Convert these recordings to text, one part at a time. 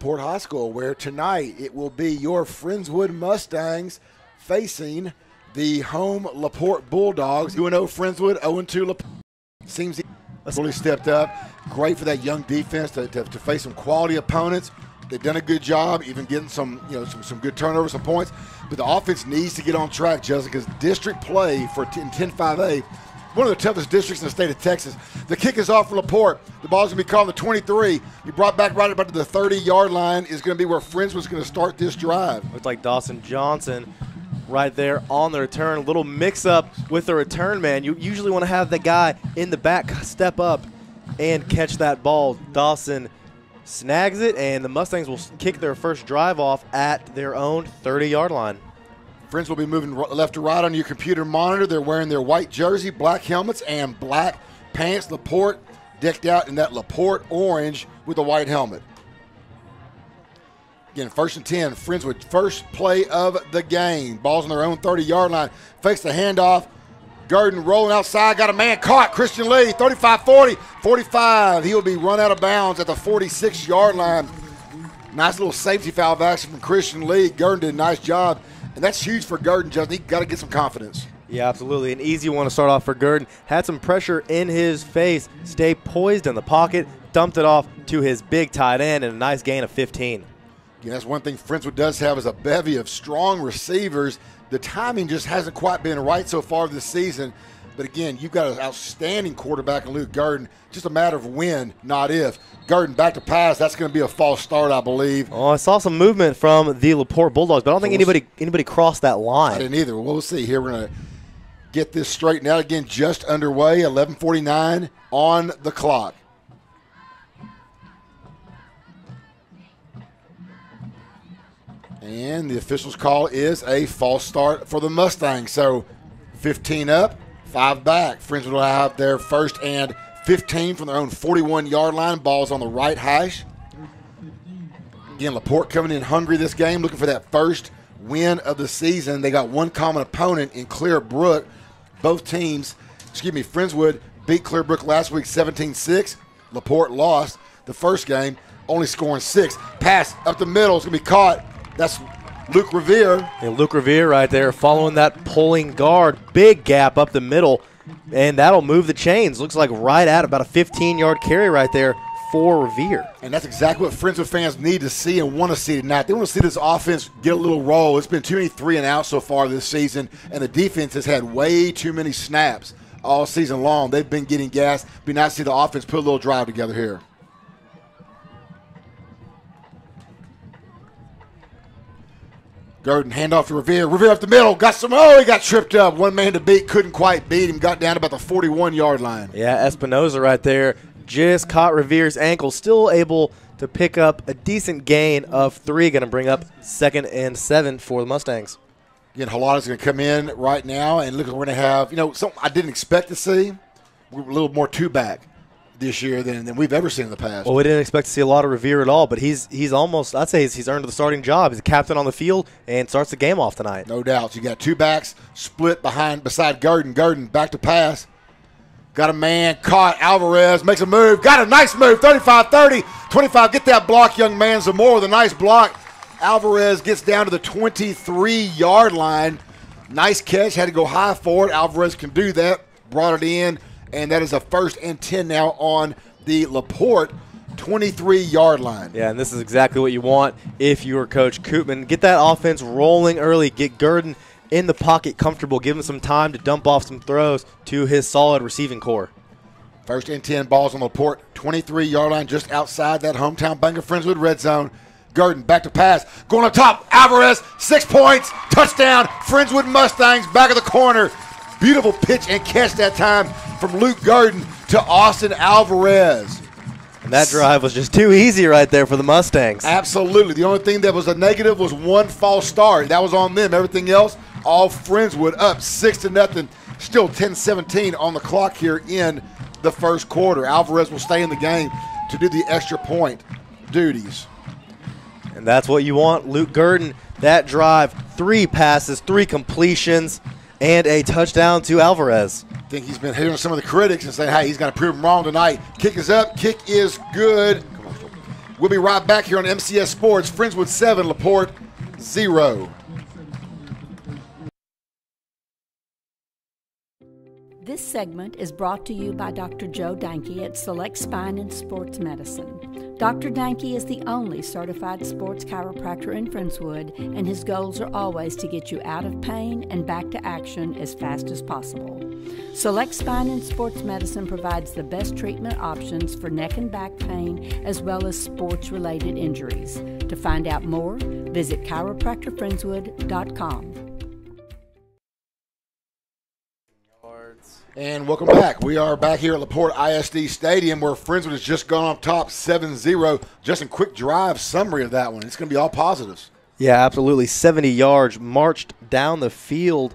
LaPorte High School, where tonight it will be your Friendswood Mustangs facing the home LaPorte Bulldogs. 2-0 Friendswood, 0-2 LaPorte. Seems he's really stepped up. Great for that young defense to face some quality opponents. They've done a good job, even getting some good turnovers, some points. But the offense needs to get on track, Justin, because district play for in 10-5A, one of the toughest districts in the state of Texas. The kick is off for LaPorte. The ball's going to be called on the 23. He brought back right about to the 30-yard line. Is going to be where Friendswood's going to start this drive. Looks like Dawson Johnson right there on the return. A little mix-up with the return man. You usually want to have the guy in the back step up and catch that ball. Dawson snags it, and the Mustangs will kick their first drive off at their own 30-yard line. Friends will be moving left to right on your computer monitor. They're wearing their white jersey, black helmets, and black pants. LaPorte decked out in that LaPorte orange with a white helmet. Again, 1st and 10. Friendswood, first play of the game. Ball's on their own 30-yard line. Fakes the handoff. Gurdon rolling outside. Got a man caught. Christian Lee, 35-40, 45. He will be run out of bounds at the 46-yard line. Nice little safety foul action from Christian Lee. Gurdon did a nice job. And that's huge for Gurdon, Justin. He's got to get some confidence. Yeah, absolutely. An easy one to start off for Gurdon. Had some pressure in his face. Stayed poised in the pocket. Dumped it off to his big tight end, and a nice gain of 15. Yeah, that's one thing Friendswood does have is a bevy of strong receivers. The timing just hasn't quite been right so far this season. But again, you've got an outstanding quarterback in Luke Gurdon. Just a matter of when, not if. Gurdon back to pass. That's going to be a false start, I believe. Oh, I saw some movement from the LaPorte Bulldogs, but I don't think anybody crossed that line. I didn't either. Well, we'll see here. We're going to get this straightened out. Again, just underway, 11:49 on the clock. And the official's call is a false start for the Mustangs. So 15 up, 5 back. Friendswood will have their 1st and 15 from their own 41-yard line. Ball's on the right hash. Again, LaPorte coming in hungry this game, looking for that first win of the season. They got one common opponent in Clearbrook. Both teams, Friendswood beat Clearbrook last week 17-6. LaPorte lost the first game, only scoring 6. Pass up the middle is going to be caught. That's Luke Revere. And Luke Revere right there following that pulling guard. Big gap up the middle, and that'll move the chains. Looks like right at about a 15-yard carry right there for Revere. And that's exactly what Friendswood fans need to see and want to see tonight. They want to see this offense get a little roll. It's been too many 3-and-out so far this season, and the defense has had way too many snaps all season long. They've been getting gas. Be nice to see the offense put a little drive together here. Gurdon, handoff to Revere. Revere up the middle. He got tripped up. One man to beat. Couldn't quite beat him. Got down to about the 41-yard line. Yeah, Espinoza right there just caught Revere's ankle. Still able to pick up a decent gain of 3. Going to bring up 2nd and 7 for the Mustangs. Again, Halada's going to come in right now. And look, we're going to have, something I didn't expect to see. We're a little more 2-back this year than we've ever seen in the past. Well, we didn't expect to see a lot of Revere at all, but he's almost, I'd say he's earned the starting job. He's a captain on the field and starts the game off tonight. No doubt. You got 2 backs split beside Gurdon. Gurdon back to pass. Got a man caught. Alvarez makes a move. Got a nice move. 35-30. 25. Get that block, young man. Zamora with a nice block. Alvarez gets down to the 23-yard line. Nice catch. Had to go high for it. Alvarez can do that. Brought it in. And that is a 1st and 10 now on the LaPorte 23-yard line. Yeah, and this is exactly what you want if you were Coach Koopman. Get that offense rolling early. Get Gurdon in the pocket comfortable. Give him some time to dump off some throws to his solid receiving core. 1st and 10, balls on the LaPorte 23-yard line just outside that hometown bank of Friendswood red zone. Gurdon back to pass. Going up top. Alvarez, 6 points. Touchdown. Friendswood Mustangs back of the corner. Beautiful pitch and catch that time from Luke Gurdon to Austin Alvarez. And that drive was just too easy right there for the Mustangs. Absolutely. The only thing that was a negative was one false start. That was on them. Everything else, all Friendswood up 6-0. Still 10-17 on the clock here in the first quarter. Alvarez will stay in the game to do the extra point duties. And that's what you want. Luke Gurdon, that drive, 3 passes, 3 completions, and a touchdown to Alvarez. I think he's been hitting on some of the critics and saying, hey, he's going to prove them wrong tonight. Kick is up. Kick is good. We'll be right back here on MCS Sports. Friendswood 7, LaPorte 0. This segment is brought to you by Dr. Joe Danke at Select Spine and Sports Medicine. Dr. Danke is the only certified sports chiropractor in Friendswood, and his goals are always to get you out of pain and back to action as fast as possible. Select Spine and Sports Medicine provides the best treatment options for neck and back pain as well as sports-related injuries. To find out more, visit chiropractorfriendswood.com. And welcome back. We are back here at LaPorte ISD Stadium where Friendswood has just gone up top 7-0. Just a quick drive summary of that one. It's going to be all positives. Yeah, absolutely. 70 yards marched down the field.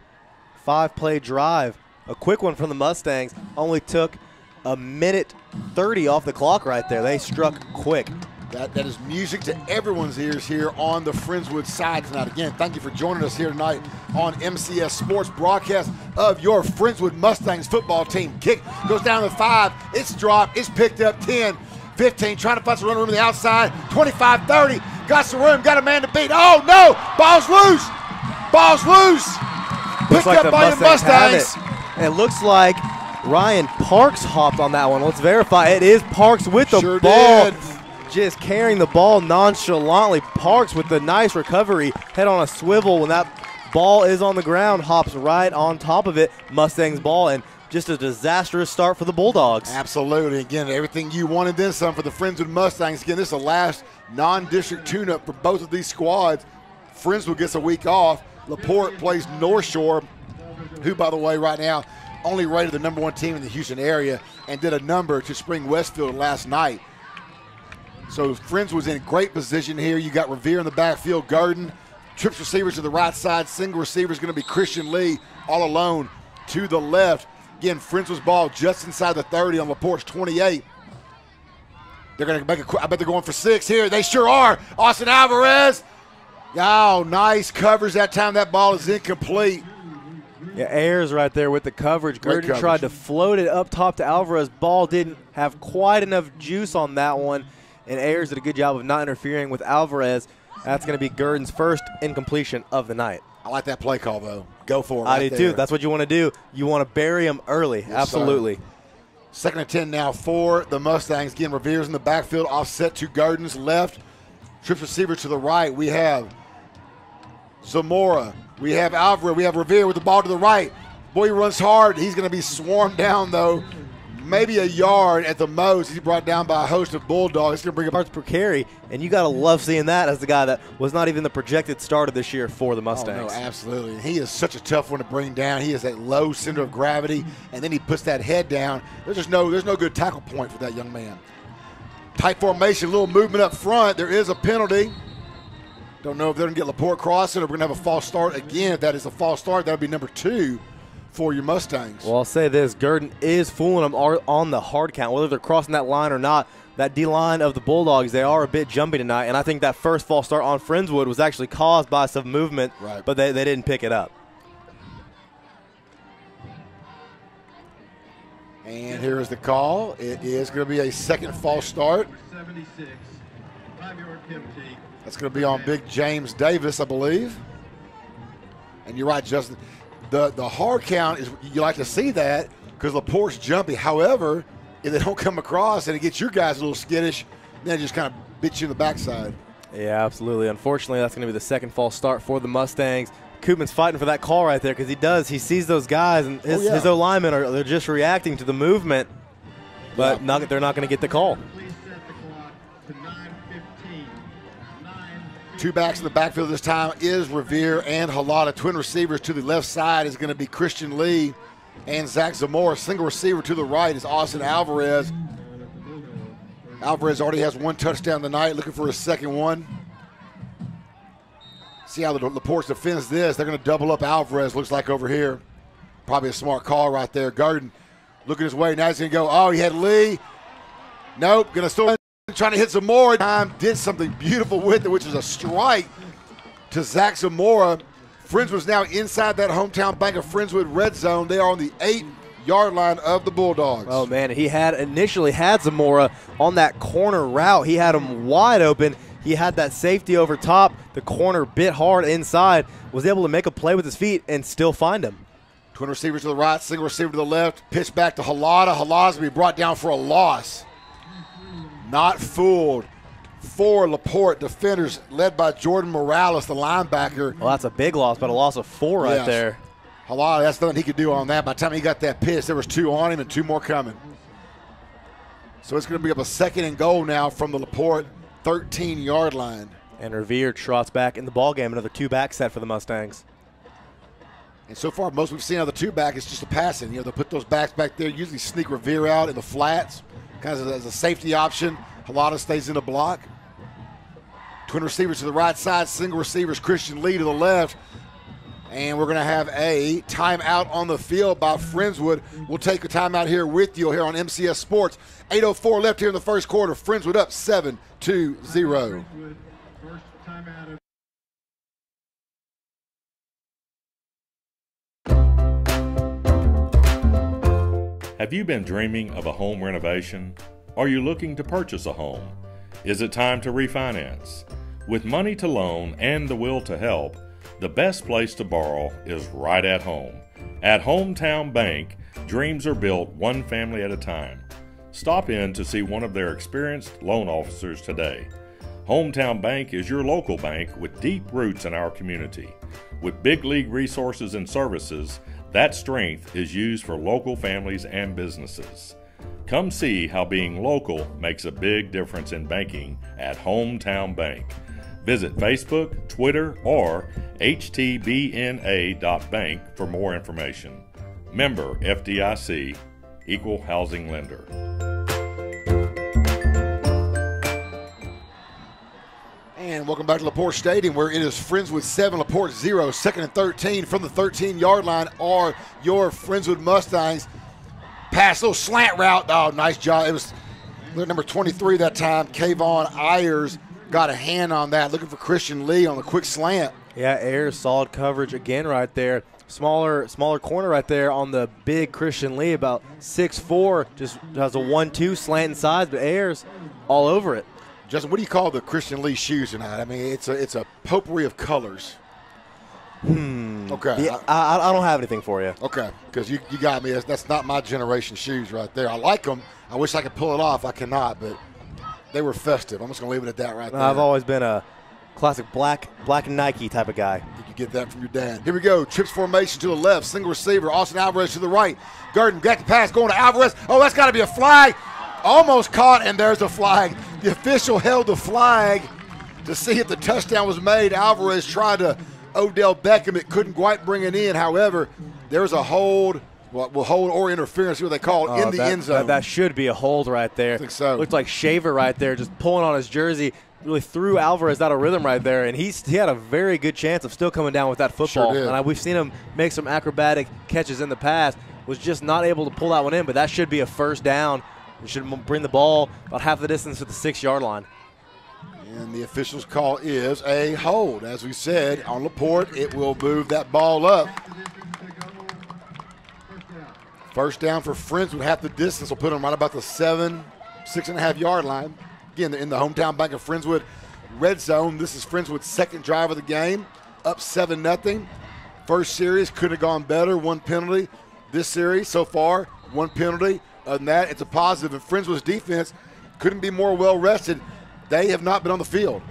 5-play drive. A quick one from the Mustangs. Only took a minute 30 off the clock right there. They struck quick. That is music to everyone's ears here on the Friendswood side tonight. Again, thank you for joining us here tonight on MCS Sports broadcast of your Friendswood Mustangs football team. Kick goes down to 5. It's dropped. It's picked up 10, 15. Trying to find some room on the outside. 25, 30. Got some room. Got a man to beat. Oh, no. Ball's loose. Ball's loose. Picked like up by the Mustangs. And it looks like Ryan Parks hopped on that one. Let's verify. It is Parks with the ball. Did. Just carrying the ball nonchalantly. Parks with the nice recovery. Head on a swivel when that ball is on the ground. Hops right on top of it. Mustang's ball, and just a disastrous start for the Bulldogs. Absolutely. Again, everything you wanted, then some for the Friendswood Mustangs. Again, this is the last non-district tune-up for both of these squads. Friendswood gets a week off. LaPorte plays North Shore, who, by the way, right now only rated the #1 team in the Houston area and did a number to Spring Westfield last night. So Friendswood's in great position here. You got Revere in the backfield, Garden, trips receivers to the right side, single receiver is going to be Christian Lee all alone to the left. Again, Friendswood's ball just inside the 30 on LaPorte's 28. They're going to make I bet they're going for 6 here. They sure are. Austin Alvarez. Oh, nice coverage that time. That ball is incomplete. Yeah, Ayers right there with the coverage. Gurdon tried to float it up top to Alvarez. Ball didn't have quite enough juice on that one. And Ayers did a good job of not interfering with Alvarez. That's going to be Gurdon's first incompletion of the night. I like that play call, though. Go for it. I do, too. That's what you want to do. You want to bury him early. Yes, absolutely. Sir. 2nd and 10 now for the Mustangs. Again, Revere's in the backfield, offset to Gurdon's left. Trips receiver to the right. We have Zamora. We have Alvarez. We have Revere with the ball to the right. Boy, he runs hard. He's going to be swarmed down, though. Maybe a yard at the most. He's brought down by a host of Bulldogs. He's going to bring up yards per carry, and you got to love seeing that as the guy that was not even the projected starter this year for the Mustangs. Oh, no, absolutely. He is such a tough one to bring down. He has that low center of gravity, and then he puts that head down. There's no good tackle point for that young man. Tight formation, a little movement up front. There is a penalty. Don't know if they're going to get LaPorte crossing or we're going to have a false start again. If that is a false start, that would be number 2 for your Mustangs. Well, I'll say this. Gurdon is fooling them on the hard count, whether they're crossing that line or not. That D-line of the Bulldogs, they are a bit jumpy tonight, and I think that first false start on Friendswood was actually caused by some movement, right, but they didn't pick it up. And here is the call. It is going to be a second false start. 76, 5-yard penalty. That's going to be on Big James Davis, I believe. And you're right, Justin. The hard count is, you like to see that because LaPorte's jumpy. However, if they don't come across and it gets your guys a little skittish, then it just kind of bits you in the backside. Yeah, absolutely. Unfortunately, that's going to be the second false start for the Mustangs. Koopman's fighting for that call right there because he sees those guys, and his O-linemen they're just reacting to the movement, but they're not going to get the call. Please set the clock to 9:15. 2 backs in the backfield this time is Revere and Halata. Twin receivers to the left side is going to be Christian Lee and Zach Zamora. Single receiver to the right is Austin Alvarez. Alvarez already has 1 touchdown tonight, looking for his second one. See how the LaPorte defends this. They're going to double up Alvarez, looks like over here. Probably a smart call right there. Garden looking his way. Now he's going to go, oh, he had Lee. Nope, going to still trying to hit Zamora. Time did something beautiful with it, which is a strike to Zach Zamora. Friendswood's now inside that hometown bank of Friendswood red zone. They are on the 8 yard line of the Bulldogs. Oh, man, he had initially had Zamora on that corner route. He had him wide open. He had that safety over top. The corner bit hard inside, was able to make a play with his feet and still find him. Twin receivers to the right, single receiver to the left. Pitch back to Halada. Halada's going to be brought down for a loss. Not fooled. 4 LaPorte defenders led by Jordan Morales, the linebacker. Well, that's a big loss, but a loss of 4 right there. Halada, that's nothing he could do on that. By the time he got that pitch, there was 2 on him and 2 more coming. So it's going to be up a 2nd and goal now from the LaPorte 13-yard line. And Revere trots back in the ballgame, another 2-back set for the Mustangs. And so far, most we've seen out of the 2-back is just a passing. They'll put those backs back there, usually sneak Revere out in the flats, kind of as a safety option. Halada stays in the block. Twin receivers to the right side, single receivers, Christian Lee to the left. And we're going to have a timeout on the field by Friendswood. We'll take a timeout here with you here on MCS Sports. 8:04 left here in the first quarter. Friendswood up 7-0. First timeout of Have you been dreaming of a home renovation? Are you looking to purchase a home? Is it time to refinance? With money to loan and the will to help, the best place to borrow is right at home. At Hometown Bank, dreams are built one family at a time. Stop in to see one of their experienced loan officers today. Hometown Bank is your local bank with deep roots in our community. With big league resources and services, that strength is used for local families and businesses. Come see how being local makes a big difference in banking at Hometown Bank. Visit Facebook, Twitter, or htbna.bank for more information. Member FDIC, Equal Housing Lender. And welcome back to LaPorte Stadium, where it is Friendswood 7, LaPorte 0. 2nd and 13 from the 13-yard line are your Friendswood Mustangs. Pass, little slant route. Oh, nice job. It was number 23 that time. Kayvon Ayers got a hand on that, looking for Christian Lee on the quick slant. Yeah, Ayers, solid coverage again right there. Smaller corner right there on the big Christian Lee, about 6'4", just has a 1-2 slant inside, but Ayers all over it. Justin, what do you call the Christian Lee shoes tonight? I mean, it's a potpourri of colors. Okay. Yeah, I don't have anything for you. Okay, because you got me. That's not my generation shoes right there. I like them. I wish I could pull it off. I cannot, but they were festive. I'm just going to leave it at that right there. I've always been a classic black Nike type of guy. Did you get that from your dad? Here we go. Trips formation to the left. Single receiver. Austin Alvarez to the right. Gurdon got the pass going to Alvarez. Oh, that's got to be a flag. Almost caught, and there's a flag. The official held the flag to see if the touchdown was made. Alvarez tried to Odell Beckham. It couldn't quite bring it in. However, there's a hold. Well, hold or interference, what they call it, in the end zone. That should be a hold right there. I think so. Looked like Shaver right there, just pulling on his jersey. Really threw Alvarez out of rhythm right there, and he had a very good chance of still coming down with that football. Sure did. And we've seen him make some acrobatic catches in the past. Was just not able to pull that one in, but that should be a first down. It should bring the ball about half the distance to the 6-yard line. And the official's call is a hold. As we said, on LaPorte, it will move that ball up. First down for Friendswood, half the distance will put them right about the 6.5-yard line. Again, in the Hometown Bank of Friendswood red zone. This is Friendswood's second drive of the game, up 7-0. First series could have gone better, 1 penalty. This series so far, 1 penalty. Other than that, it's a positive. And Friendswood's defense couldn't be more well rested. They have not been on the field.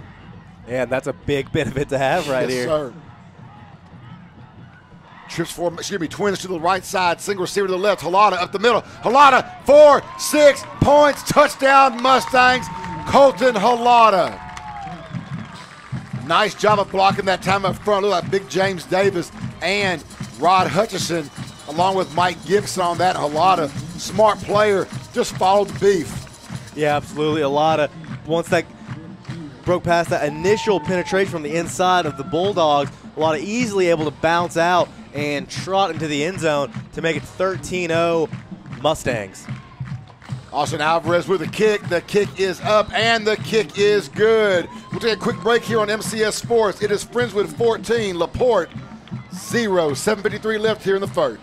Yeah, that's a big benefit to have right here. Yes, sir. Twins to the right side, single receiver to the left. Halada up the middle. Halada, 4-6 points, touchdown Mustangs. Colton Halada. Nice job of blocking that time up front. Look like big James Davis and Rod Hutchison, along with Mike Gibson on that. Halada, smart player, just followed the beef. Yeah, absolutely. Halada, once that broke past that initial penetration from the inside of the Bulldogs, Halada easily able to bounce out and trot into the end zone to make it 13-0 Mustangs. Austin Alvarez with a kick. The kick is up, and the kick is good. We'll take a quick break here on MCS Sports. It is Friendswood 14, LaPorte 0. 7:53 left here in the first.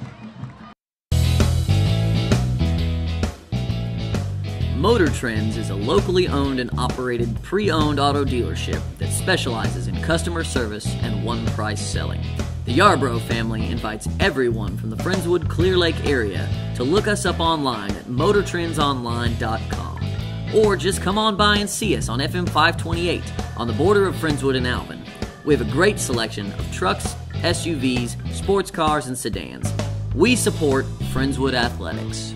Motor Trends is a locally owned and operated pre-owned auto dealership that specializes in customer service and one-price selling. The Yarbrough family invites everyone from the Friendswood Clear Lake area to look us up online at motortrendsonline.com, or just come on by and see us on FM 528 on the border of Friendswood and Alvin. We have a great selection of trucks, SUVs, sports cars, and sedans. We support Friendswood Athletics.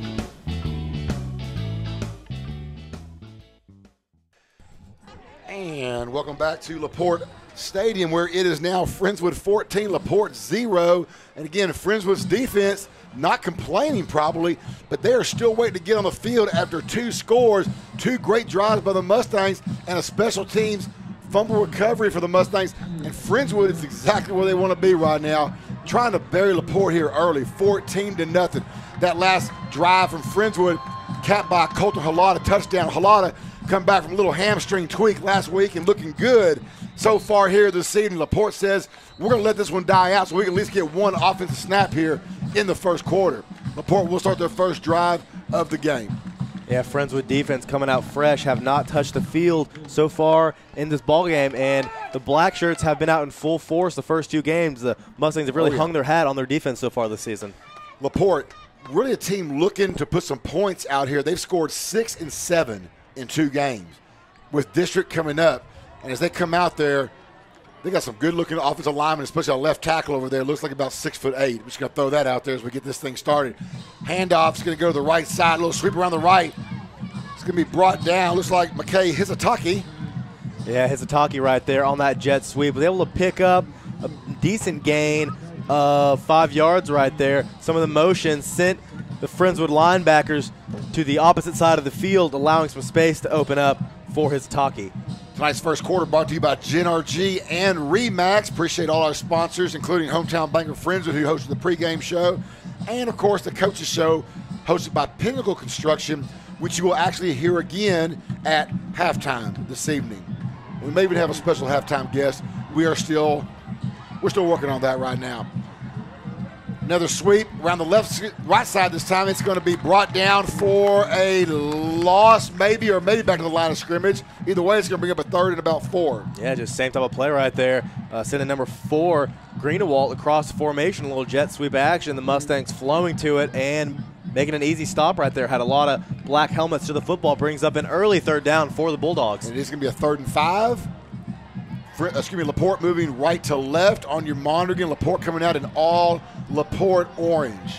And welcome back to LaPorte Stadium, where it is now Friendswood 14, LaPorte 0. And again, Friendswood's defense not complaining probably, but they are still waiting to get on the field after 2 scores, 2 great drives by the Mustangs, and a special teams fumble recovery for the Mustangs. And Friendswood is exactly where they want to be right now, trying to bury LaPorte here early, 14-0. That last drive from Friendswood, capped by Colton Halata, touchdown. Halata come back from a little hamstring tweak last week and looking good so far here this season. LaPorte says, we're going to let this one die out so we can at least get one offensive snap here in the first quarter. LaPorte will start their first drive of the game. Yeah, Friendswood defense coming out fresh, have not touched the field so far in this ballgame, and the Black Shirts have been out in full force the first 2 games. The Mustangs have really hung their hat on their defense so far this season. LaPorte, really a team looking to put some points out here. They've scored 6 and 7 in 2 games with district coming up. And as they come out there, they got some good-looking offensive linemen, especially a left tackle over there. Looks like about 6'8". We're just going to throw that out there as we get this thing started. Handoff's going to go to the right side, a little sweep around the right. It's going to be brought down. Looks like McKay Hizataki. Yeah, Hizataki right there on that jet sweep. Was able to pick up a decent gain of 5 yards right there. Some of the motion sent the Friendswood linebackers to the opposite side of the field, allowing some space to open up for Hizataki. Tonight's first quarter brought to you by GenRG and Remax. Appreciate all our sponsors, including Hometown Bank of Friendswood, who hosted the pregame show. And, of course, the coaches show hosted by Pinnacle Construction, which you will actually hear again at halftime this evening. We may even have a special halftime guest. We're still working on that right now. Another sweep around the right side this time. It's going to be brought down for a loss, maybe, or maybe back to the line of scrimmage. Either way, it's going to bring up a third and about 4. Yeah, just same type of play right there. Sending number 4, Greenewalt, across the formation, a little jet sweep action. The Mustangs flowing to it and making an easy stop right there. Had a lot of black helmets to the football. Brings up an early 3rd down for the Bulldogs. And it is going to be a 3rd and 5. LaPorte moving right to left on your monitor. Again, LaPorte coming out in all LaPorte orange.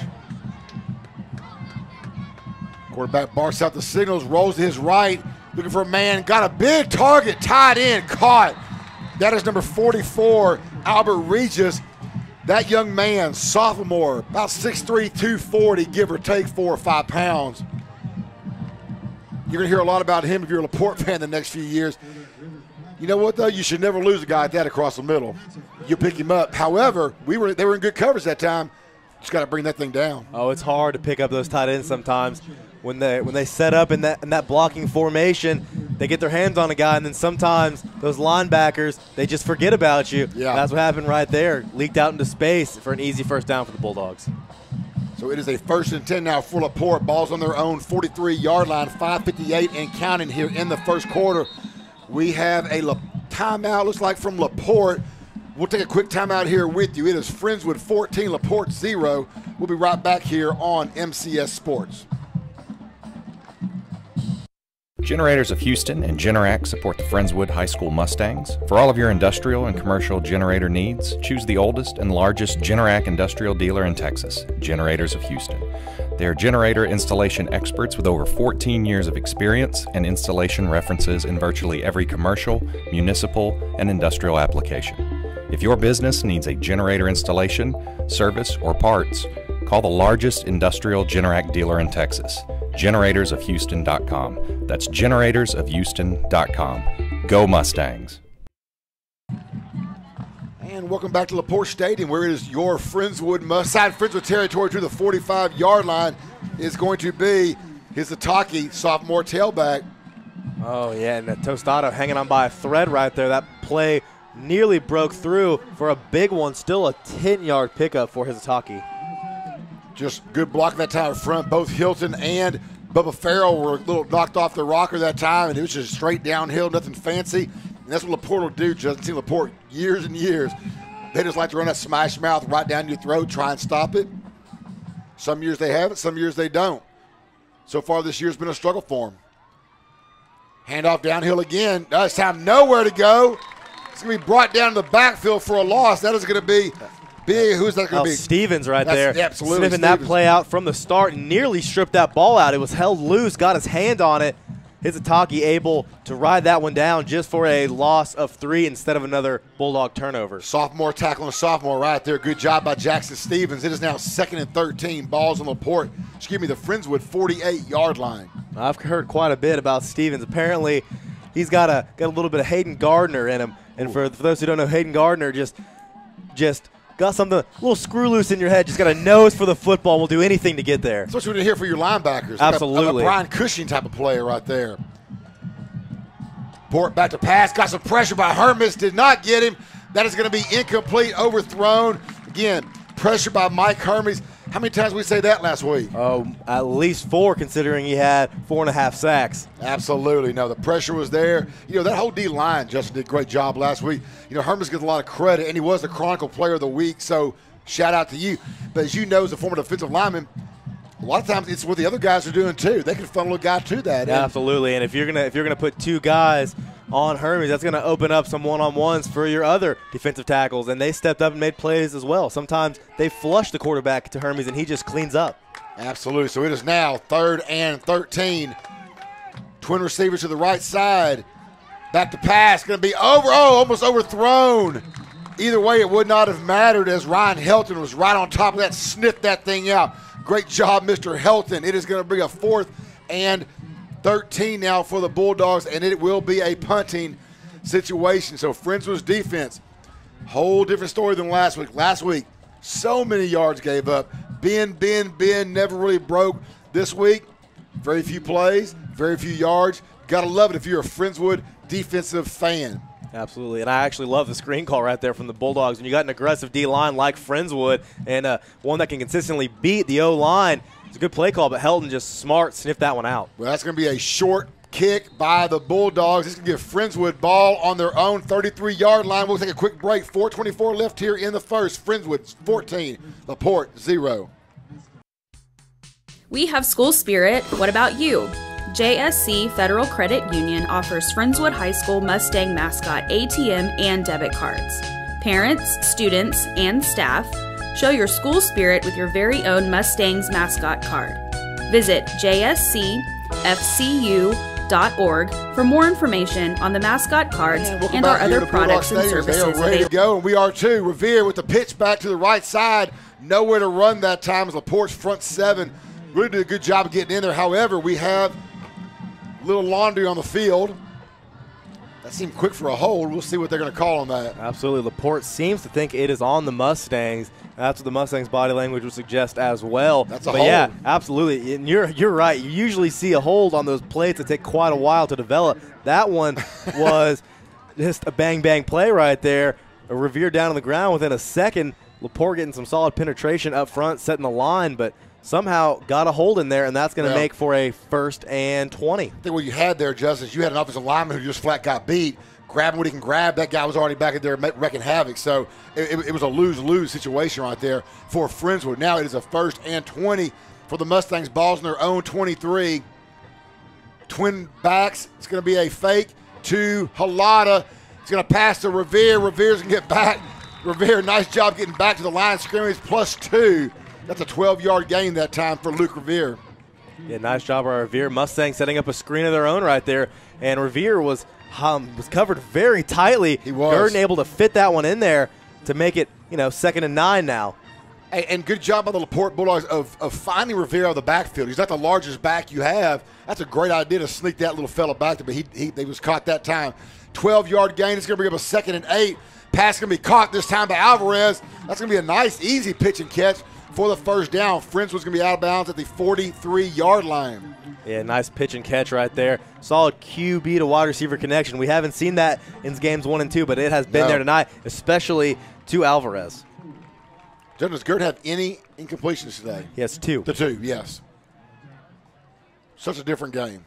Quarterback barks out the signals, rolls to his right, looking for a man. Got a big target, tied in, caught. That is number 44, Albert Regis. That young man, sophomore, about 6'3", 240, give or take 4 or 5 pounds. You're going to hear a lot about him if you're a LaPorte fan the next few years. You know what, though? You should never lose a guy like that across the middle. You pick him up. However, they were in good coverage that time. Just got to bring that thing down. Oh, it's hard to pick up those tight ends sometimes. When they set up in that blocking formation, they get their hands on a guy, and then sometimes those linebackers, they just forget about you. Yeah. That's what happened right there. Leaked out into space for an easy first down for the Bulldogs. So it is a 1st and 10 now for LaPorte. Ball's on their own 43-yard line, 5:58 and counting here in the first quarter. We have a timeout, looks like from LaPorte. We'll take a quick timeout here with you. It is Friendswood 14, LaPorte 0. We'll be right back here on MCS Sports. Generators of Houston and Generac support the Friendswood High School Mustangs. For all of your industrial and commercial generator needs, choose the oldest and largest Generac industrial dealer in Texas, Generators of Houston. They are generator installation experts with over 14 years of experience and installation references in virtually every commercial, municipal, and industrial application. If your business needs a generator installation, service, or parts, call the largest industrial Generac dealer in Texas, generatorsofhouston.com. That's generatorsofhouston.com. Go Mustangs. And welcome back to LaPorte Stadium, where it is your Friendswood side Friendswood territory to the 45-yard line is going to be Hizataki, sophomore tailback. Oh, yeah, and that Tostado hanging on by a thread right there. That play nearly broke through for a big one. Still a 10-yard pickup for Hizataki. Just good block that time up front. Both Hilton and Bubba Farrell were a little knocked off the rocker that time, and it was just straight downhill, nothing fancy. And that's what LaPorte will do. Just seen LaPorte years and years. They just like to run that smash mouth right down your throat, try and stop it. Some years they have it, some years they don't. So far this year's been a struggle for them. Handoff downhill again. This time nowhere to go. It's going to be brought down to the backfield for a loss. That is going to be big. Who's that going to be? Stevens right there. Yeah, absolutely. Sniffing that play out from the start and nearly stripped that ball out. It was held loose, got his hand on it. Hizutaki able to ride that one down just for a loss of 3 instead of another Bulldog turnover. Sophomore tackling a sophomore right there. Good job by Jackson Stevens. It is now 2nd and 13. Balls on LaPorte. The Friendswood 48-yard line. I've heard quite a bit about Stevens. Apparently, he's got a little bit of Hayden Gardner in him. And for those who don't know, Hayden Gardner just got something, a little screw loose in your head. Just got a nose for the football. Will do anything to get there. That's what you want to hear for your linebackers. Absolutely. A Brian Cushing type of player right there. Port back to pass. Got some pressure by Hermes. Did not get him. That is going to be incomplete, overthrown. Again, pressure by Mike Hermes. How many times did we say that last week? Oh, at least 4, considering he had 4.5 sacks. Absolutely. No, the pressure was there. That whole D-line, Justin, did a great job last week. Hermes gets a lot of credit, and he was the Chronicle Player of the Week, so shout out to you. But as you know, as a former defensive lineman, a lot of times it's what the other guys are doing too. They can funnel a guy to that. Yeah, absolutely. And if you're gonna put 2 guys on Hermes, that's gonna open up some one-on-ones for your other defensive tackles, and they stepped up and made plays as well. Sometimes they flush the quarterback to Hermes, and he just cleans up. Absolutely. So it is now 3rd and 13. Twin receivers to the right side. Back to pass. Going to be almost overthrown. Either way, it would not have mattered as Ryan Helton was right on top of that, sniffed that thing out. Great job, Mr. Helton. It is going to bring a 4th and 13 now for the Bulldogs, and it will be a punting situation. So Friendswood's defense, whole different story than last week. Last week, so many yards gave up. Bend, never really broke. This week, very few plays, very few yards. Got to love it if you're a Friendswood defensive fan. Absolutely, and I actually love the screen call right there from the Bulldogs. When you got an aggressive D-line like Friendswood and one that can consistently beat the O-line, it's a good play call, but Helton just smart, sniffed that one out. Well, that's going to be a short kick by the Bulldogs. This is going to give Friendswood ball on their own 33-yard line. We'll take a quick break. 4:24 left here in the first. Friendswood 14, LaPorte 0. We have school spirit. What about you? JSC Federal Credit Union offers Friendswood High School Mustang mascot ATM and debit cards. Parents, students, and staff, show your school spirit with your very own Mustang's mascot card. Visit jscfcu.org for more information on the mascot cards and our other products and services. They are ready to go, and we are too. Revere with the pitch back to the right side. Nowhere to run that time as LaPorte's front 7 really did a good job of getting in there. However, we have little laundry on the field. That seemed quick for a hold. We'll see what they're going to call on that. Absolutely. LaPorte seems to think it is on the Mustangs. That's what the Mustangs' body language would suggest as well. That's a hold. Yeah, absolutely. And you're right. You usually see a hold on those plays that take quite a while to develop. That one was just a bang-bang play right there. A Revere down on the ground within a second. LaPorte getting some solid penetration up front, setting the line, but somehow got a hold in there, and that's going to make for a 1st and 20. I think what you had there, Justin, is you had an offensive lineman who just flat got beat. Grabbing what he can grab. That guy was already back in there wrecking havoc. So it was a lose-lose situation right there for Friendswood. Now it is a 1st and 20 for the Mustangs. Balls in their own 23. Twin backs. It's going to be a fake to Halada. It's going to pass to Revere. Revere's going to get back. Revere, nice job getting back to the line of scrimmage, +2. That's a 12-yard gain that time for Luke Revere. Yeah, nice job by Revere. Mustang setting up a screen of their own right there. And Revere was covered very tightly. He was. Gurdon able to fit that one in there to make it, 2nd and 9 now. And good job by the LaPorte Bulldogs of finding Revere out of the backfield. He's not the largest back you have. That's a great idea to sneak that little fella back there, but he was caught that time. 12-yard gain. It's going to bring up a 2nd and 8. Pass going to be caught this time by Alvarez. That's going to be a nice, easy pitch and catch for the 1st down. Friendswood's going to be out of bounds at the 43-yard line. Yeah, nice pitch and catch right there. Solid QB to wide receiver connection. We haven't seen that in games 1 and 2, but it has been there tonight, especially to Alvarez. Does Gurdon have any incompletions today? He has 2. The 2, yes. Such a different game.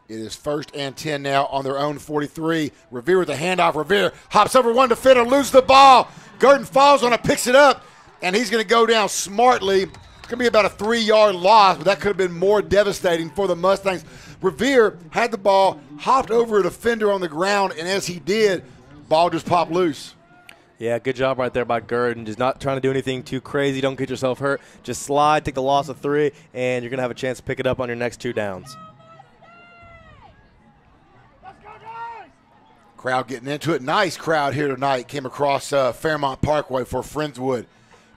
It is 1st and 10 now on their own 43. Revere with the handoff. Revere hops over one defender, loses the ball. Gurdon falls on it, picks it up, and he's going to go down smartly. It's going to be about a 3-yard loss, but that could have been more devastating for the Mustangs. Revere had the ball, hopped over a defender on the ground, and as he did, ball just popped loose. Yeah, good job right there by Gurdon. Just not trying to do anything too crazy. Don't get yourself hurt. Just slide, take the loss of 3, and you're going to have a chance to pick it up on your next 2 downs. Crowd getting into it. Nice crowd here tonight. Came across Fairmont Parkway for Friendswood.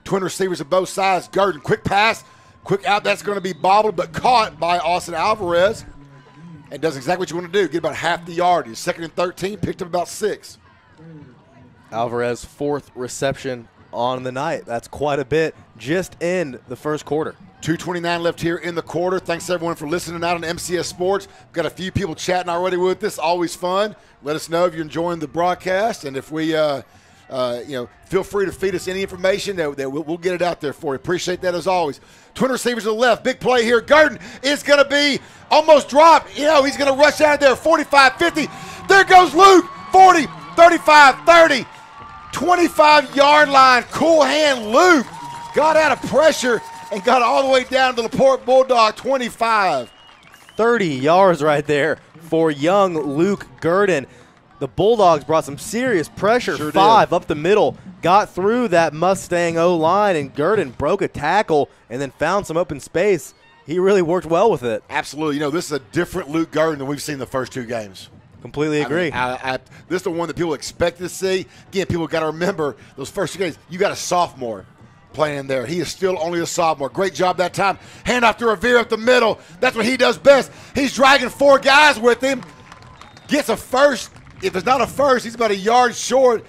Twin receivers of both sides. Gurdon, quick pass, quick out. That's going to be bobbled, but caught by Austin Alvarez. And does exactly what you want to do. Get about half the yard. He's 2nd and 13, picked up about 6. Alvarez, 4th reception on the night. That's quite a bit just in the first quarter. 2:29 left here in the quarter. Thanks everyone for listening out on MCS Sports. We've got a few people chatting already with us. Always fun. Let us know if you're enjoying the broadcast, and if we, feel free to feed us any information that we'll get it out there for you. Appreciate that as always. Twin receivers to the left. Big play here. Gurdon is going to be almost dropped. He's going to rush out of there. 45, 50. There goes Luke. 40, 35, 30. 25-yard line. Cool hand Luke got out of pressure and got all the way down to the LaPorte Bulldog 25. 30 yards right there for young Luke Gurdon. The Bulldogs brought some serious pressure. Sure 5 did. up the middle, got through that Mustang O-line, and Gurdon broke a tackle and then found some open space. He really worked well with it. Absolutely. This is a different Luke Gurdon than we've seen the first 2 games. Completely agree. This is the one that people expect to see. Again, people got to remember those first 2 games. You got a sophomore playing there. He is still only a sophomore. Great job that time. Hand off to Revere up the middle. That's what he does best. He's dragging 4 guys with him. Gets a first. If it's not a first, he's about a yard short.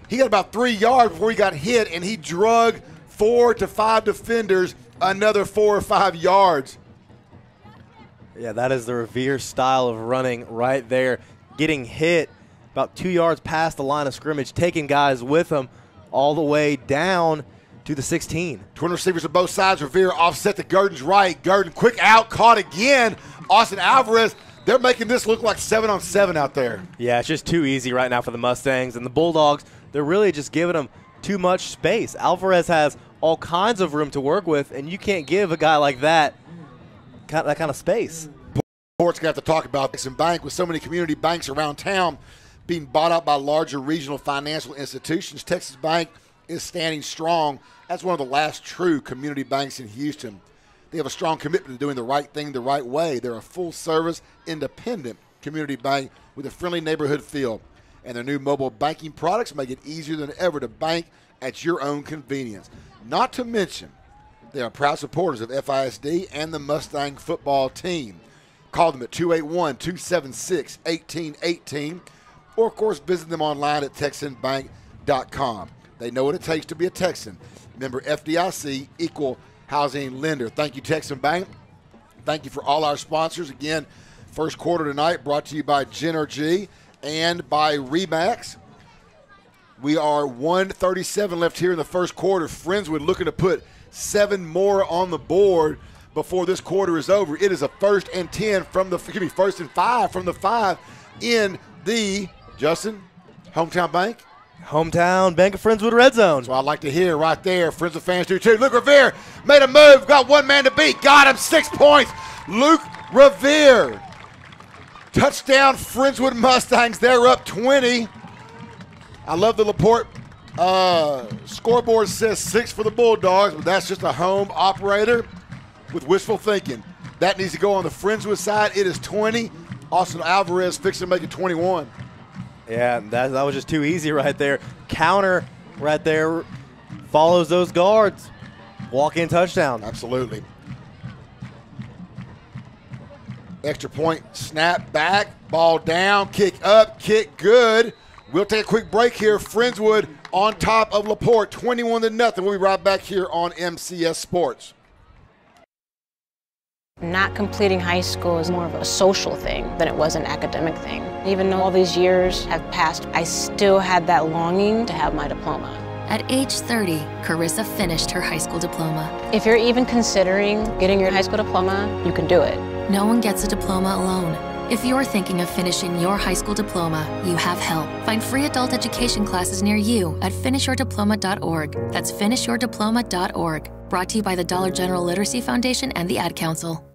He got about 3 yards before he got hit, and he drug 4 to 5 defenders another 4 or 5 yards. Yeah, that is the Revere style of running right there. Getting hit about 2 yards past the line of scrimmage, taking guys with him all the way down to the 16. Twin receivers of both sides. Revere offset to Gurdon's right. Gurdon quick out, caught again. Austin Alvarez, they're making this look like 7-on-7 out there. Yeah, it's just too easy right now for the Mustangs. And the Bulldogs, they're really just giving them too much space. Alvarez has all kinds of room to work with, and you can't give a guy like that kind of space. Port's going to have to talk about Texas Bank with so many community banks around town being bought out by larger regional financial institutions. Texas Bank is standing strong as one of the last true community banks in Houston. They have a strong commitment to doing the right thing the right way. They're a full-service, independent community bank with a friendly neighborhood feel. And their new mobile banking products make it easier than ever to bank at your own convenience. Not to mention, they are proud supporters of FISD and the Mustang football team. Call them at 281-276-1818 or, of course, visit them online at TexanBank.com. They know what it takes to be a Texan. Member FDIC, equal housing lender. Thank you, Texan Bank. Thank you for all our sponsors. Again, first quarter tonight brought to you by Genergy and by Remax. We are 1:37 left here in the first quarter. Friendswood looking to put 7 more on the board before this quarter is over. It is a 1st and 10 from the, 1st and 5 from the 5 in the, Justin, Hometown Bank. Hometown Bank of Friendswood Red Zone. That's what I'd like to hear right there. Friends of fans do too. Luke Revere made a move, got 1 man to beat, got him 6 points. Luke Revere. Touchdown Friendswood Mustangs. They're up 20. I love the LaPorte scoreboard says 6 for the Bulldogs, but that's just a home operator with wishful thinking. That needs to go on the Friendswood side. It is 20. Austin Alvarez fixing to make it 21. Yeah, that was just too easy right there. Counter right there follows those guards. Walk-in touchdown. Absolutely. Extra point, snap back, ball down, kick up, kick good. We'll take a quick break here. Friendswood on top of LaPorte, 21-0. We'll be right back here on MCS Sports. Not completing high school is more of a social thing than it was an academic thing. Even though all these years have passed, I still had that longing to have my diploma. At age 30, Carissa finished her high school diploma. If you're even considering getting your high school diploma, you can do it. No one gets a diploma alone. If you're thinking of finishing your high school diploma, you have help. Find free adult education classes near you at finishyourdiploma.org. That's finishyourdiploma.org. Brought to you by the Dollar General Literacy Foundation and the Ad Council.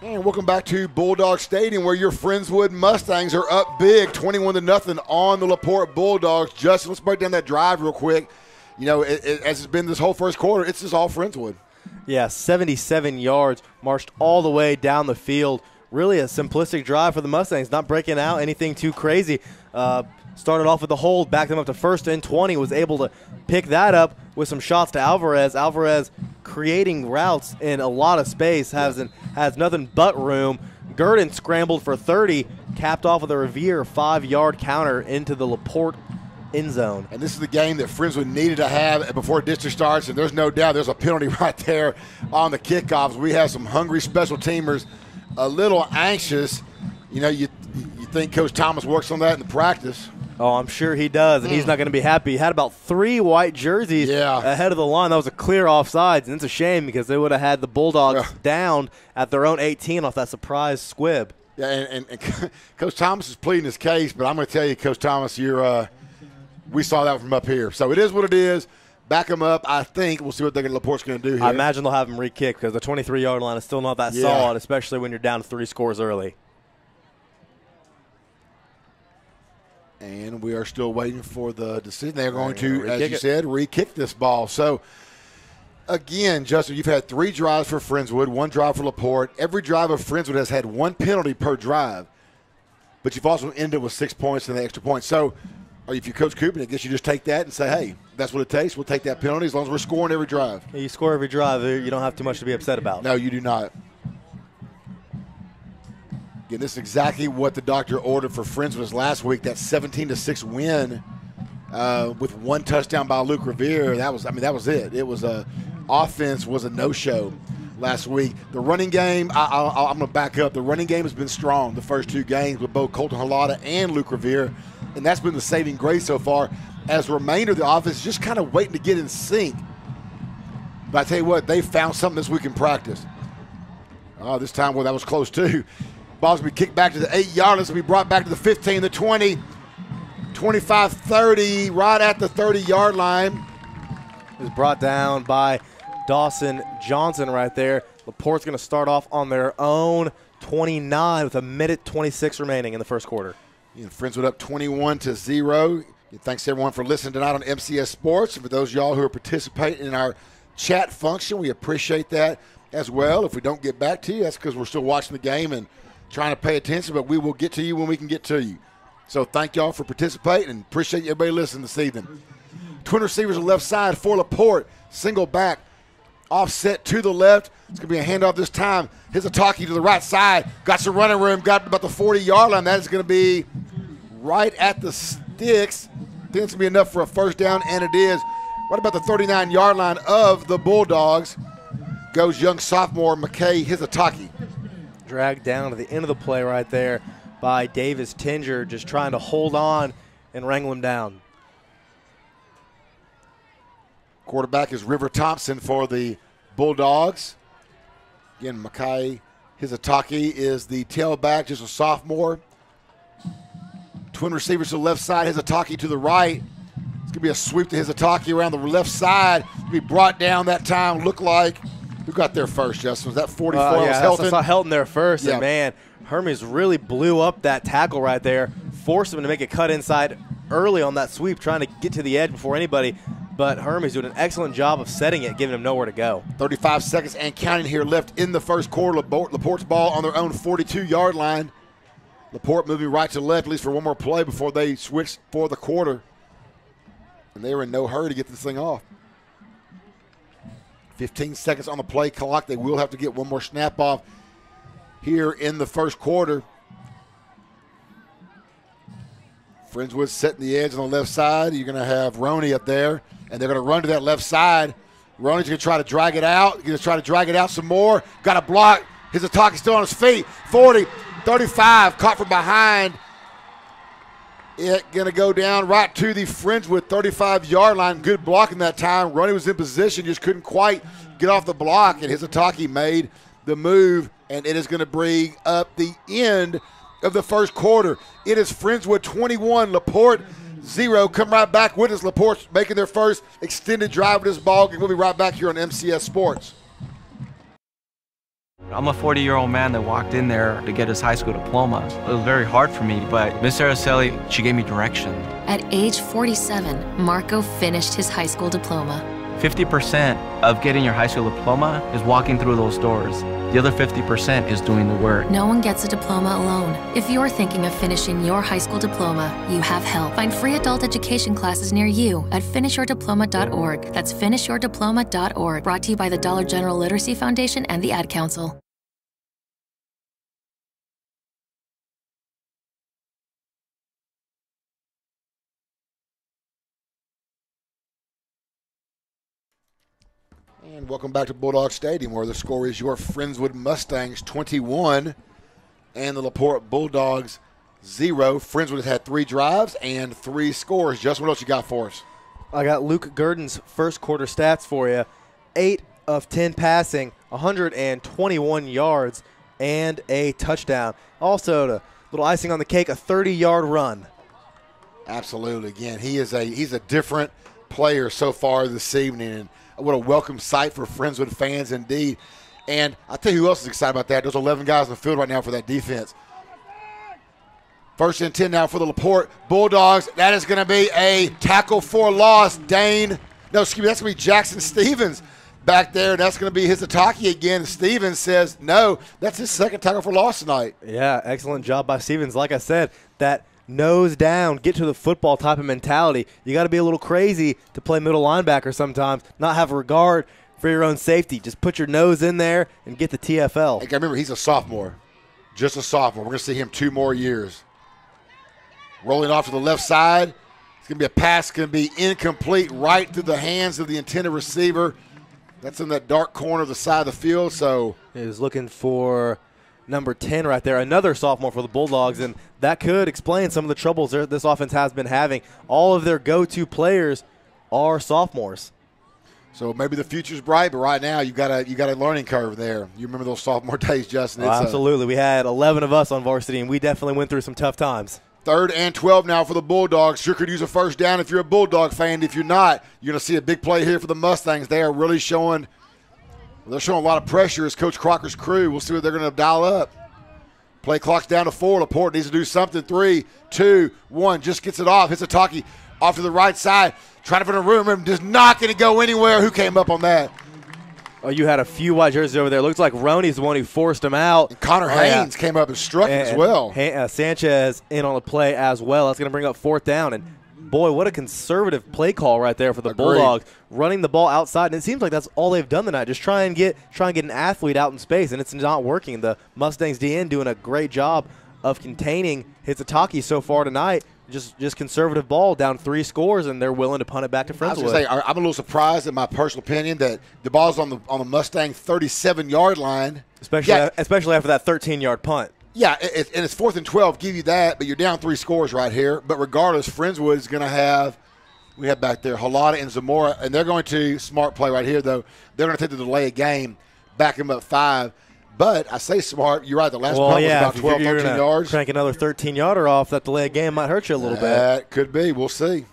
And welcome back to Bulldog Stadium, where your Friendswood Mustangs are up big, 21-0 on the LaPorte Bulldogs. Justin, let's break down that drive real quick. You know, as it's been this whole first quarter, it's just all Friendswood. Yeah, 77 yards, marched all the way down the field. Really a simplistic drive for the Mustangs, not breaking out anything too crazy. Started off with the hold, backed them up to first and 20, was able to pick that up with some shots to Alvarez. Alvarez creating routes in a lot of space, has nothing but room. Gurdon scrambled for 30, capped off with a Revere 5-yard counter into the LaPorte end zone. And this is the game that Friendswood needed to have before district starts, and there's no doubt there's a penalty right there on the kickoffs. We have some hungry special teamers, a little anxious. You know, you think Coach Thomas works on that in the practice. Oh, I'm sure he does, and he's not going to be happy. He had about 3 white jerseys ahead of the line. That was a clear offsides, and it's a shame because they would have had the Bulldogs down at their own 18 off that surprise squib. Yeah, and Coach Thomas is pleading his case, but I'm going to tell you, Coach Thomas, we saw that from up here. So it is what it is. Back them up. I think we'll see what LaPorte's going to do here. I imagine they'll have him re-kick because the 23-yard line is still not that solid, especially when you're down 3 scores early. And we are still waiting for the decision. They're going to, as you said, re-kick this ball. So, again, Justin, you've had 3 drives for Friendswood, 1 drive for LaPorte. Every drive of Friendswood has had 1 penalty per drive. But you've also ended with 6 points and the extra point. So, if you're Coach Cooper, I guess you just take that and say, hey, that's what it takes. We'll take that penalty as long as we're scoring every drive. Yeah, you score every drive, you don't have too much to be upset about. No, you do not. Again, this is exactly what the doctor ordered for Friendswood last week, that 17-6 win with 1 touchdown by Luke Revere. That was it. It was offense was a no-show last week. The running game, I'm going to back up. The running game has been strong the first 2 games with both Colton Halata and Luke Revere, and that's been the saving grace so far. As the remainder of the offense is just kind of waiting to get in sync. But I tell you what, they found something this week in practice. This time, well, that was close too. Ball's going to be kicked back to the 8-yard line. It's going to be brought back to the 15, the 20, 25, 30, right at the 30-yard line. It was brought down by Dawson Johnson right there. LaPorte's going to start off on their own 29 with 1:26 remaining in the first quarter. Friendswood up 21-0. Thanks, everyone, for listening tonight on MCS Sports. And for those of y'all who are participating in our chat function, we appreciate that as well. If we don't get back to you, that's because we're still watching the game and trying to pay attention, but we will get to you when we can get to you. So thank y'all for participating and appreciate everybody listening this evening. Twin receivers on the left side for LaPorte. Single back, offset to the left. It's going to be a handoff this time. Here's a talkie to the right side. Got some running room, got about the 40-yard line. That is going to be right at the sticks. I think it's going to be enough for a first down, and it is. Right about the 39-yard line of the Bulldogs goes young sophomore McKay Hizataki. Dragged down to the end of the play right there by Davis Tinger, just trying to hold on and wrangle him down. Quarterback is River Thompson for the Bulldogs. Again, Makai Hizataki is the tailback, just a sophomore. Twin receivers to the left side, Hizataki to the right. It's going to be a sweep to Hizataki around the left side. It's going to be brought down that time. Looked like, who got there first, Justin? Was that 44? Yeah, was Helton? I saw Helton there first, and man, Hermes really blew up that tackle right there, forced him to make a cut inside early on that sweep, trying to get to the edge before anybody. But Hermes doing an excellent job of setting it, giving him nowhere to go. 35 seconds and counting here left in the first quarter. LaPorte's ball on their own 42-yard line. LaPorte moving right to left, at least for one more play before they switch for the quarter. And they were in no hurry to get this thing off. 15 seconds on the play clock. They will have to get one more snap off here in the first quarter. Friendswood setting the edge on the left side. You're going to have Roney up there, and they're going to run to that left side. Roney's going to try to drag it out. He's going to try to drag it out some more. Got a block. Hizataki still on his feet. 40, 35, caught from behind. it going to go down right to the Friendswood 35-yard line. Good blocking that time. Ronnie was in position, just couldn't quite get off the block, and Hizataki made the move, and it is going to bring up the end of the first quarter. It is Friendswood 21, LaPorte 0. Come right back with us. LaPorte's making their first extended drive with this ball game. We'll be right back here on MCS Sports. I'm a 40-year-old man that walked in there to get his high school diploma. It was very hard for me, but Miss Araceli, she gave me direction. At age 47, Marco finished his high school diploma. 50% of getting your high school diploma is walking through those doors. The other 50% is doing the work. No one gets a diploma alone. If you're thinking of finishing your high school diploma, you have help. Find free adult education classes near you at finishyourdiploma.org. That's finishyourdiploma.org. Brought to you by the Dollar General Literacy Foundation and the Ad Council. And welcome back to Bulldog Stadium, where the score is your Friendswood Mustangs 21 and the LaPorte Bulldogs 0. Friendswood has had 3 drives and 3 scores. Justin, what else you got for us? I got Luke Gurdon's first quarter stats for you. 8 of 10 passing, 121 yards, and a touchdown. Also, the little icing on the cake, a 30-yard run. Absolutely. Again, he's a different player so far this evening, and what a welcome sight for Friendswood fans indeed. And I'll tell you who else is excited about that. There's 11 guys in the field right now for that defense. First and 10 now for the LaPorte Bulldogs. That is going to be a tackle for loss. That's going to be Jackson Stevens back there, and that's going to be Hizataki again. Stevens says no. That's his second tackle for loss tonight. Yeah, excellent job by Stevens. Like I said, that nose down, get to the football type of mentality. You got to be a little crazy to play middle linebacker sometimes, not have regard for your own safety. Just put your nose in there and get the TFL. Hey, remember, he's a sophomore, just a sophomore. We're going to see him 2 more years. Rolling off to the left side. It's going to be a pass, going to be incomplete right through the hands of the intended receiver. That's in that dark corner of the side of the field. So he was looking for number 10 right there, another sophomore for the Bulldogs, and that could explain some of the troubles this offense has been having. All of their go-to players are sophomores. So maybe the future's bright, but right now you got a learning curve there. You remember those sophomore days, Justin? Absolutely. We had 11 of us on varsity, and we definitely went through some tough times. 3rd and 12 now for the Bulldogs. Sure could use a first down if you're a Bulldog fan. If you're not, you're going to see a big play here for the Mustangs. They are really showing a lot of pressure as Coach Crocker's crew. We'll see what they're going to dial up. Play clock's down to 4. LaPorte needs to do something. 3, 2, 1. Just gets it off. Hizataki off to the right side. Trying to find a room. Just not going to go anywhere. Who came up on that? Oh, you had a few white jerseys over there. Looks like Roney's the one who forced him out. And Connor Haynes came up and struck him as well. Sanchez in on the play as well. That's going to bring up 4th down. And, boy, what a conservative play call right there for the Bulldogs. Running the ball outside. And it seems like that's all they've done tonight. Just try and get an athlete out in space, and it's not working. The Mustangs DN doing a great job of containing Hizataki so far tonight. Just conservative ball, down 3 scores, and they're willing to punt it back to Friendswood. I was going to say, I'm a little surprised, in my personal opinion, that the ball's on the Mustang 37-yard line. Especially after that 13-yard punt. Yeah, and it's 4th and 12, give you that, but you're down 3 scores right here. But regardless, Friendswood is going to have, we have back there, Halata and Zamora, and they're going to, smart play right here, though, they're going to take the delay of game, back them up 5. But I say smart, you're right, the last punt was about 12, 13 yards. Crank another 13-yarder off, that delay of game might hurt you a little bit. That could be. We'll see.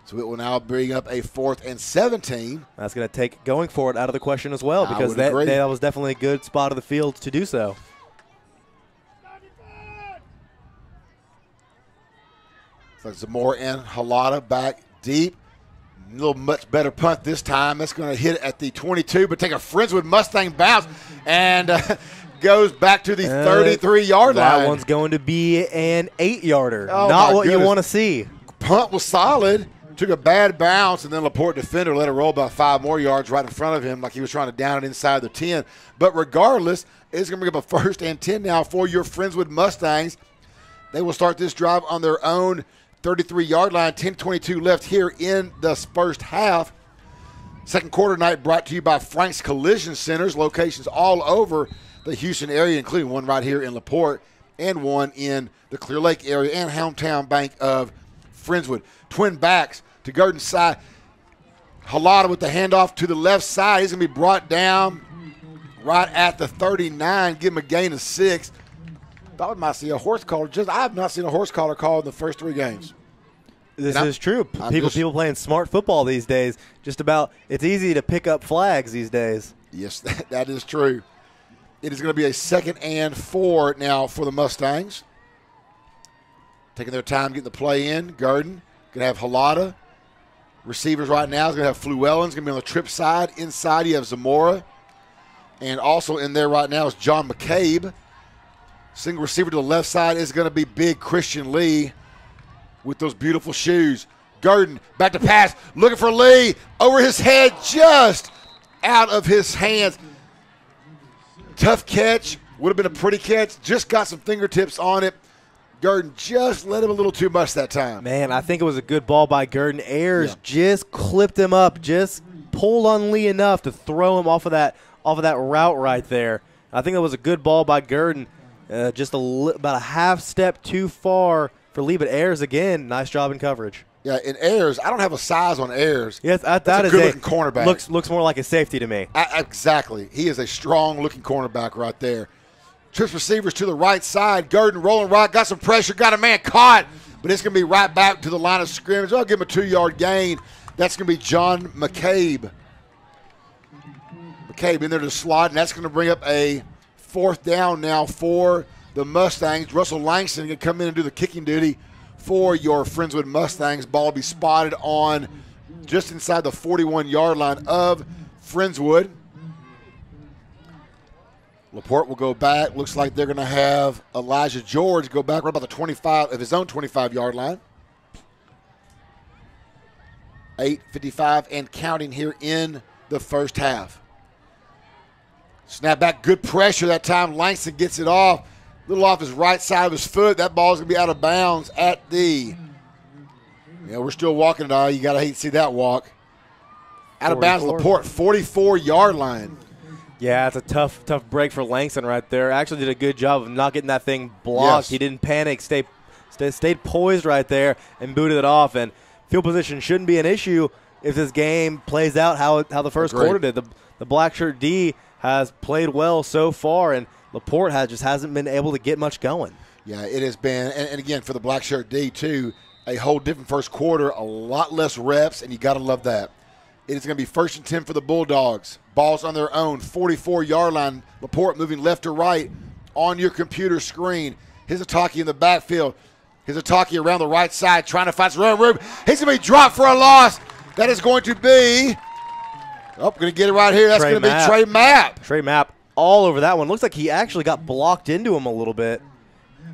So it will now bring up a 4th and 17. That's going to take going for it out of the question as well, because that was definitely a good spot of the field to do so. So Zamora and Halata back deep. A little much better punt this time. That's going to hit at the 22, but take a Friendswood Mustang bounce and goes back to the 33-yard line. That one's going to be an 8-yarder. Not what you want to see. Punt was solid. Took a bad bounce, and then LaPorte defender let it roll about 5 more yards right in front of him like he was trying to down it inside the 10. But regardless, it's going to bring up a 1st and 10 now for your Friendswood Mustangs. They will start this drive on their own 33-yard line, 10:22 left here in the first half. Second quarter night brought to you by Frank's Collision Centers, locations all over the Houston area, including one right here in LaPorte. and one in the Clear Lake area and hometown bank of Friendswood. Twin backs to Gurdon's side. Halada with the handoff to the left side. He's going to be brought down right at the 39, give him a gain of 6. Thought we might see a horse collar. I have not seen a horse collar called in the first 3 games. This is true. People playing smart football these days. It's easy to pick up flags these days. Yes, that is true. It is going to be a 2nd and 4 now for the Mustangs. Taking their time getting the play in. Gurdon going to have Halada. Receivers right now is going to have Fluellen's going to be on the trip side. Inside you have Zamora. And also in there right now is John McCabe. Single receiver to the left side is going to be big Christian Lee with those beautiful shoes. Gurdon back to pass, looking for Lee. Over his head, just out of his hands. Tough catch. Would have been a pretty catch. Just got some fingertips on it. Gurdon just let him a little too much that time. Man, I think it was a good ball by Gurdon. Ayers just clipped him up, just pulled on Lee enough to throw him off of that route right there. I think it was a good ball by Gurdon. Just about a half step too far for Lee, but Ayers again, nice job in coverage. Yeah, in Ayers, I don't have a size on Ayers. Yes, that is a good-looking cornerback. Looks more like a safety to me. Exactly. He is a strong-looking cornerback right there. Trips receivers to the right side. Gurdon rolling right, got some pressure, got a man caught, but it's going to be right back to the line of scrimmage. I'll give him a 2-yard gain. That's going to be John McCabe. McCabe in there to slot, and that's going to bring up a 4th down now for the Mustangs. Russell Langston going to come in and do the kicking duty for your Friendswood Mustangs. Ball will be spotted on just inside the 41-yard line of Friendswood. LaPorte will go back. Looks like they're going to have Elijah George go back right about the 25 of his own 25-yard line. 8:55 and counting here in the first half. Snap back, good pressure that time. Langston gets it off. A little off his right side of his foot. That ball is going to be out of bounds at the we're still walking it on. You got to hate to see that walk. Out of bounds, LaPorte, 44-yard line. Yeah, it's a tough break for Langston right there. Actually did a good job of not getting that thing blocked. Yes. He didn't panic, stayed poised right there and booted it off. And field position shouldn't be an issue if this game plays out how the first quarter did. The black shirt D has played well so far, and LaPorte just hasn't been able to get much going. Yeah, it has been, and again, for the black shirt D, too, a whole different first quarter, a lot less reps, and you got to love that. It is going to be 1st and 10 for the Bulldogs. Ball's on their own, 44-yard line. LaPorte moving left to right on your computer screen. Hizataki in the backfield. Hizataki around the right side trying to find some room. He's going to be dropped for a loss. That is going to be going to get it right here. That's going to be Trey Mapp. Trey Mapp all over that one. Looks like he actually got blocked into him a little bit.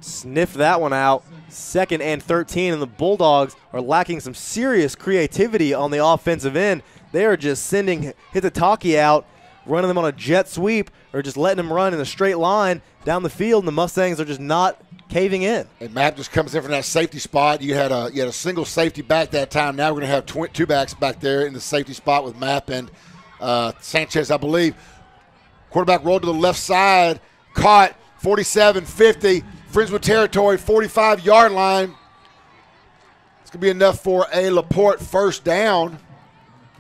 Sniffed that one out. 2nd and 13, and the Bulldogs are lacking some serious creativity on the offensive end. They are just sending Hizataki out, running them on a jet sweep, or just letting them run in a straight line down the field, and the Mustangs are just not caving in. And Mapp just comes in from that safety spot. You had a single safety back that time. Now we're going to have 2 backs back there in the safety spot with Mapp and Sanchez, I believe. Quarterback rolled to the left side, caught, 47-50, Friendswood territory, 45-yard line. It's going to be enough for a LaPorte first down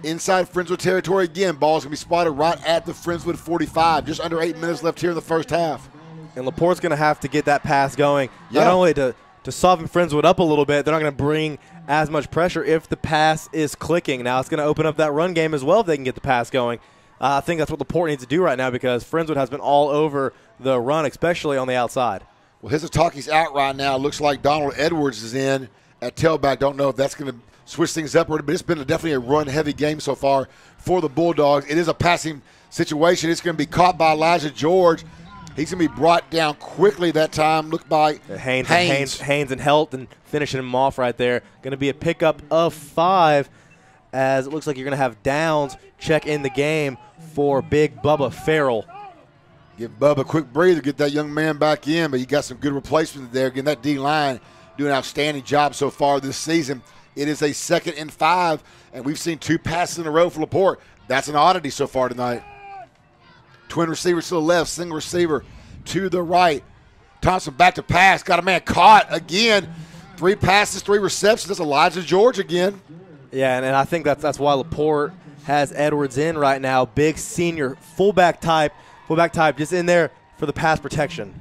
inside Friendswood territory again. Ball's going to be spotted right at the Friendswood 45. Just under 8 minutes left here in the first half. And LaPorte's going to have to get that pass going, not only to soften Friendswood up a little bit. They're not going to bring as much pressure if the pass is clicking. Now it's going to open up that run game as well if they can get the pass going. I think that's what LaPorte needs to do right now because Friendswood has been all over the run, especially on the outside. Well, Hizataki's out right now. Looks like Donald Edwards is in at tailback. Don't know if that's going to switch things up, but it's been definitely a run-heavy game so far for the Bulldogs. It is a passing situation. It's going to be caught by Elijah George. He's going to be brought down quickly that time. Look by Haynes and Helt and finishing him off right there. Going to be a pickup of 5 as it looks like you're going to have Downs check in the game for Big Bubba Farrell. Give Bubba a quick breather, get that young man back in, but you got some good replacements there. Again, that D-line doing an outstanding job so far this season. It is a 2nd and 5, and we've seen 2 passes in a row for LaPorte. That's an oddity so far tonight. Twin receivers to the left, single receiver to the right. Thompson back to pass. Got a man caught again. 3 passes, 3 receptions. That's Elijah George again. Yeah, and I think that's why LaPorte has Edwards in right now. Big senior fullback type just in there for the pass protection.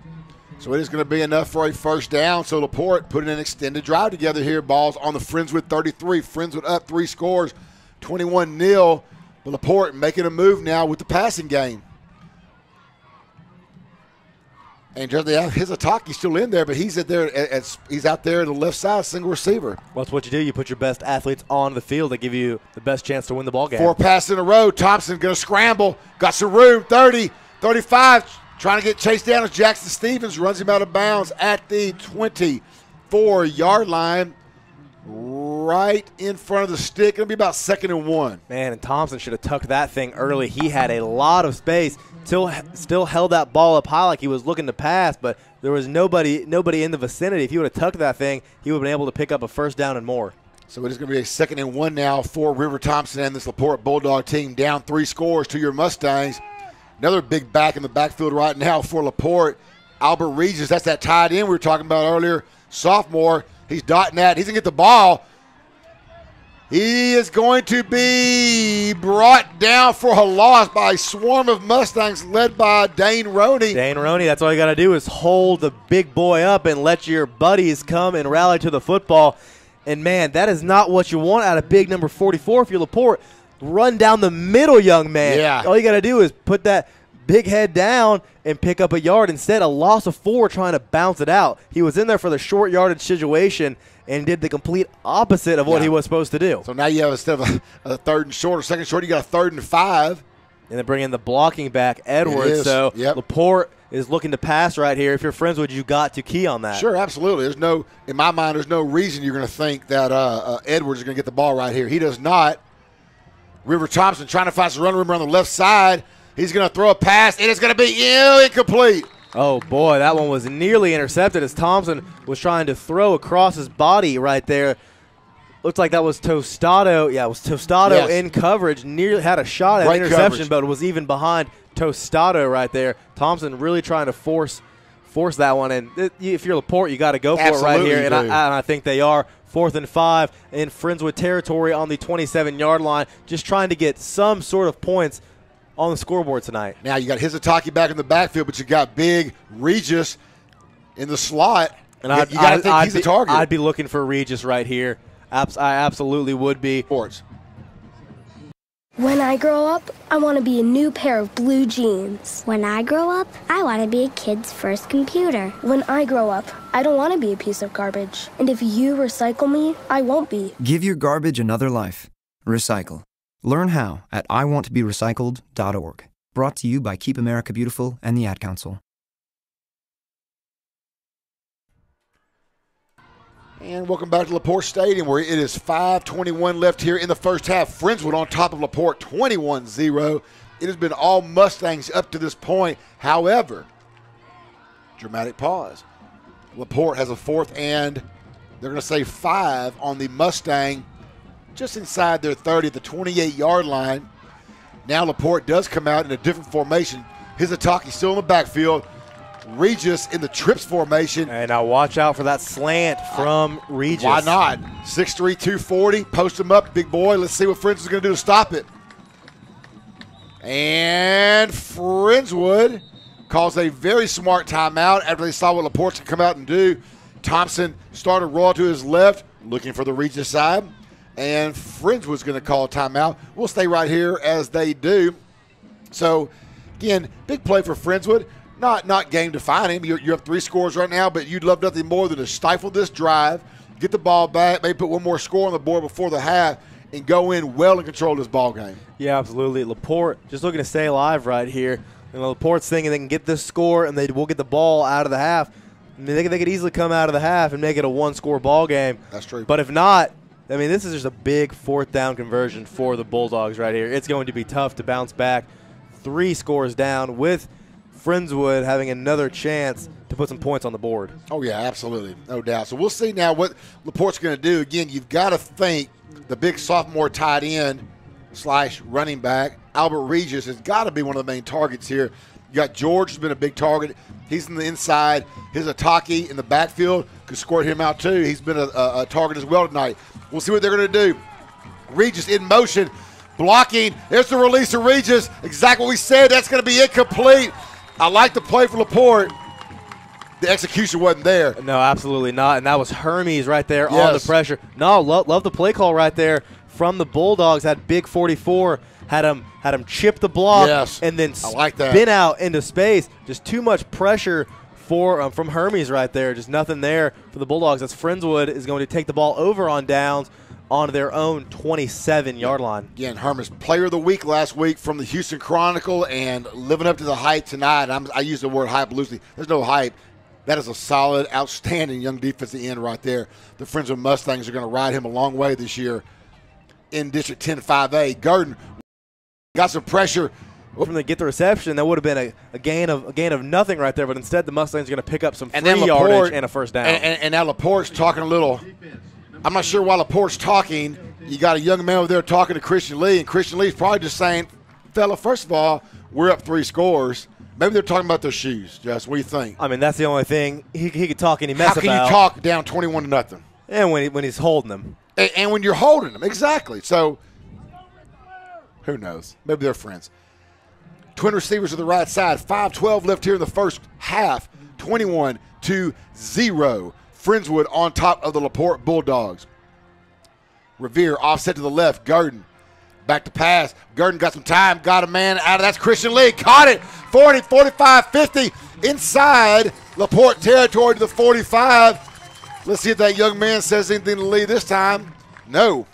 So it is going to be enough for a first down. So LaPorte putting an extended drive together here. Ball's on the Friendswood 33. Friendswood up 3 scores, 21-0. But LaPorte making a move now with the passing game. And just his attack, he's still in there, but he's out there at the left side, single receiver. Well, that's what you do. You put your best athletes on the field that give you the best chance to win the ball game. 4 passes in a row. Thompson going to scramble. Got some room. 30, 35. Trying to get chased down as Jackson Stevens runs him out of bounds at the 24-yard line. Right in front of the stick. Going to be about 2nd and 1. Man, and Thompson should have tucked that thing early. He had a lot of space. Still held that ball up high like he was looking to pass, but there was nobody in the vicinity. If he would have tucked that thing, he would have been able to pick up a first down and more. So it is going to be a 2nd and 1 now for River Thompson and this LaPorte Bulldog team. Down 3 scores to your Mustangs. Another big back in the backfield right now for LaPorte. Albert Regis, that's that tight end we were talking about earlier. Sophomore, he's dotting that. He's going to get the ball. He is going to be brought down for a loss by a swarm of Mustangs led by Dane Roney. Dane Roney, that's all you got to do is hold the big boy up and let your buddies come and rally to the football. And, man, that is not what you want out of big number 44 if you're LaPorte. Run down the middle, young man. Yeah. All you got to do is put that big head down and pick up a yard. Instead, a loss of 4 trying to bounce it out. He was in there for the short yardage situation and did the complete opposite of what he was supposed to do. So now you have, instead of a 3rd and short or 2nd short, you got a 3rd and 5. And then bring in the blocking back, Edwards. So LaPorte is looking to pass right here. If you're Friendswood, you got to key on that. Sure, absolutely. In my mind, there's no reason you're going to think that Edwards is going to get the ball right here. He does not. River Thompson trying to find some run room on the left side. He's going to throw a pass. It is going to be incomplete. Oh, boy, that one was nearly intercepted as Thompson was trying to throw across his body right there. Looks like that was Tostado. Yeah, it was Tostado in coverage. Nearly had a shot at interception, but it was even behind Tostado right there. Thompson really trying to force that one. And if you're LaPorte, you got to go for it right here. And I think they are. 4th and 5 in Friendswood territory on the 27-yard line, just trying to get some sort of points on the scoreboard tonight. Now you got Hizataki back in the backfield, but you got big Regis in the slot. And you got to think he's the target. I'd be looking for Regis right here. I absolutely would be. Sports. When I grow up, I want to be a new pair of blue jeans. When I grow up, I want to be a kid's first computer. When I grow up, I don't want to be a piece of garbage. And if you recycle me, I won't be. Give your garbage another life. Recycle. Learn how at iwanttoberecycled.org. Brought to you by Keep America Beautiful and the Ad Council. And welcome back to LaPorte Stadium, where it is 5:21 left here in the first half. Friendswood on top of LaPorte, 21-0. It has been all Mustangs up to this point. However, dramatic pause. LaPorte has a 4th and they're going to say 5 on the Mustang, just inside their 30 at the 28-yard line. Now LaPorte does come out in a different formation. Hizataki still in the backfield. Regis in the trips formation. And now watch out for that slant from Regis. Why not? 6'3", 240. Post him up, big boy. Let's see what Friendswood's going to do to stop it. And Friendswood calls a very smart timeout after they saw what LaPorte could come out and do. Thompson started raw to his left, looking for the Regis side. And Friendswood's going to call a timeout. We'll stay right here as they do. So, again, big play for Friendswood. Not game defining. You're up 3 scores right now, but you'd love nothing more than to stifle this drive, get the ball back, maybe put one more score on the board before the half, and go in well and control this ball game. Yeah, absolutely. LaPorte just looking to stay alive right here. And LaPorte's thinking they can get this score and they will get the ball out of the half. I mean, they could easily come out of the half and make it a 1-score ball game. That's true. But if not, I mean, this is just a big 4th down conversion for the Bulldogs right here. It's going to be tough to bounce back 3 scores down with Friendswood having another chance to put some points on the board. Oh, yeah, absolutely. No doubt. So we'll see now what LaPorte's going to do. Again, you've got to think the big sophomore tight end / running back, Albert Regis, has got to be one of the main targets here. You got George, who's been a big target. He's in the inside. His Ataki in the backfield could squirt him out too. He's been a target as well tonight. We'll see what they're going to do. Regis in motion, blocking. There's the release of Regis. Exactly what we said. That's going to be incomplete. I like the play for LaPorte. The execution wasn't there. No, absolutely not. And that was Hermes right there on the pressure. No, love the play call right there from the Bulldogs. Had big 44. Had him chip the block and then spin out into space. Just too much pressure from Hermes right there. Just nothing there for the Bulldogs. As Friendswood is going to take the ball over on downs on their own 27-yard line. Again, Hermes, player of the week last week from the Houston Chronicle and living up to the hype tonight. I use the word hype loosely. There's no hype. That is a solid, outstanding young defensive end right there. The Friendswood Mustangs are going to ride him a long way this year in District 10-5A. Garden got some pressure. From the get the reception, that would have been a gain of nothing right there, but instead the Mustangs are going to pick up some free yardage and a first down. And now LaPorte's talking a little. I'm not sure why LaPorte's talking. You got a young man over there talking to Christian Lee, and Christian Lee's probably just saying, fella, first of all, we're up 3 scores. Maybe they're talking about their shoes, Jess. What do you think? I mean, that's the only thing he could talk any mess about. How can you talk down 21-0? And when he's holding them. And when you're holding them, exactly. So, who knows? Maybe they're friends. Twin receivers to the right side. 5:12 left here in the first half. 21-0. Friendswood on top of the LaPorte Bulldogs. Revere offset to the left. Garden back to pass. Garden got some time. Got a man out of that's Christian Lee. Caught it. 40, 45, 50. Inside LaPorte territory to the 45. Let's see if that young man says anything to Lee this time. No.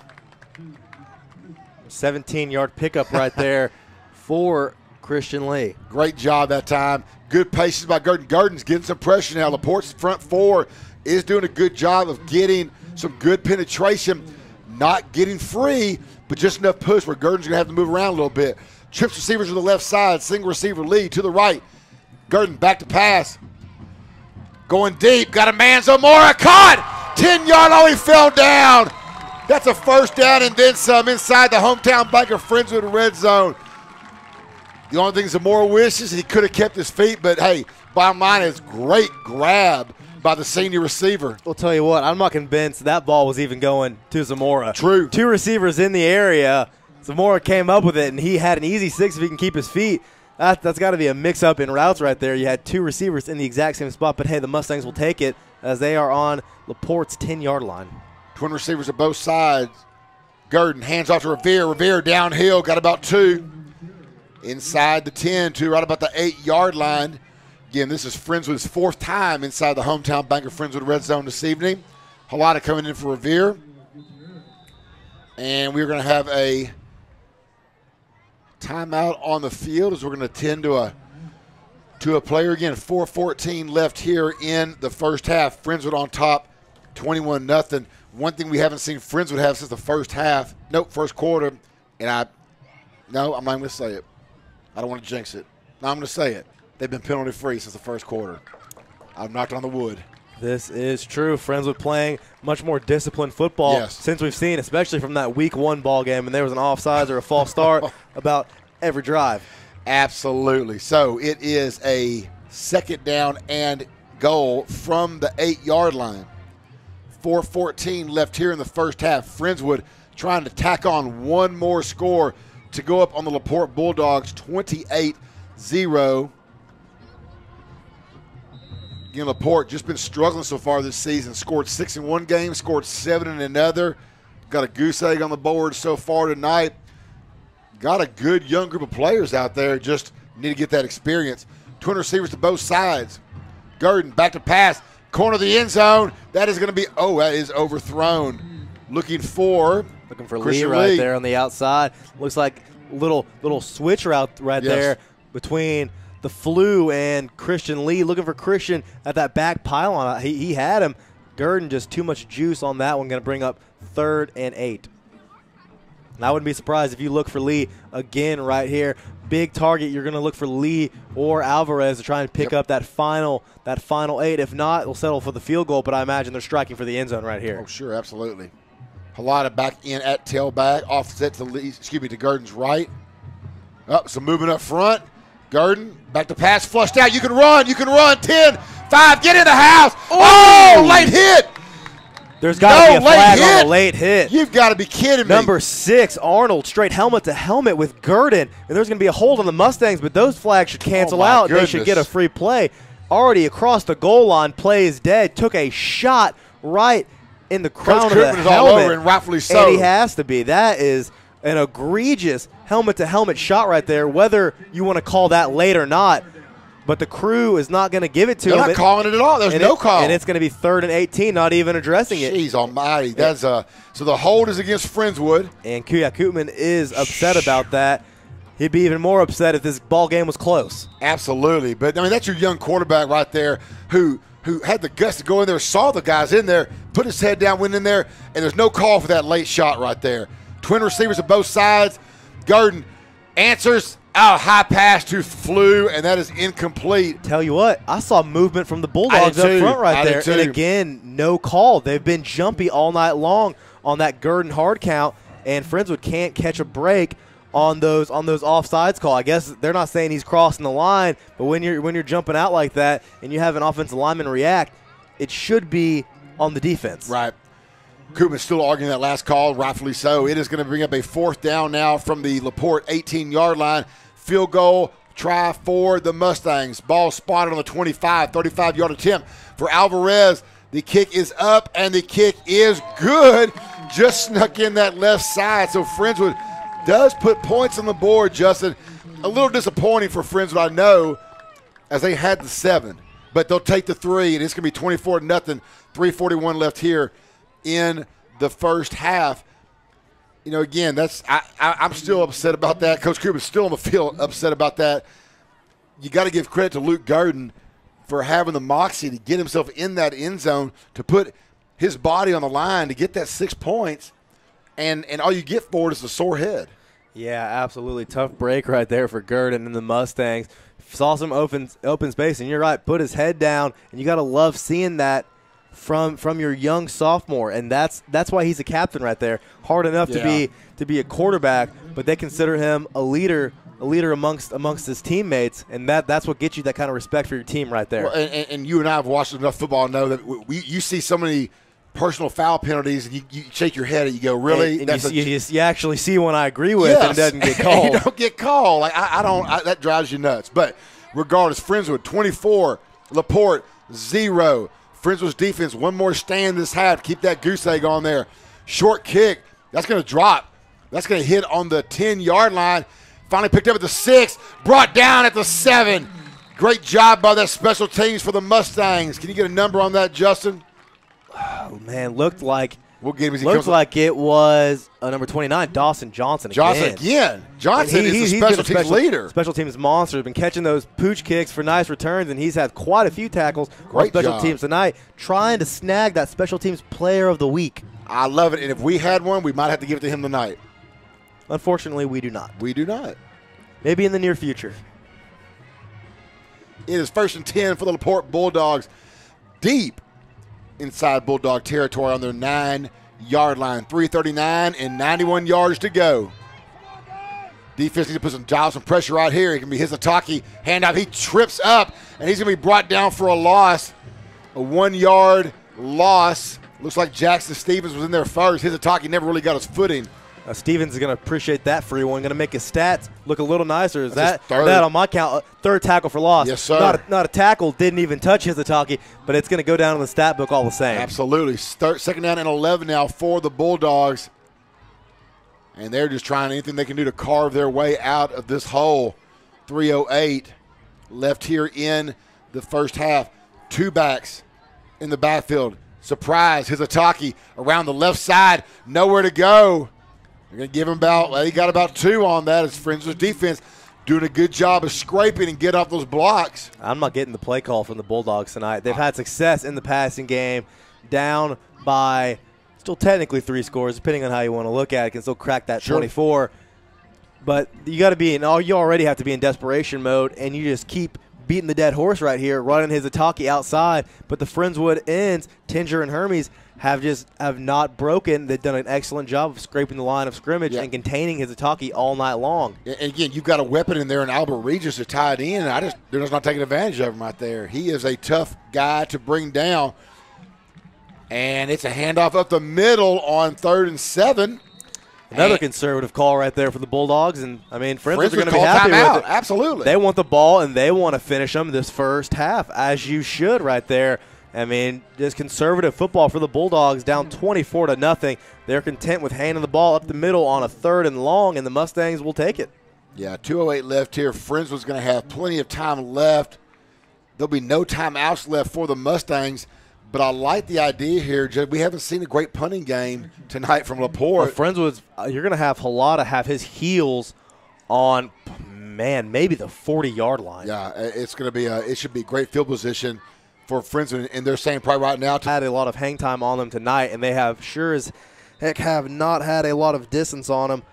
17-yard pickup right there for Christian Lee. Great job that time. Good patience by Garden. Garden's getting some pressure now. LaPorte's front 4 is doing a good job of getting some good penetration. Not getting free, but just enough push where Garden's going to have to move around a little bit. Trips receivers to the left side. Single receiver Lee to the right. Garden back to pass. Going deep. Got a man. Zamora caught. 10-yard line. He fell down. That's a first down and then some inside the hometown bank of Friendswood red zone. The only thing Zamora wishes he could have kept his feet, but hey, bottom line is great grab by the senior receiver. We'll tell you what, I'm not convinced that ball was even going to Zamora. True. 2 receivers in the area. Zamora came up with it, and he had an easy 6 if he can keep his feet. That's got to be a mix-up in routes right there. You had 2 receivers in the exact same spot, but hey, the Mustangs will take it as they are on LaPorte's 10-yard line. Twin receivers at both sides. Garden hands off to Revere. Revere downhill, got about 2. Inside the 10 to right about the 8-yard line. Again, this is Friendswood's 4th time inside the hometown bank of Friendswood red zone this evening. Halata coming in for Revere. And we're going to have a timeout on the field as we're going to tend to a player again. 4:14 left here in the first half. Friendswood on top, 21-0. One thing we haven't seen Friendswood have since the first quarter, and I'm not going to say it. I don't want to jinx it. No, I'm going to say it. They've been penalty-free since the first quarter. I've knocked on the wood. This is true. Friendswood playing much more disciplined football since we've seen, especially from that week 1 ball game, and there was an offsides or a false start about every drive. Absolutely. So it is a 2nd down and goal from the 8-yard line. 4:14 left here in the first half. Friendswood trying to tack on one more score to go up on the LaPorte Bulldogs 28-0. Again, LaPorte just been struggling so far this season. Scored 6 in one game, scored 7 in another. Got a goose egg on the board so far tonight. Got a good young group of players out there. Just need to get that experience. Twin receivers to both sides. Garden back to pass. Corner of the end zone. That is going to be, that is overthrown. Looking for Lee right there on the outside. Looks like little switch route right there between the Flu and Christian Lee. Looking for Christian at that back pylon. He had him. Garden just too much juice on that one. Going to bring up 3rd and 8. And I wouldn't be surprised if you look for Lee again right here. Big target. You're going to look for Lee or Alvarez to try and pick up that final 8. If not, they'll settle for the field goal, but I imagine they're striking for the end zone right here. Oh, sure, absolutely. Halata back in at tailback, offset to Lee, to Garden's right. Some movement up front. Gurdon, back to pass, flushed out. You can run. 10, 5, get in the house. Oh, late hit. There's got to be a flag on a late hit. You've got to be kidding me. Number 6, Arnold, straight helmet to helmet with Gurdon. And there's going to be a hold on the Mustangs, but those flags should cancel out. Goodness. They should get a free play. Already across the goal line, play is dead. Took a shot right in the crown of the helmet. All over, and rightfully so. And he has to be. That is an egregious helmet-to-helmet shot right there, whether you want to call that late or not. But the crew is not going to give it to him. They're not calling it at all. There's no call. And it's going to be 3rd and 18, not even addressing it. Jeez almighty. That's so the hold is against Friendswood. And Kuya Koopman is upset about that. He'd be even more upset if this ball game was close. Absolutely. But, I mean, that's your young quarterback right there who had the guts to go in there, saw the guys in there, put his head down, went in there, and there's no call for that late shot right there. Twin receivers at both sides. Gurdon answers. High pass to Flew, and that is incomplete. Tell you what, I saw movement from the Bulldogs up front right there. And again, no call. They've been jumpy all night long on that Gurdon hard count, and Friendswood can't catch a break on those offsides call. I guess they're not saying he's crossing the line, but when you're jumping out like that and you have an offensive lineman react, it should be on the defense. Right. Koopman's still arguing that last call, rightfully so. It is going to bring up a 4th down now from the LaPorte 18-yard line. Field goal try for the Mustangs. Ball spotted on the 25, 35-yard attempt for Alvarez. The kick is up, and the kick is good. Just snuck in that left side. So Friendswood does put points on the board, Justin. A little disappointing for Friendswood, I know, as they had the 7. But they'll take the 3, and it's going to be 24-0, 3:41 left here in the first half. You know, again, I'm still upset about that. Coach Koopman's still on the field upset about that. You got to give credit to Luke Gurdon for having the moxie to get himself in that end zone, to put his body on the line to get that 6 points, and all you get for it is a sore head. Yeah, absolutely. Tough break right there for Gurdon and the Mustangs. Saw some open space, and you're right, put his head down, and you got to love seeing that from your young sophomore, and that's why he's a captain right there. Hard enough to be a quarterback, but they consider him a leader amongst his teammates, and that's what gets you that kind of respect for your team right there. Well, and you and I have watched enough football to know that you see so many personal foul penalties, and you shake your head and you go, really? And you actually see one I agree with, and it doesn't get called. You don't get called. Like that drives you nuts. But regardless, Friendswood 24, LaPorte 0. Friendswood's defense, one more stand this half. Keep that goose egg on there. Short kick. That's going to drop. That's going to hit on the 10-yard line. Finally picked up at the 6. Brought down at the 7. Great job by that special teams for the Mustangs. Can you get a number on that, Justin? Oh, man, looked like it was number 29, Dawson Johnson again. Johnson is the special teams leader. Special teams monster. Has been catching those pooch kicks for nice returns, and he's had quite a few tackles on special teams tonight, trying to snag that special teams player of the week. I love it, and if we had one, we might have to give it to him tonight. Unfortunately, we do not. We do not. Maybe in the near future. It is 1st and 10 for the LaPorte Bulldogs. Deep inside Bulldog territory on their 9-yard line. 3:39 and 91 yards to go. Defense needs to put some pressure out here. It can be Hizataki. Handoff. He trips up, and he's going to be brought down for a loss. A 1-yard loss. Looks like Jackson Stevens was in there first. Hizataki never really got his footing. Stevens is going to appreciate that free one. Going to make his stats look a little nicer. Is that on my count? 3rd tackle for loss. Yes, sir. Not a tackle. Didn't even touch Hizataki, but it's going to go down in the stat book all the same. Absolutely. 2nd down and 11 now for the Bulldogs. And they're just trying anything they can do to carve their way out of this hole. 3:08 left here in the first half. 2 backs in the backfield. Surprise, Hizataki around the left side. Nowhere to go. They're going to give him he got about 2 on that. As Friendswood's defense doing a good job of scraping and get off those blocks. I'm not getting the play call from the Bulldogs tonight. They've had success in the passing game, down by still technically 3 scores, depending on how you want to look at it. Can still crack that 24. But you got to be you already have to be in desperation mode, and you just keep beating the dead horse right here, running his Ataki outside. But the Friendswood ends, Tinger and Hermes, have not broken. They've done an excellent job of scraping the line of scrimmage and containing his Ataki all night long. And again, you've got a weapon in there in Albert Regis to tie it in. They're just not taking advantage of him right there. He is a tough guy to bring down. And it's a handoff up the middle on 3rd and 7. Another conservative call right there for the Bulldogs. And, I mean, Friendswood are going to be happy with it. Absolutely. They want the ball, and they want to finish them this first half, as you should right there. I mean, just conservative football for the Bulldogs, down 24-0. They're content with handing the ball up the middle on a 3rd and long, and the Mustangs will take it. Yeah, 2:08 left here. Friendswood's going to have plenty of time left. There'll be no timeouts left for the Mustangs. But I like the idea here. We haven't seen a great punting game tonight from LaPorte. Well, Friendswood's, you're going to have Halata have his heels on, man, maybe the 40-yard line. Yeah, it's going to be it should be great field position for Friendswood, and they're saying probably right now. Had a lot of hang time on them tonight, and they have sure as heck have not had a lot of distance on him.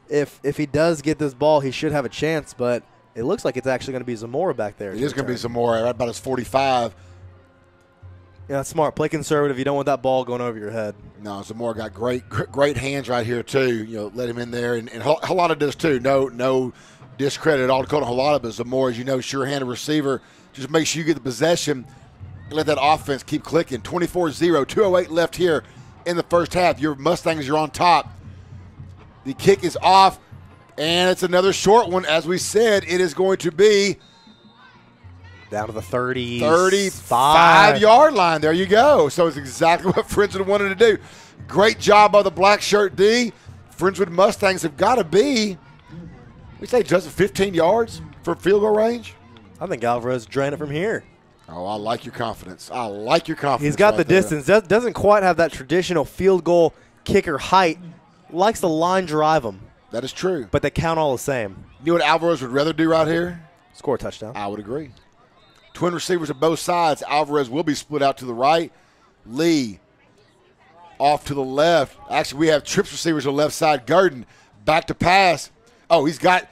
If he does get this ball, he should have a chance, but it looks like it's actually going to be Zamora back there. It is going to be Zamora right about his 45. Yeah, that's smart. Play conservative. You don't want that ball going over your head. No, Zamora got great hands right here too. You know, let him in there, and Halata does too. No discredit at all to Dakota Halata, but Zamora, as you know, sure-handed receiver. Just make sure you get the possession and let that offense keep clicking. 24-0, 2:08 left here in the first half. Your Mustangs are on top. The kick is off, and it's another short one. As we said, it is going to be down to the 35-yard line. There you go. So it's exactly what Friendswood wanted to do. Great job by the black shirt D. Friendswood Mustangs have got to be, we say, just 15 yards for field goal range. I think Alvarez drained it from here. Oh, I like your confidence. I like your confidence. He's got the distance. Doesn't quite have that traditional field goal kicker height. Likes to line drive them. That is true. But they count all the same. You know what Alvarez would rather do right here? Score a touchdown. I would agree. Twin receivers at both sides. Alvarez will be split out to the right. Lee off to the left. Actually, we have trips receivers on the left side. Gurdon back to pass. Oh, he's got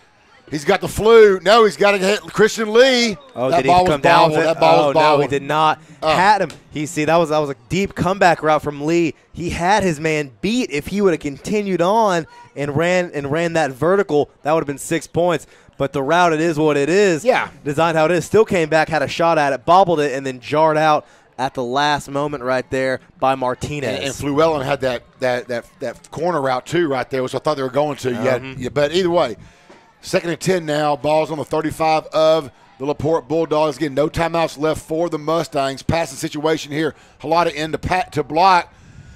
the flu. No, he's got to hit Christian Lee. Oh, that did ball he come was down bobbled. with it? That ball was bobbled. No, he did not. Had him. That was a deep comeback route from Lee. He had his man beat. If he would have continued on and ran that vertical, that would have been 6 points. But the route, it is what it is. Yeah. Designed how it is. Still came back, had a shot at it, bobbled it, and then jarred out at the last moment right there by Martinez. And Fluellen had that corner route too right there, which I thought they were going to. But either way, 2nd and 10 now. Ball's on the 35 of the LaPorte Bulldogs. Again, no timeouts left for the Mustangs. Passing situation here. Halata in to block.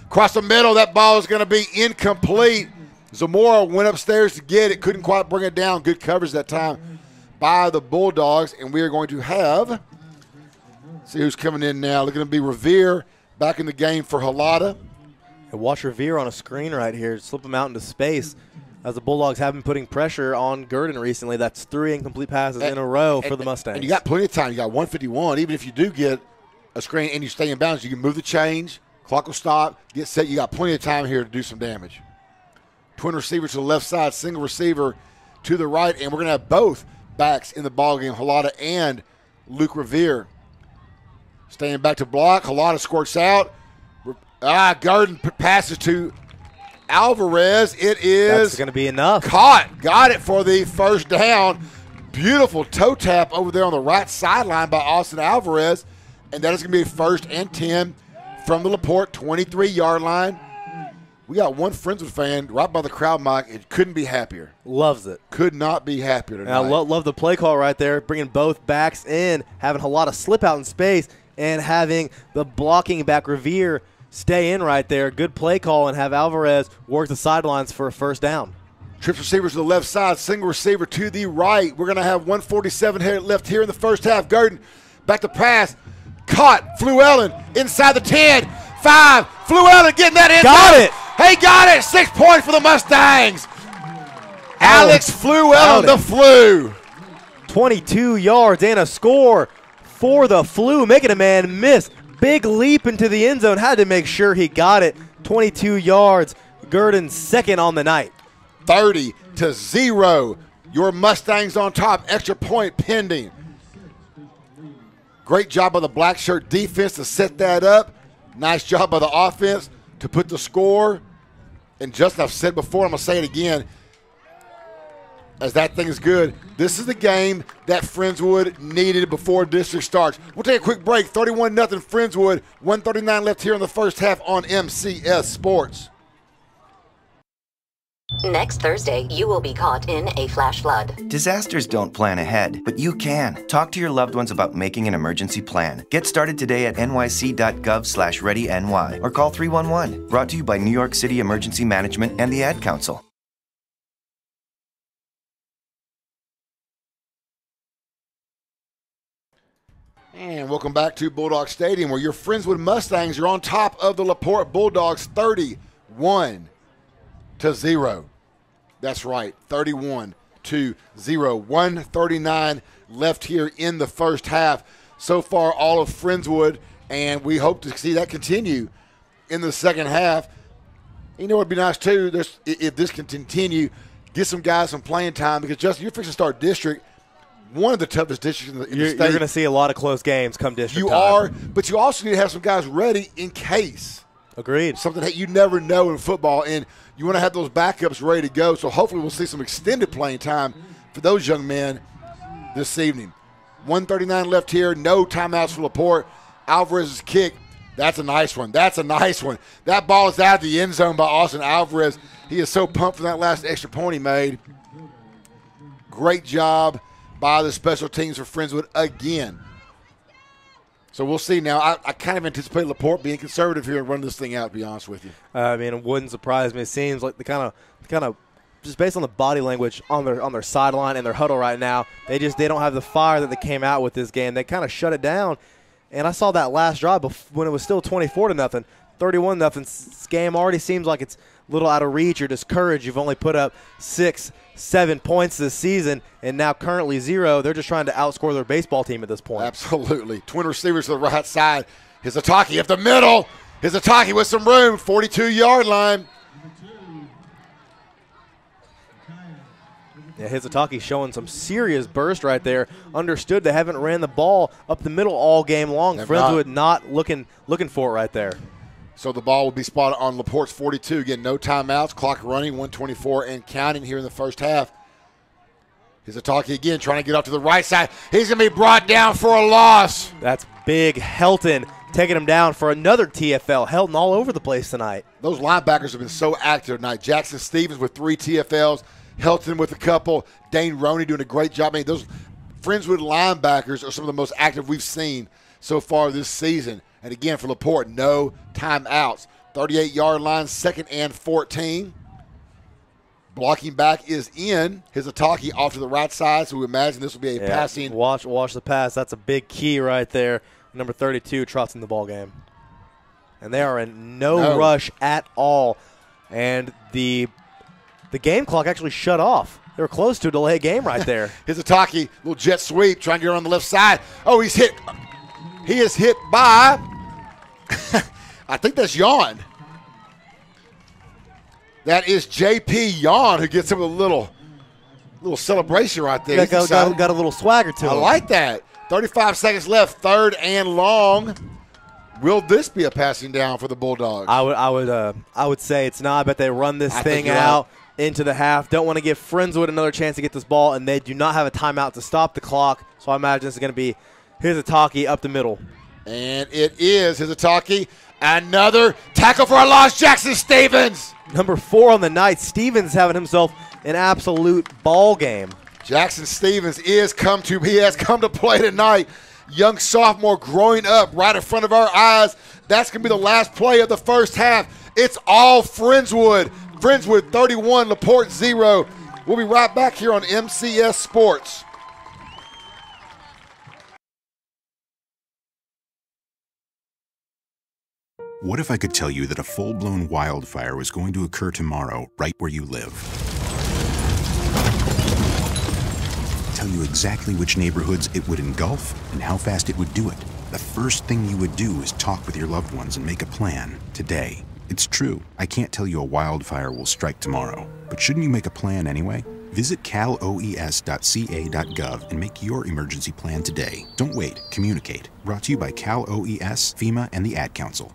Across the middle, that ball is going to be incomplete. Zamora went upstairs to get it. Couldn't quite bring it down. Good coverage that time by the Bulldogs. And we are going to have, see who's coming in now. They're going to be Revere back in the game for Halata. And watch Revere on a screen right here. Slip him out into space. As the Bulldogs have been putting pressure on Gurdon recently. That's 3 incomplete passes in a row for the Mustangs. And you got plenty of time. You got 1:51. Even if you do get a screen and you stay in bounds, you can move the change. Clock will stop. Get set. You got plenty of time here to do some damage. Twin receivers to the left side, single receiver to the right, and we're going to have both backs in the ballgame, Halata and Luke Revere. Staying back to block. Halata squirts out. Gurdon passes to Alvarez. It is That's going to be enough. Caught. Got it for the first down. Beautiful toe tap over there on the right sideline by Austin Alvarez, and that is going to be 1st and 10 from the LaPorte 23-yard line. We got one Friendswood fan right by the crowd mic. It couldn't be happier. Loves it. Could not be happier tonight. I love the play call right there, bringing both backs in, having a lot of slip out in space, and having the blocking back Revere stay in right there. Good play call, and have Alvarez work the sidelines for a first down. Trips receivers to the left side, single receiver to the right. We're going to have 1:47 here left here in the first half. Gurdon back to pass. Caught. Fluellen inside the 10. 5. Fluellen getting that in. Got it. Hey, got it. 6 points for the Mustangs. Alex Fluellen, the Flu. 22 yards and a score for the Flu, making a man miss. Big leap into the end zone. Had to make sure he got it. 22 yards. Gurdon second on the night. 30-0. Your Mustangs on top. Extra point pending. Great job by the black shirt defense to set that up. Nice job by the offense to put the score. And just I've said before, I'm going to say it again, as that thing is good. This is the game that Friendswood needed before district starts. We'll take a quick break. 31-0 Friendswood. 1:39 left here in the first half on MCS Sports. Next Thursday, you will be caught in a flash flood. Disasters don't plan ahead, but you can. Talk to your loved ones about making an emergency plan. Get started today at nyc.gov/readyny or call 311. Brought to you by New York City Emergency Management and the Ad Council. And welcome back to Bulldog Stadium, where your Friendswood Mustangs are on top of the LaPorte Bulldogs 31-0. That's right, 31-0. 1:39 left here in the first half. So far, all of Friendswood, and we hope to see that continue in the second half. You know what would be nice, too, if this can continue, get some guys some playing time, because, Justin, you're fixing to start district, one of the toughest districts in the state. You're going to see a lot of close games come district You time. are, but you also need to have some guys ready in case. Agreed. Something that you never know in football, and you want to have those backups ready to go. So hopefully we'll see some extended playing time for those young men this evening. 1:39 left here. No timeouts for LaPorte. Alvarez's kick. That's a nice one. That's a nice one. That ball is out of the end zone by Austin Alvarez. He is so pumped for that last extra point he made. Great job by the special teams for Friendswood again. So we'll see now. I kind of anticipate LaPorte being conservative here and running this thing out, to be honest with you. I mean, it wouldn't surprise me. It seems like the kind of just based on the body language on their sideline and their huddle right now, they don't have the fire that they came out with this game. They kind of shut it down. And I saw that last drive when it was still 24-0, 31-0. This game already seems like it's a little out of reach or discouraged. You've only put up 6-7 points this season, and now currently 0. They're just trying to outscore their baseball team at this point. Absolutely. Twin receivers to the right side. Hizataki up the middle. Hizataki with some room. 42-yard line. Yeah, Hizataki showing some serious burst right there. Understood they haven't ran the ball up the middle all game long. Friendswood not looking for it right there. So the ball will be spotted on LaPorte's 42. Again, no timeouts, clock running, 1:24 and counting here in the first half. Hizataki again trying to get off to the right side. He's going to be brought down for a loss. That's big. Helton taking him down for another TFL. Helton all over the place tonight. Those linebackers have been so active tonight. Jackson Stevens with 3 TFLs. Helton with a couple. Dane Roney doing a great job. I mean, those Friendswood linebackers are some of the most active we've seen so far this season. And again, for LaPorte, no timeouts. 38-yard line, 2nd and 14. Blocking back is in. Hizataki off to the right side, so we imagine this will be a passing. Watch the pass. That's a big key right there. Number 32 trots in the ball game. And they are in no rush at all. And the game clock actually shut off. They were close to a delay game right there. Hizataki, little jet sweep, trying to get around the left side. Oh, he's hit. He is hit by, I think that's Yawn. That is J.P. Yawn who gets him with a little celebration right there. Yeah, got a little swagger to him. I like that. 35 seconds left, 3rd and long. Will this be a passing down for the Bulldogs? I would say it's not. I bet they run this thing out into the half. Don't want to give Friendswood another chance to get this ball, and they do not have a timeout to stop the clock. So I imagine this is going to be Hizataki up the middle. And it is Hizataki. Another tackle for a loss, Jackson Stevens. Number 4 on the night. Stevens having himself an absolute ball game. Jackson Stevens has come to play tonight. Young sophomore growing up right in front of our eyes. That's going to be the last play of the first half. It's all Friendswood. Friendswood 31, LaPorte 0. We'll be right back here on MCS Sports. What if I could tell you that a full-blown wildfire was going to occur tomorrow right where you live? Tell you exactly which neighborhoods it would engulf and how fast it would do it. The first thing you would do is talk with your loved ones and make a plan today. It's true, I can't tell you a wildfire will strike tomorrow, but shouldn't you make a plan anyway? Visit caloes.ca.gov and make your emergency plan today. Don't wait. Communicate. Brought to you by Cal OES, FEMA, and the Ad Council.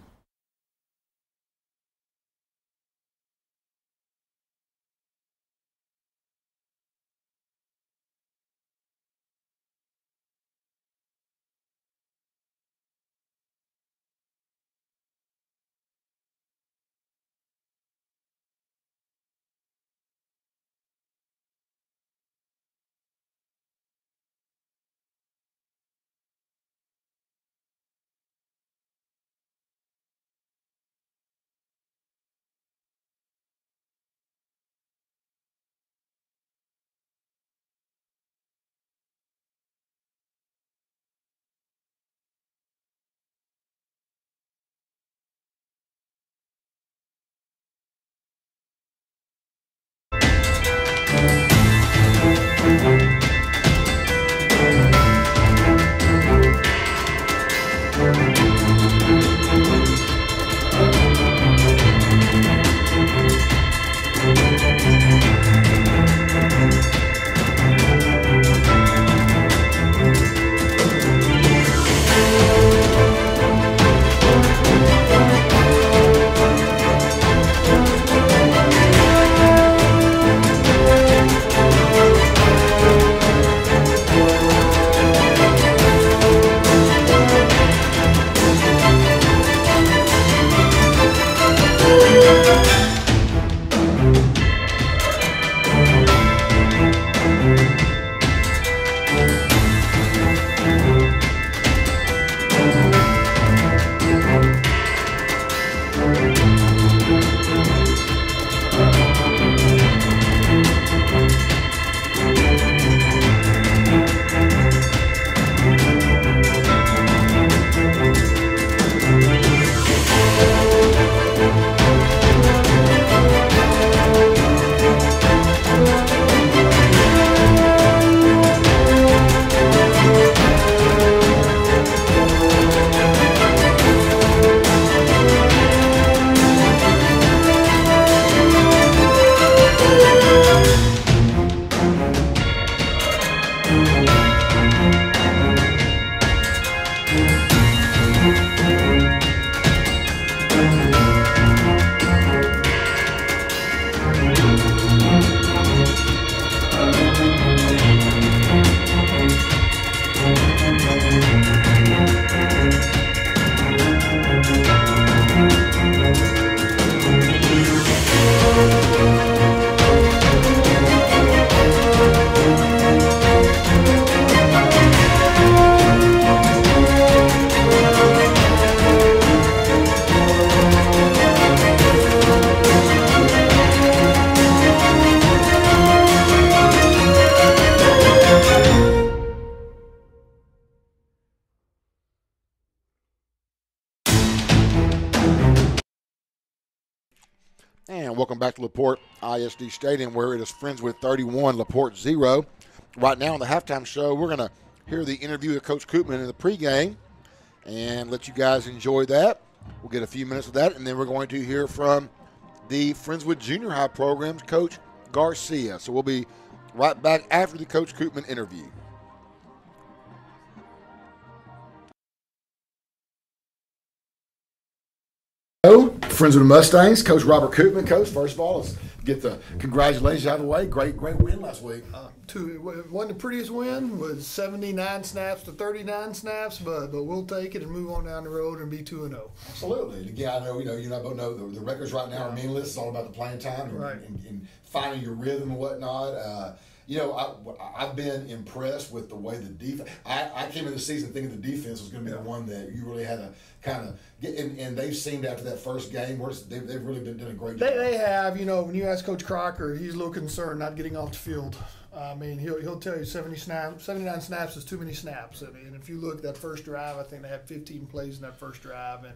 And welcome back to LaPorte ISD Stadium, where it is Friendswood 31, LaPorte 0. Right now on the halftime show, we're going to hear the interview of Coach Koopman in the pregame and let you guys enjoy that. We'll get a few minutes of that, and then we're going to hear from the Friendswood Junior High program's Coach Garcia. So we'll be right back after the Coach Koopman interview. Friendswood Mustangs, Coach Robert Koopman. Coach, first of all, let's get the congratulations out of the way. Great win last week. It wasn't the prettiest win. Was 79 snaps to 39 snaps, but we'll take it and move on down the road and be 2-0. Absolutely. Again, I know you both know the records right now are meaningless. It's all about the playing time and finding your rhythm and whatnot. I've been impressed with the way the defense. I came into the season thinking the defense was going to be the one that you really had to kind of get. And they've seemed after that first game, they've really been doing a great job. They have. When you ask Coach Crocker, he's a little concerned not getting off the field. I mean, he'll tell you 79 snaps is too many snaps. I mean, if you look at that first drive, I think they had 15 plays in that first drive, and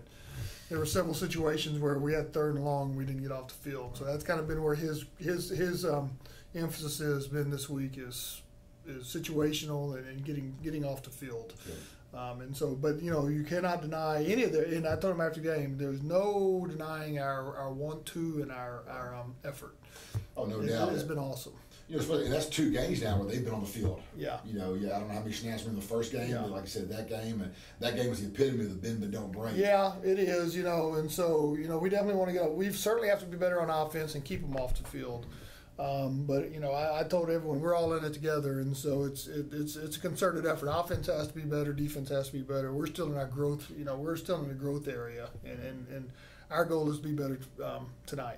there were several situations where we had third and long and we didn't get off the field. So that's kind of been where his emphasis has been this week is situational and getting off the field. But you cannot deny any of that. And I told him after the game, there's no denying our 1-2 and our effort. Oh, no doubt. It's been awesome. and that's 2 games now where they've been on the field. Yeah. I don't know how many snaps were in the first game, but like I said, that game was the epitome of the bend but don't break. Yeah, it is, and so, we definitely want to get – we certainly have to be better on offense and keep them off the field. But I told everyone we're all in it together, and so it's a concerted effort. Offense has to be better, defense has to be better. We're still in our growth, we're still in the growth area, and our goal is to be better tonight.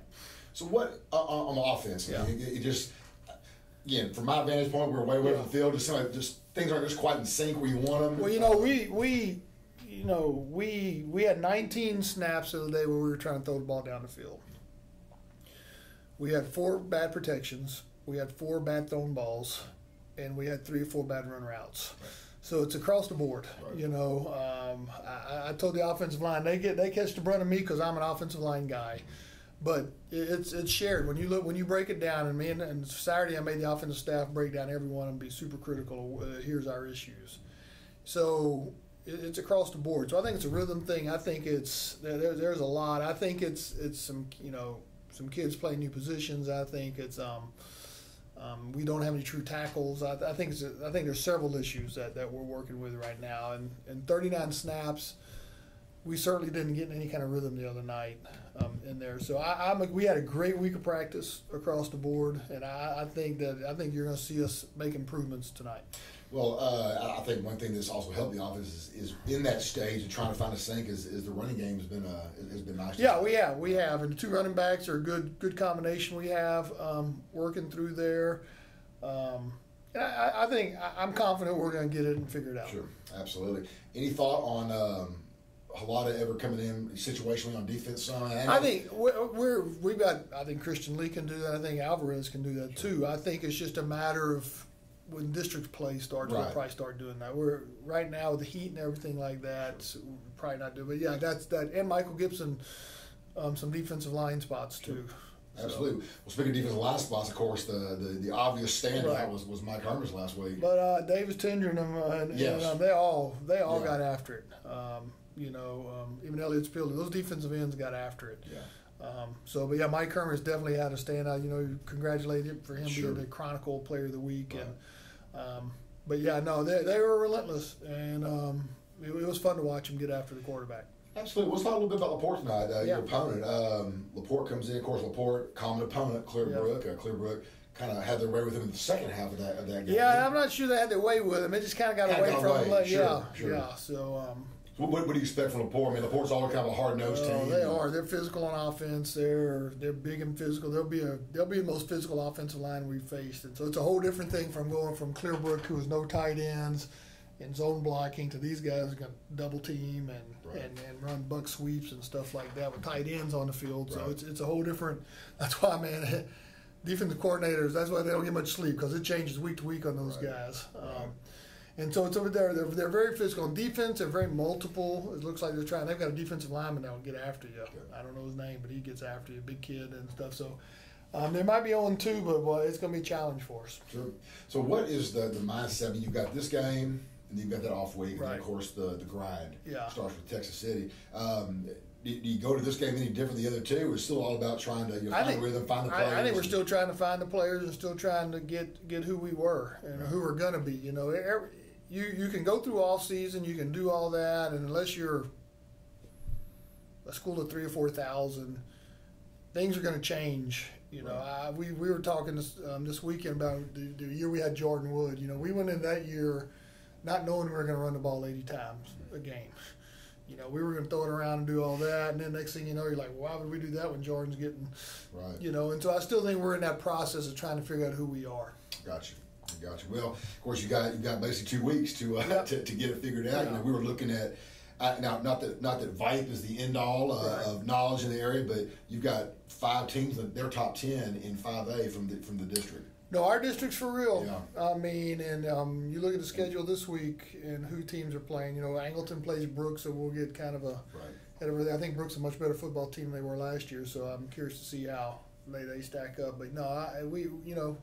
So what on the offense? Yeah. It just again, from my vantage point, we're way away from the field. Just things aren't just quite in sync where you want them. Well, we had 19 snaps the other day where we were trying to throw the ball down the field. We had 4 bad protections, we had 4 bad thrown balls, and we had 3 or 4 bad run routes. Right. So it's across the board. Right. I told the offensive line they catch the brunt of me because I'm an offensive line guy, but it's shared. When you break it down, and Saturday I made the offensive staff break down every one and be super critical. Here's our issues. So it's across the board. So I think it's a rhythm thing. I think there's a lot. I think it's some kids playing new positions. I think it's we don't have any true tackles. I think there's several issues that we're working with right now. And 39 snaps, we certainly didn't get any kind of rhythm the other night in there. So we had a great week of practice across the board, and I think you're going to see us make improvements tonight. Well, I think one thing that's also helped the offense is in that stage of trying to find a sync is the running game has been nice. Yeah, we have, and the 2 running backs are a good combination. We have working through there. And I think I'm confident we're going to get it and figure it out. Sure, absolutely. Any thought on Halata ever coming in situationally on defense side? I think we've got. I think Christian Lee can do that. I think Alvarez can do that too. I think it's just a matter of when district play starts, we'll probably start doing that. We're right now with the heat and everything like that, so we'll probably not do it. But yeah, that's that. And Michael Gibson, some defensive line spots too. Absolutely. Well, speaking of defensive line spots, of course, the obvious standout was Mike Herman's last week. But Davis Tindren and they all got after it. Even Elliott Spilder, those defensive ends got after it. Yeah. But Mike Herman's definitely had a standout. Congratulate him for him being the Chronicle Player of the Week. Right. And they were relentless, and it was fun to watch him get after the quarterback. Absolutely. Let's talk a little bit about LaPorte tonight, your opponent. LaPorte comes in, of course, LaPorte, common opponent, Clearbrook. Clearbrook kind of had their way with him in the second half of that game. Yeah, I'm not sure they had their way with him. It just kind of got away from him. Sure. Yeah. So. What do you expect from LaPorte? I mean, LaPorte's always kind of a hard-nosed team. They are. They're physical on offense. They're big and physical. They'll be the most physical offensive line we've faced. And so it's a whole different thing from going from Clearbrook, who has no tight ends and zone blocking, to these guys who got double team and run buck sweeps and stuff like that with tight ends on the field. So it's a whole different. That's why, man, defensive coordinators. That's why they don't get much sleep, because it changes week to week on those guys. And so it's over there. They're very physical on defense. They're very multiple. It looks like they've got a defensive lineman that will get after you. Okay. I don't know his name, but he gets after you, big kid and stuff. So they might be 0-2, but it's going to be a challenge for us. Sure. So what is the mindset? I mean, you've got this game, and you've got that off week, and then, of course the grind starts with Texas City. Do you go to this game any different than the other two, or it's still all about trying to find a rhythm, find the players? I think we're still trying to find the players and still trying to get who we were and who we're going to be. You can go through off season, you can do all that, and unless you're a school of 3,000 or 4,000, things are going to change. We were talking this weekend about the year we had Jordan Wood. We went in that year not knowing we were going to run the ball 80 times a game. We were going to throw it around and do all that, and then next thing you know, you're like, well, why would we do that when Jordan's getting, And so I still think we're in that process of trying to figure out who we are. Gotcha. Well, of course, you got basically 2 weeks to get it figured out. We were looking at now, not that VIPE is the end all of knowledge in the area, but you've got 5 teams that they're top 10 in 5A from the district. No, our district's for real. Yeah. I mean, and you look at the schedule this week and who teams are playing. Angleton plays Brooks, so we'll get kind of a. Right. I think Brooks is a much better football team than they were last year, so I'm curious to see how they stack up. But no,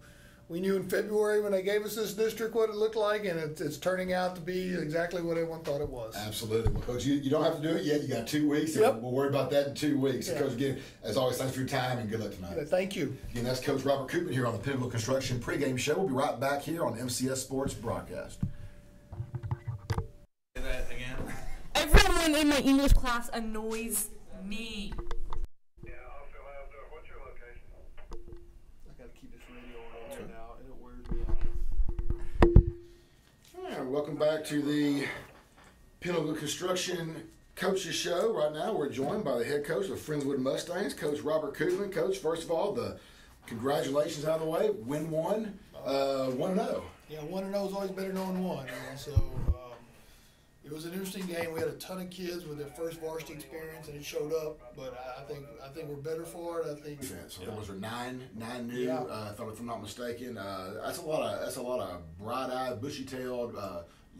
we knew in February when they gave us this district what it looked like, and it's turning out to be exactly what everyone thought it was. Absolutely. Well, Coach, you don't have to do it yet. You got 2 weeks. Yep. We'll worry about that in 2 weeks. Yeah. So, Coach, again, as always, thanks for your time and good luck tonight. Yeah, thank you. Again, that's Coach Robert Koopman here on the Pinnacle Construction pregame show. We'll be right back here on MCS Sports Broadcast. Say that again. Everyone in my English class annoys me. Welcome back to the Pinnacle Construction Coaches Show. Right now, we're joined by the head coach of Friendswood Mustangs, Coach Robert Koopman. Coach, first of all, the congratulations out of the way. Win 1, 1-0. Yeah, 1-0 is always better than 1. So it was an interesting game. We had a ton of kids with their first varsity experience, and it showed up. But I think we're better for it. I think. So there was 9 new. Yeah. If I'm not mistaken, that's a lot of bright-eyed, bushy-tailed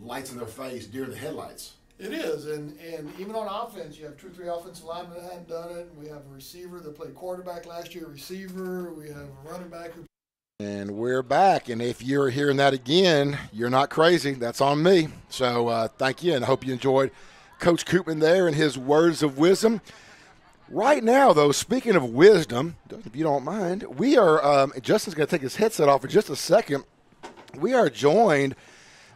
lights in their face, deer in the headlights. It is, and even on offense, you have 2 or 3 offensive linemen that hadn't done it. We have a receiver that played quarterback last year, receiver. We have a running back who. And we're back, and if you're hearing that again, you're not crazy. That's on me. So thank you, and I hope you enjoyed Coach Koopman there and his words of wisdom. Right now, though, speaking of wisdom, if you don't mind, we are Justin's going to take his headset off for just a second. We are joined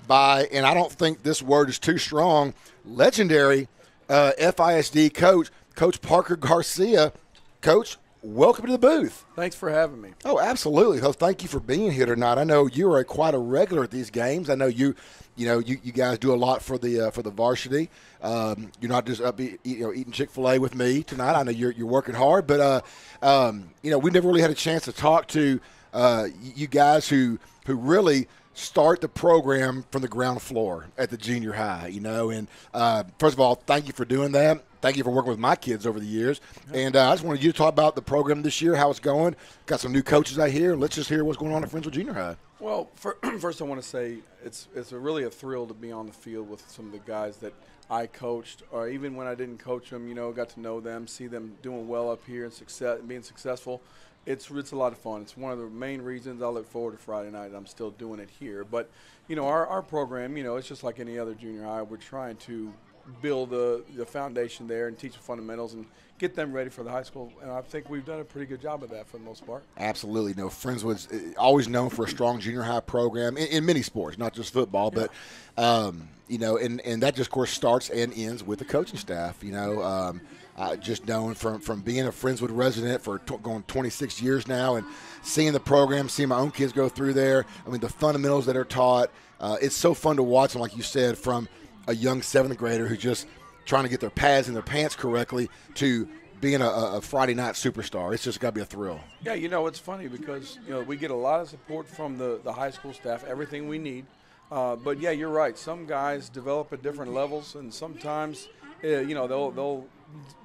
by, and I don't think this word is too strong, legendary FISD coach, Coach Parker Garcia. Coach, welcome to the booth. Thanks for having me. Oh, absolutely. So thank you for being here tonight. I know you are quite a regular at these games. I know you guys do a lot for the varsity. You're not just up eating Chick-fil-A with me tonight. I know you're working hard, but we never really had a chance to talk to you guys who really start the program from the ground floor at the junior high, and first of all, thank you for doing that. Thank you for working with my kids over the years. And I just wanted you to talk about the program this year, how it's going. Got some new coaches out here. Let's just hear what's going on at Friendswood Junior High. Well, first I want to say it's really a thrill to be on the field with some of the guys that I coached, or even when I didn't coach them, got to know them, see them doing well up here and being successful. It's a lot of fun. It's one of the main reasons I look forward to Friday night. I'm still doing it here. But, our program, it's just like any other junior high. We're trying to build the foundation there and teach the fundamentals and get them ready for the high school. And I think we've done a pretty good job of that for the most part. Absolutely. Friendswood's always known for a strong junior high program in many sports, not just football, but, and that just, of course, starts and ends with the coaching staff, just known from being a Friendswood resident for going 26 years now and seeing the program, seeing my own kids go through there. I mean, the fundamentals that are taught, it's so fun to watch them, like you said, from a young 7th grader who's just trying to get their pads in their pants correctly to being a Friday night superstar. It's just got to be a thrill. Yeah, it's funny because, we get a lot of support from the high school staff, everything we need. But, yeah, you're right. Some guys develop at different levels, and sometimes, they'll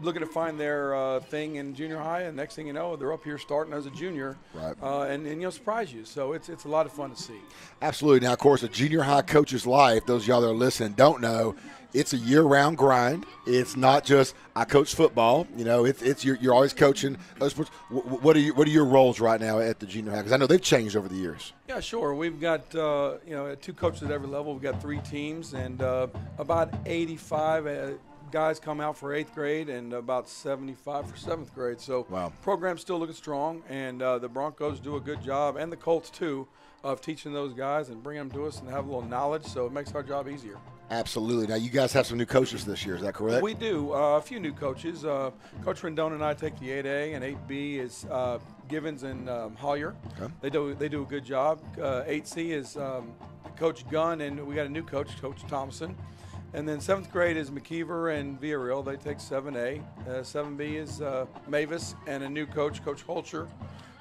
looking to find their thing in junior high, and next thing you know, they're up here starting as a junior, right? And surprise you. So it's a lot of fun to see. Absolutely. Now, of course, a junior high coach's life, those of y'all that are listening don't know, it's a year-round grind. It's not just I coach football. It's you're always coaching those sports. What are your roles right now at the junior high? Because I know they've changed over the years. Yeah, sure. We've got 2 coaches at every level. We've got 3 teams, and about 85. Guys come out for 8th grade and about 75 for 7th grade. So wow. Program's still looking strong, and the Broncos do a good job, and the Colts too, of teaching those guys and bringing them to us and have a little knowledge, so it makes our job easier. Absolutely. Now, you guys have some new coaches this year. Is that correct? We do. A few new coaches. Coach Rendon and I take the 8A, and 8B is Givens and Hollier. Okay. They do a good job. 8C is Coach Gunn, and we got a new coach, Coach Thompson. And then 7th grade is McKeever and Villarreal. They take 7A. 7B is Mavis and a new coach, Coach Holcher,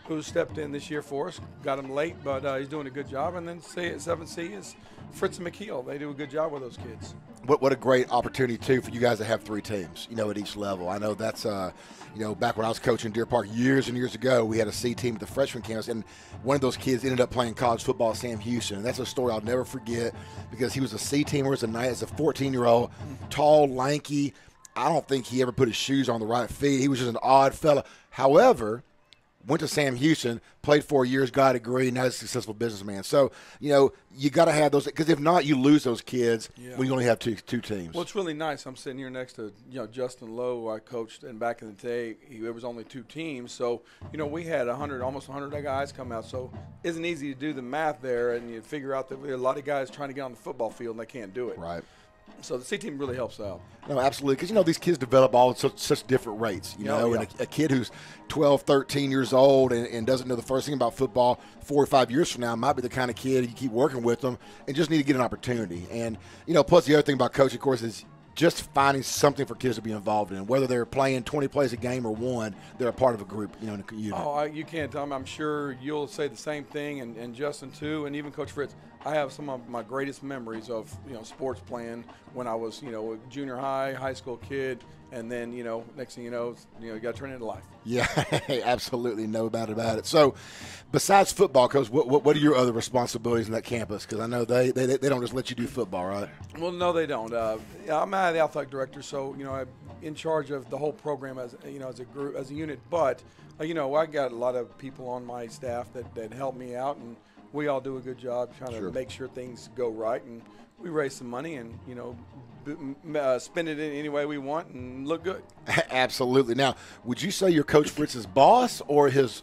who stepped in this year for us. Got him late, but he's doing a good job. And then 7C is Fritz and McKeel. They do a good job with those kids. What a great opportunity, too, for you guys to have 3 teams, at each level. I know that's, back when I was coaching Deer Park years and years ago, we had a C team at the freshman campus, and one of those kids ended up playing college football at Sam Houston. And that's a story I'll never forget because he was a C teamer as a 14-year-old, tall, lanky. I don't think he ever put his shoes on the right feet. He was just an odd fella. However, went to Sam Houston, played 4 years, got a degree, now he's a successful businessman. So, you got to have those, because if not, you lose those kids when you only have two teams. Well, it's really nice. I'm sitting here next to, Justin Lowe, who I coached, and back in the day, there was only 2 teams. So, we had almost 100 guys come out. So it isn't easy to do the math there, and you figure out that there are a lot of guys trying to get on the football field, and they can't do it. Right. So the C team really helps out. No, absolutely, because these kids develop all at such different rates. And a kid who's 12, 13 years old and doesn't know the first thing about football 4 or 5 years from now might be the kind of kid you keep working with them and just need to get an opportunity. And plus the other thing about coaching, of course, is just finding something for kids to be involved in. Whether they're playing 20 plays a game or 1, they're a part of a group, in a unit. Oh, you can't tell me. I'm sure you'll say the same thing, and Justin too, and even Coach Fritz. I have some of my greatest memories of sports playing when I was a junior high school kid, and then next thing you know you got to turn it into life. Yeah, absolutely, no doubt about it. So, besides football, Coach, what are your other responsibilities in that campus? Because I know they don't just let you do football, right? Well, no, they don't. I'm the athletic director, so I'm in charge of the whole program as a group, as a unit. But I got a lot of people on my staff that help me out, and we all do a good job trying to make sure things go right, and we raise some money and spend it in any way we want and look good. Absolutely. Now, would you say you're Coach Fritz's boss or his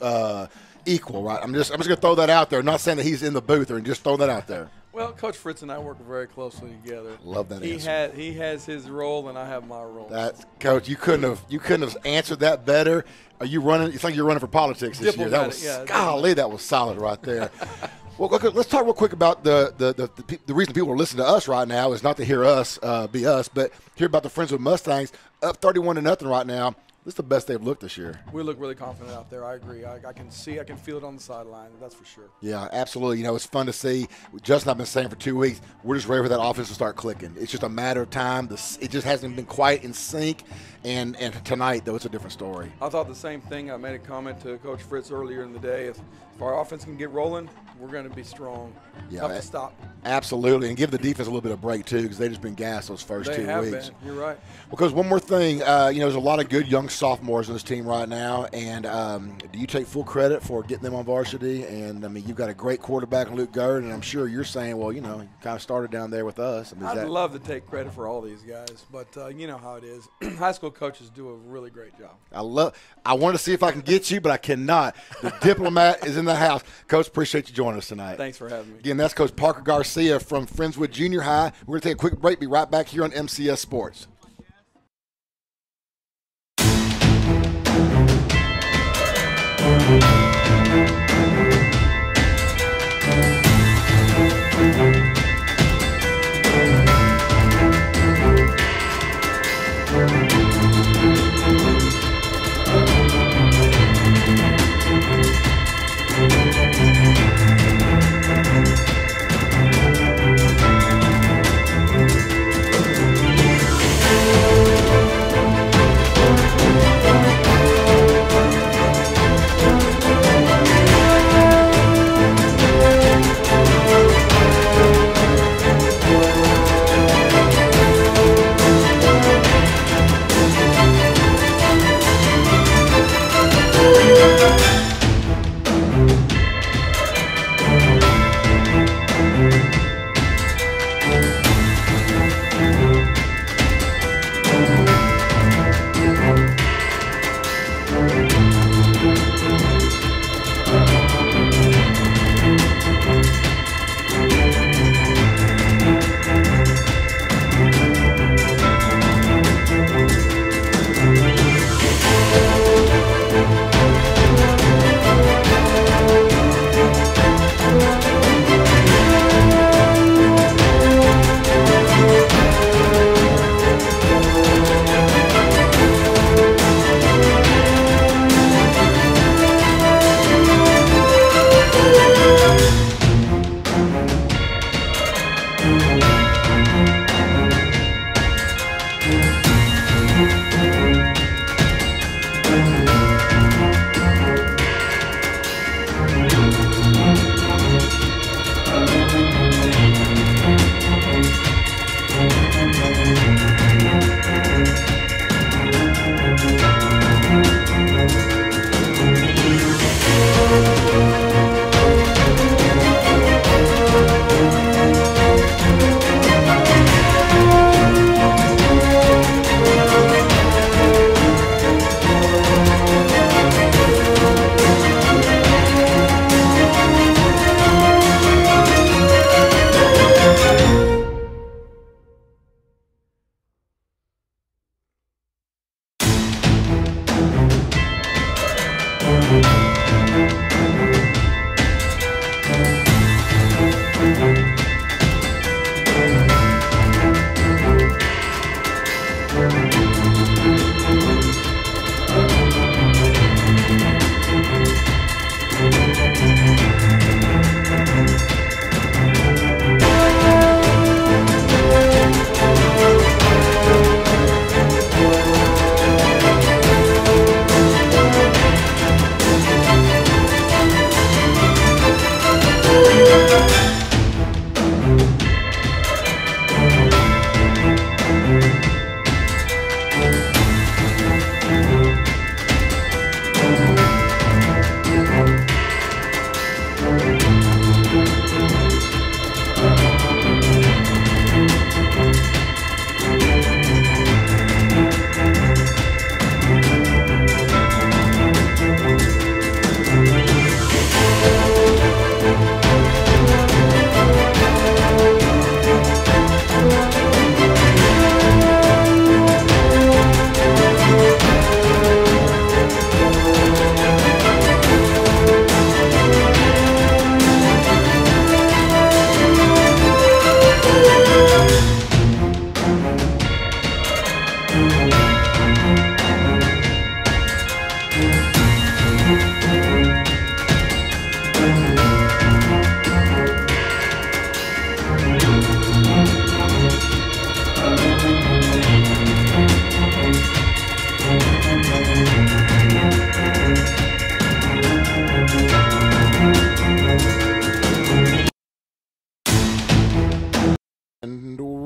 equal? Right. I'm just going to throw that out there. I'm not saying that he's in the booth, or just throw that out there. Well, Coach Fritz and I work very closely together. Love that answer. He has his role and I have my role. Coach, you couldn't have answered that better. Are you running? You think you're running for politics this year? That was golly, that was solid right there. Well, okay, let's talk real quick about the reason people are listening to us right now is not to hear us be us, but hear about the Friendswood Mustangs up 31-0 right now. This is the best they've looked this year. We look really confident out there. I agree. I can feel it on the sideline. That's for sure. Yeah, absolutely. It's fun to see. Justin, I've been saying for 2 weeks, we're just ready for that offense to start clicking. It's just a matter of time. It just hasn't been quite in sync. And tonight, though, it's a different story. I thought the same thing. I made a comment to Coach Fritz earlier in the day. If our offense can get rolling, we're going to be strong. Yeah, tough to stop. Absolutely, and give the defense a little bit of break too, because they've just been gassed those first 2 weeks. They have been. You're right. Because one more thing, there's a lot of good young sophomores on this team right now, and do you take full credit for getting them on varsity? And you've got a great quarterback in Luke Gerd, and I'm sure you're saying, well, he kind of started down there with us. I'd love to take credit for all these guys, but you know how it is. High school coaches do a really great job. I want to see if I can get you, but I cannot. The diplomat is in the house. Coach, appreciate you joining us tonight. Thanks for having me. Again, that's Coach Parker Garcia from Friendswood Junior High. We're going to take a quick break. Be right back here on MCS Sports.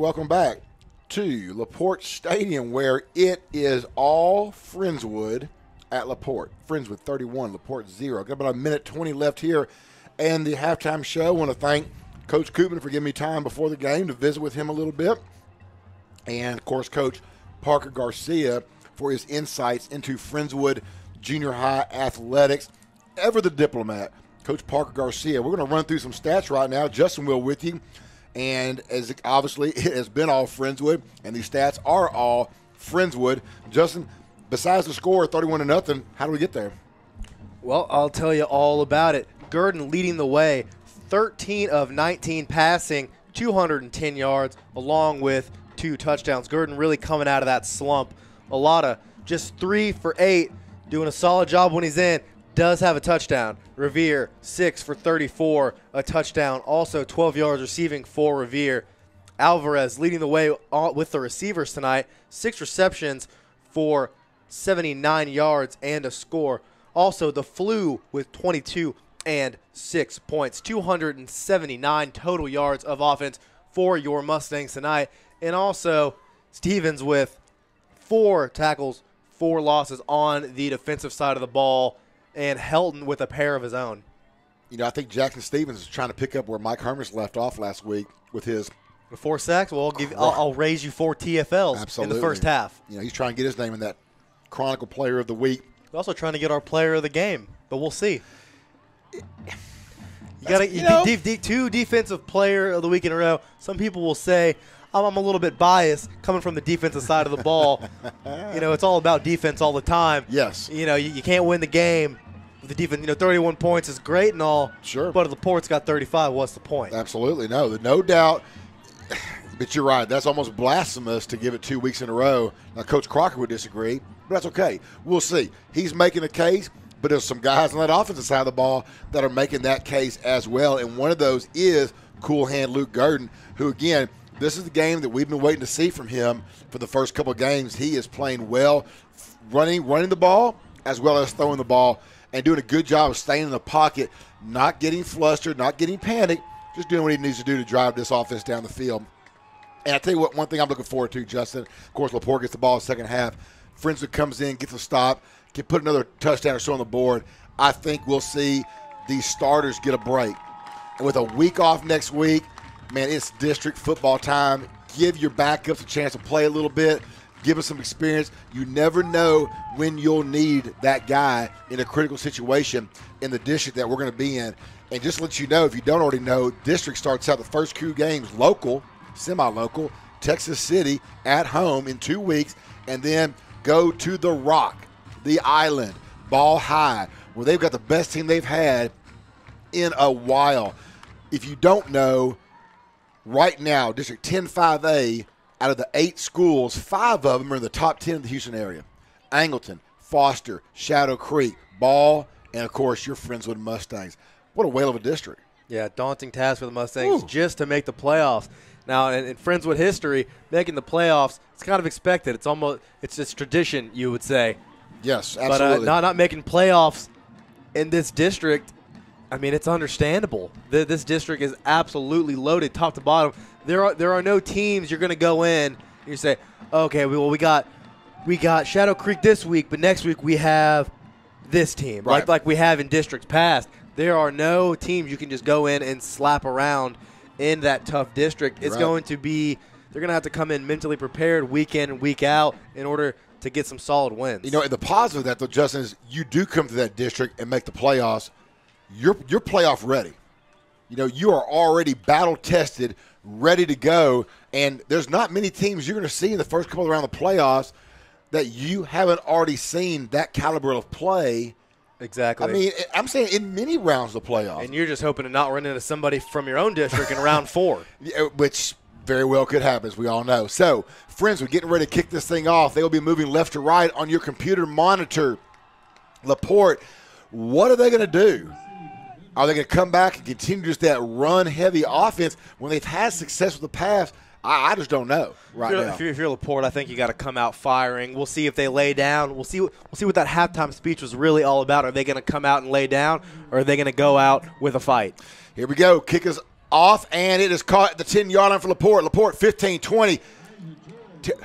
welcome back to LaPorte Stadium, where it is all Friendswood at LaPorte. Friendswood 31, LaPorte 0. Got about a minute 20 left here and the halftime show. I want to thank Coach Koopman for giving me time before the game to visit with him a little bit. And, of course, Coach Parker Garcia for his insights into Friendswood Junior High athletics. Ever the diplomat, Coach Parker Garcia. We're going to run through some stats right now. Justin will with you. And as obviously it has been all Friendswood, and these stats are all Friendswood. Justin, besides the score, 31-0, how do we get there? Well, I'll tell you all about it. Gurdon leading the way, 13 of 19 passing, 210 yards, along with 2 touchdowns. Gurdon really coming out of that slump. Alada just 3 for 8, doing a solid job when he's in. Does have a touchdown. Revere, 6 for 34, a touchdown. Also 12 yards receiving for Revere. Alvarez leading the way with the receivers tonight. 6 receptions for 79 yards and a score. Also the Flu with 22 and 6 points. 279 total yards of offense for your Mustangs tonight. And also Stevens with 4 tackles, 4 losses on the defensive side of the ball. And Helton with a pair of his own. You know, I think Jackson Stevens is trying to pick up where Mike Hermes left off last week with his 4 sacks. Well, I'll raise you 4 TFLs Absolutely. in the first half. You know, he's trying to get his name in that Chronicle Player of the Week. We're also trying to get our Player of the Game, but we'll see. You got 2 Defensive Player of the Week in a row. Some people will say I'm a little bit biased coming from the defensive side of the ball. You know, it's all about defense all the time. Yes. You know, you can't win the game with the defense. You know, 31 points is great and all. Sure. But if LaPorte's got 35, what's the point? Absolutely. No doubt. But you're right. That's almost blasphemous to give it 2 weeks in a row. Now, Coach Crocker would disagree, but that's okay. We'll see. He's making a case, but there's some guys on that offensive side of the ball that are making that case as well. And one of those is cool hand Luke Gurdon, who, again, this is the game that we've been waiting to see from him for the first couple of games. He is playing well, running the ball as well as throwing the ball, and doing a good job of staying in the pocket, not getting flustered, not getting panicked, just doing what he needs to do to drive this offense down the field. And I tell you what, one thing I'm looking forward to, Justin, of course, LaPorte gets the ball in the second half. Friendswood comes in, gets a stop, can put another touchdown or so on the board. I think we'll see these starters get a break. And with a week off next week, man, it's district football time. Give your backups a chance to play a little bit. Give us some experience. You never know when you'll need that guy in a critical situation in the district that we're going to be in. And just to let you know, if you don't already know, district starts out the first 2 games local, semi-local, Texas City at home in 2 weeks, and then go to the Rock, the Island, Ball High, where they've got the best team they've had in a while. If you don't know, right now, District 10-5A, out of the 8 schools, 5 of them are in the top 10 of the Houston area. Angleton, Foster, Shadow Creek, Ball, and, of course, your Friendswood Mustangs. What a whale of a district. Yeah, daunting task for the Mustangs just to make the playoffs. Now, in Friendswood history, making the playoffs, it's kind of expected. It's just tradition, you would say. Yes, absolutely. But not making playoffs in this district, I mean, it's understandable. This district is absolutely loaded top to bottom. There are no teams you're going to go in and you say, okay, we got Shadow Creek this week, but next week we have this team, right, like we have in districts past. There are no teams you can just go in and slap around in that tough district. It's going to be – they're going to have to come in mentally prepared week in and week out in order to get some solid wins. You know, and the positive of that, though, Justin, is you do come to that district and make the playoffs, you're playoff ready. You know, you are already battle-tested, ready to go, and there's not many teams you're going to see in the first couple of rounds of the playoffs that you haven't already seen that caliber of play. Exactly. I mean, I'm saying in many rounds of the playoffs. And you're just hoping to not run into somebody from your own district in round 4. Yeah, which very well could happen, as we all know. So, friends, we're getting ready to kick this thing off. They will be moving left to right on your computer monitor. LaPorte, what are they going to do? Are they going to come back and continue just that run-heavy offense when they've had success with the pass? I just don't know now. If you're LaPorte, I think you got to come out firing. We'll see if they lay down. We'll see what that halftime speech was really all about. Are they going to come out and lay down, or are they going to go out with a fight? Here we go. Kick us off, and it is caught at the 10-yard line for LaPorte. LaPorte 15-20.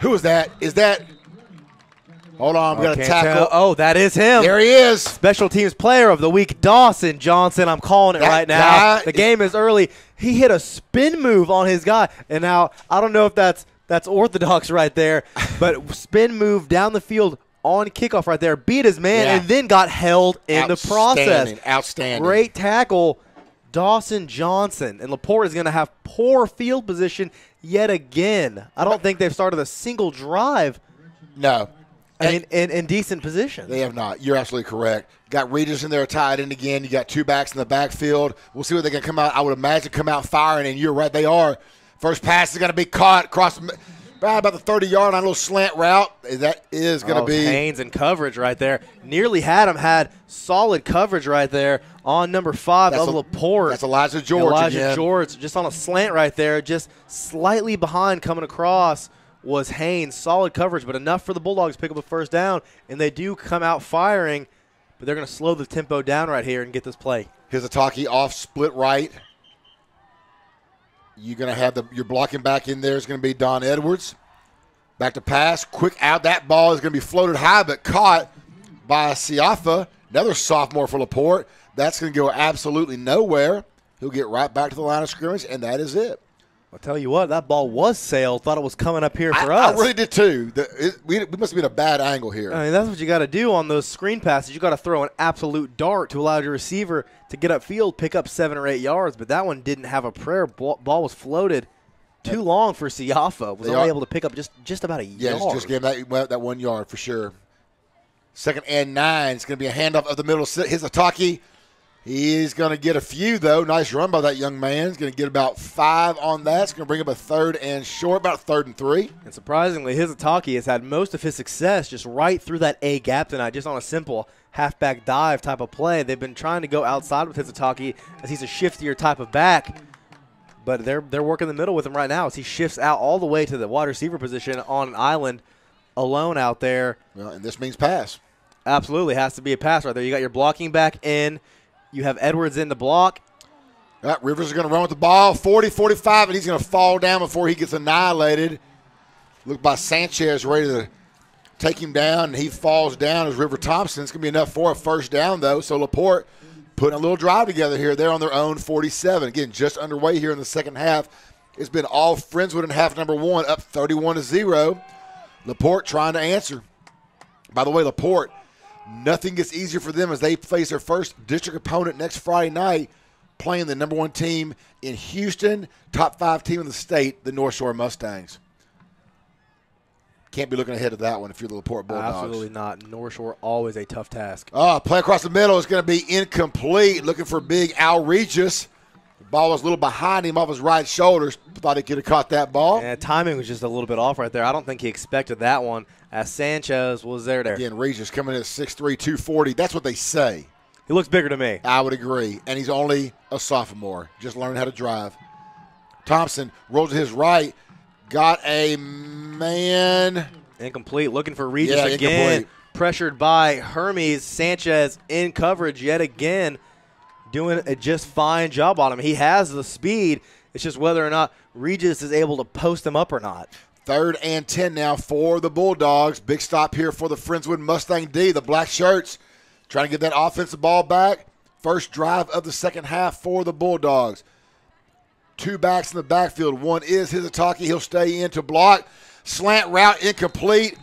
Who is that? Is that – hold on, I'm going to tackle. Oh, that is him. There he is. Special teams player of the week, Dawson Johnson. I'm calling it right now. The game is early. He hit a spin move on his guy. And now I don't know if that's orthodox right there, but spin move down the field on kickoff right there. Beat his man and then got held in the process. Outstanding. Great tackle, Dawson Johnson. And LaPorte is going to have poor field position yet again. I don't think they've started a single drive. No. In decent position. They have not. You're absolutely correct. Got Regis in there tied in again. You got two backs in the backfield. We'll see what they can come out. I would imagine come out firing, and you're right, they are. First pass is going to be caught across about the 30-yard line, a little slant route. That is going to be. Haynes in coverage right there. Nearly had solid coverage right there on number 5 of LaPorte. That's Elijah George again. George just on a slant right there, just slightly behind coming across. Was Haynes. Solid coverage, but enough for the Bulldogs to pick up a first down, and they do come out firing, but they're going to slow the tempo down right here and get this play. Here's Ataki off split right. You're going to have your blocking back in there is going to be Don Edwards. Back to pass, quick out. That ball is going to be floated high, but caught by Siafa, another sophomore for LaPorte. That's going to go absolutely nowhere. He'll get right back to the line of scrimmage, and that is it. I'll tell you what, that ball was sailed. Thought it was coming up here for us. I really did too. We must have been a bad angle here. I mean, that's what you got to do on those screen passes. You got to throw an absolute dart to allow your receiver to get upfield, pick up 7 or 8 yards. But that one didn't have a prayer. Ball was floated too long for Siafa. Was only able to pick up just about a yard. Yeah, just gave him that 1 yard for sure. 2nd and 9. It's going to be a handoff of the middle. Here's Ataki. He's going to get a few, though. Nice run by that young man. He's going to get about 5 on that. It's going to bring up a 3rd and short, about 3rd and 3. And surprisingly, Hizataki has had most of his success just right through that A gap tonight, just on a simple halfback dive type of play. They've been trying to go outside with Hizataki as he's a shiftier type of back, but they're working the middle with him right now as he shifts out all the way to the wide receiver position on an island alone out there. Well, and this means pass. Absolutely, has to be a pass right there. You got your blocking back in. You have Edwards in the block. Rivers is going to run with the ball, 40, 45, and he's going to fall down before he gets annihilated. Looked by Sanchez ready to take him down, and he falls down as River Thompson. It's going to be enough for a first down, though. So LaPorte putting a little drive together here. They're on their own 47. Again, just underway here in the second half. It's been all Friendswood in half number 1, up 31-0. LaPorte trying to answer. By the way, LaPorte, nothing gets easier for them as they face their first district opponent next Friday night, playing the number 1 team in Houston, top 5 team in the state, the North Shore Mustangs. Can't be looking ahead of that one if you're the LaPorte Bulldogs. Absolutely not. North Shore, always a tough task. Play across the middle is going to be incomplete. Looking for big Al Regis. The ball was a little behind him off his right shoulder. Thought he could have caught that ball. Yeah, timing was just a little bit off right there. I don't think he expected that one as Sanchez was there. Again, Regis coming in at 6'3", 240. That's what they say. He looks bigger to me. I would agree. And he's only a sophomore, just learning how to drive. Thompson rolls to his right. Got a man. Incomplete. Looking for Regis again. Incomplete. Pressured by Hermes. Sanchez in coverage yet again. Doing a just fine job on him. He has the speed. It's just whether or not Regis is able to post him up or not. 3rd and 10 now for the Bulldogs. Big stop here for the Friendswood Mustang D. The black shirts trying to get that offensive ball back. First drive of the second half for the Bulldogs. 2 backs in the backfield. One is Hizataki. He'll stay in to block. Slant route incomplete.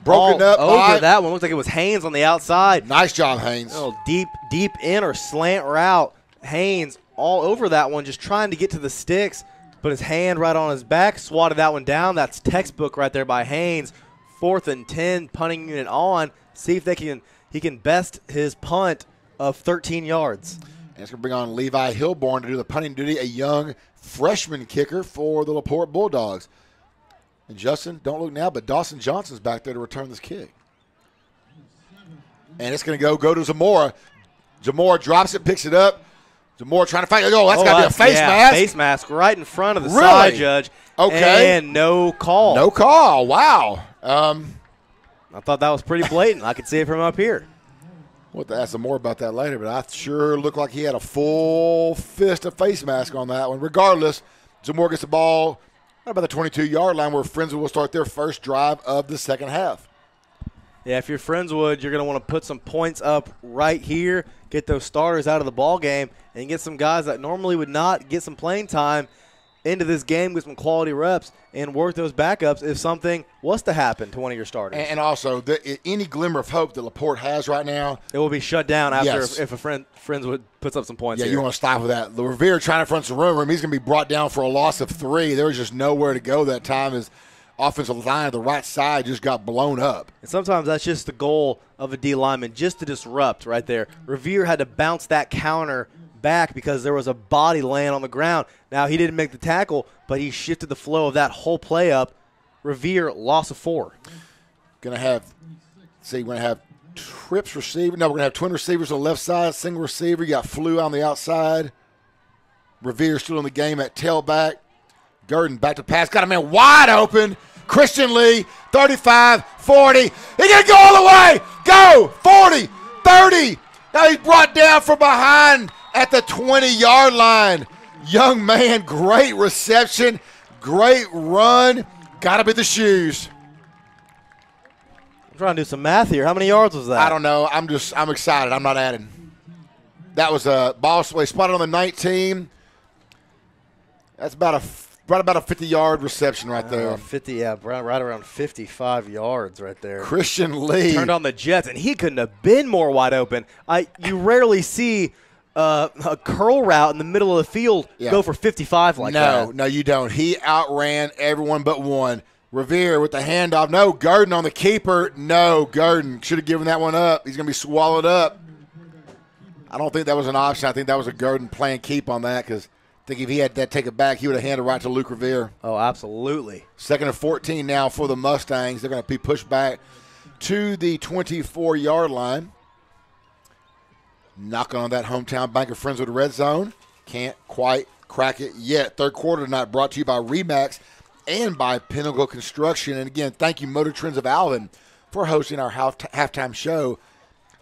Broken up over that one. Looks like it was Haynes on the outside. Nice job, Haynes. Oh, deep in or slant route. Haynes all over that one, just trying to get to the sticks. Put his hand right on his back, swatted that one down. That's textbook right there by Haynes. 4th and 10, punting unit on. See if he can best his punt of 13 yards. And it's going to bring on Levi Hilborn to do the punting duty, a young freshman kicker for the LaPorte Bulldogs. And Justin, don't look now, but Dawson Johnson's back there to return this kick. And it's going to go to Zamora. Zamora drops it, picks it up. Zamora trying to fight. Oh, that's got to be a face mask. Face mask right in front of the side judge. Okay. And no call. No call. Wow. I thought that was pretty blatant. I could see it from up here. We'll have to ask some more about that later, but I sure looked like he had a full fist of face mask on that one. Regardless, Zamora gets the ball right about the 22-yard line where Friendswood will start their first drive of the second half. Yeah, if you're Friendswood, you're going to want to put some points up right here, get those starters out of the ball game, and get some guys that normally would not get some playing time into this game with some quality reps and work those backups if something was to happen to one of your starters. And also, any glimmer of hope that LaPorte has right now, it will be shut down after if a Friendswood puts up some points. Yeah, you want to stop with that. Revere trying to front some room. He's going to be brought down for a loss of 3. There was just nowhere to go that time. His offensive line at the right side just got blown up. And sometimes that's just the goal of a D lineman, just to disrupt right there. Revere had to bounce that counter back because there was a body laying on the ground. Now, he didn't make the tackle, but he shifted the flow of that whole play up. Revere, loss of 4. We're going to have trips receiver. No, we're going to have twin receivers on the left side, single receiver. You got Flew on the outside. Revere still in the game at tailback. Gurdon back to pass. Got a man wide open. Christian Lee, 35, 40. He going to go all the way. Go, 40, 30. Now he's brought down from behind at the 20-yard line. Young man, great reception, great run. Got to be the shoes. I'm trying to do some math here. How many yards was that? I don't know. I'm excited. I'm not adding. That was a ball spotted on the 19. That's about a 50-yard reception right there. 50, yeah, right around 55 yards right there. Christian Lee turned on the Jets, and he couldn't have been more wide open. You rarely see a curl route in the middle of the field go for 55 like that. No, you don't. He outran everyone but one. Revere with the handoff. No, Gurdon on the keeper. No, Gurdon should have given that one up. He's going to be swallowed up. I don't think that was an option. I think that was a Gurdon playing keep on that because I think if he had that take it back, he would have handed right to Luke Revere. Oh, absolutely. 2nd and 14 now for the Mustangs. They're going to be pushed back to the 24-yard line. Knocking on that hometown bank of Friendswood red zone. Can't quite crack it yet. Third quarter tonight brought to you by Remax and by Pinnacle Construction. And again, thank you, Motor Trends of Alvin, for hosting our halftime show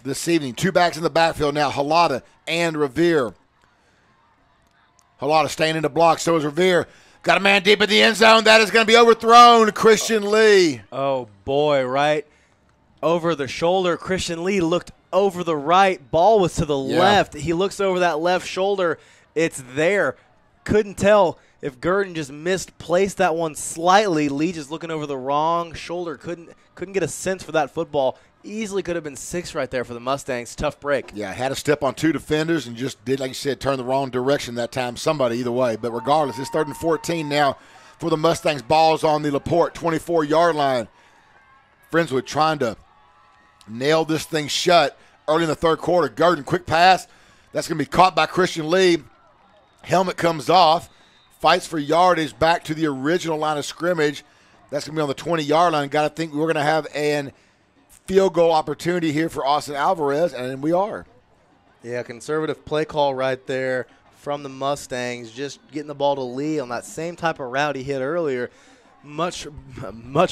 this evening. 2 backs in the backfield now, Halada and Revere. Halada staying in the block, so is Revere. Got a man deep in the end zone. That is going to be overthrown. Christian Lee. Oh, boy, right over the shoulder. Christian Lee looked over the right. Ball was to the left. He looks over that left shoulder. It's there. Couldn't tell if Gurdon just misplaced that one slightly. Lee just looking over the wrong shoulder. Couldn't get a sense for that football. Easily could have been 6 right there for the Mustangs. Tough break. Yeah, had to step on 2 defenders and just did, like you said, turn the wrong direction that time. Somebody either way. But regardless, it's 3rd and 14 now for the Mustangs. Balls on the LaPorte 24-yard line. Friendswood trying to nail this thing shut early in the third quarter. Gurdon, quick pass. That's going to be caught by Christian Lee. Helmet comes off. Fights for yardage back to the original line of scrimmage. That's going to be on the 20-yard line. Got to think we're going to have an field goal opportunity here for Austin Alvarez, and we are. Yeah, conservative play call right there from the Mustangs, just getting the ball to Lee on that same type of route he hit earlier. Much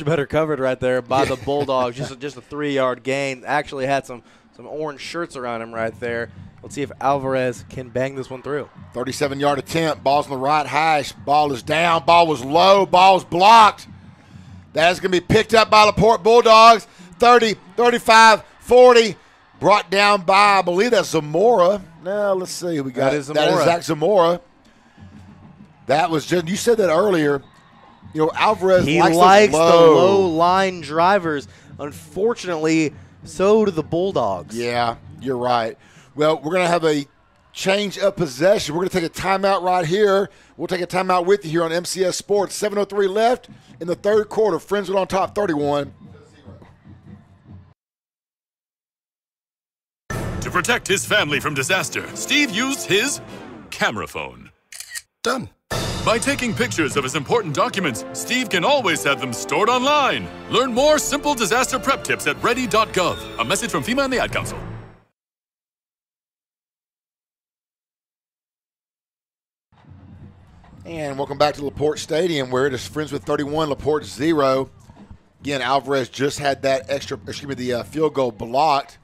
better covered right there by the Bulldogs. Just a 3-yard gain. Actually had some orange shirts around him right there. Let's see if Alvarez can bang this one through. 37-yard attempt. Ball's on the right hash. Ball is down. Ball was low. Ball's blocked. That is going to be picked up by LaPorte Bulldogs. 30, 35, 40. Brought down by, I believe that's Zamora. Now, let's see. We got that is Zamora. That is Zach Zamora. That was just, you said that earlier. You know, Alvarez likes the low line drivers. Unfortunately, so do the Bulldogs. Yeah, you're right. Well, we're going to have a change of possession. We're going to take a timeout right here. We'll take a timeout with you here on MCS Sports. 7:03 left in the third quarter. Friendswood on top, 31. To protect his family from disaster, Steve used his camera phone. Done. By taking pictures of his important documents, Steve can always have them stored online. Learn more simple disaster prep tips at ready.gov. A message from FEMA and the Ad Council. And welcome back to LaPorte Stadium, where it is Friendswood 31, LaPorte 0. Again, Alvarez just had that the field goal blocked.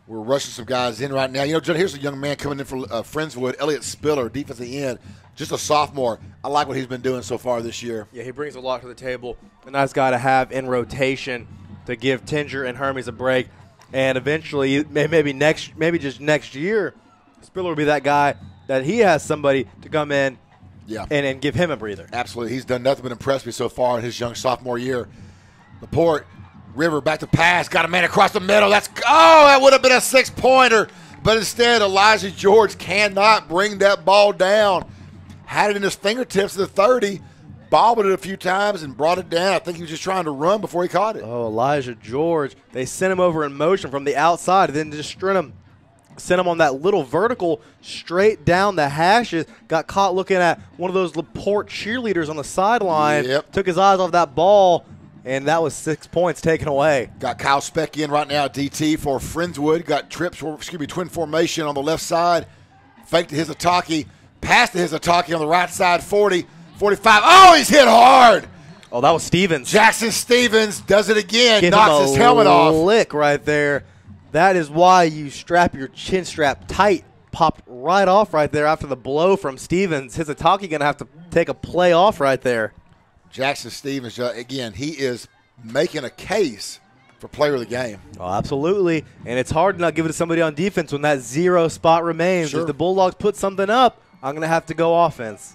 We're rushing some guys in right now. You know, John, here's a young man coming in for Friendswood, Elliott Spiller, defensive end, just a sophomore. I like what he's been doing so far this year. Yeah, he brings a lot to the table. A nice guy to have in rotation to give Tinger and Hermes a break. And eventually, maybe just next year, Spiller will be that guy that he has somebody to come in and give him a breather. Absolutely. He's done nothing but impress me so far in his young sophomore year. LaPorte, River back to pass, got a man across the middle. That would have been a 6-pointer. But instead, Elijah George cannot bring that ball down. Had it in his fingertips at the 30, bobbled it a few times and brought it down. I think he was just trying to run before he caught it. Oh, Elijah George. They sent him over in motion from the outside and then just sent him on that little vertical straight down the hashes. Got caught looking at one of those LaPorte cheerleaders on the sideline. Yep. Took his eyes off that ball. And that was 6 points taken away. Got Kyle Speck in right now at DT for Friendswood. Got twin formation on the left side. Fake to Hizataki. Pass to Hizataki on the right side, 40, 45. Oh, he's hit hard. Oh, that was Stevens. Jackson Stevens does it again. Give knocks his helmet off. Lick right there. That is why you strap your chin strap tight. Popped right off right there after the blow from Stevens. Hizataki going to have to take a play off right there. Jackson Stevens, again, he is making a case for player of the game. Oh, absolutely. And it's hard to not give it to somebody on defense when that 0 spot remains. Sure. If the Bulldogs put something up, I'm going to have to go offense.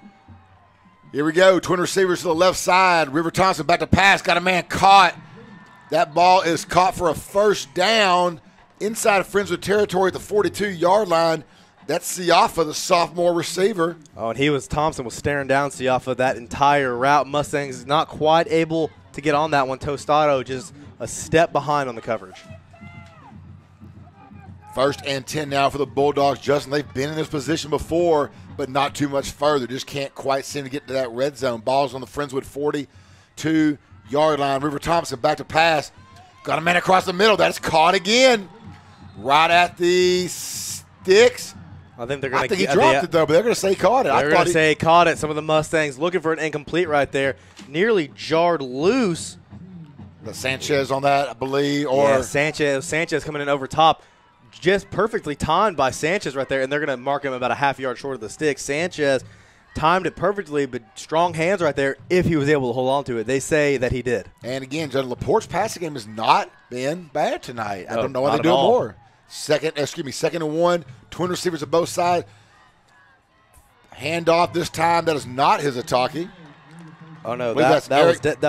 Here we go. Twin receivers to the left side. River Thompson back to pass. Got a man caught. That ball is caught for a first down inside of Friendswood territory at the 42-yard line. That's Siafa, the sophomore receiver. Oh, and Thompson was staring down Siafa that entire route. Mustangs not quite able to get on that one. Tostado just a step behind on the coverage. 1st and 10 now for the Bulldogs. Justin, they've been in this position before, but not too much further. Just can't quite seem to get to that red zone. Ball's on the Friendswood 42-yard line. River Thompson back to pass. Got a man across the middle. That's caught again. Right at the sticks. I think they're going to. He dropped it though, but they're going to say he caught it. They're going to say he caught it. Some of the Mustangs looking for an incomplete right there, nearly jarred loose. The Sanchez on that, I believe, Sanchez coming in over top, just perfectly timed by Sanchez right there, and they're going to mark him about a half yard short of the stick. Sanchez timed it perfectly, but strong hands right there. If he was able to hold on to it, they say that he did. And again, Judge, LaPorte's passing game has not been bad tonight. No, I don't know why they do it more. Second and 1. Twin receivers at both sides. Handoff this time. That is not Hizataki. Oh no, that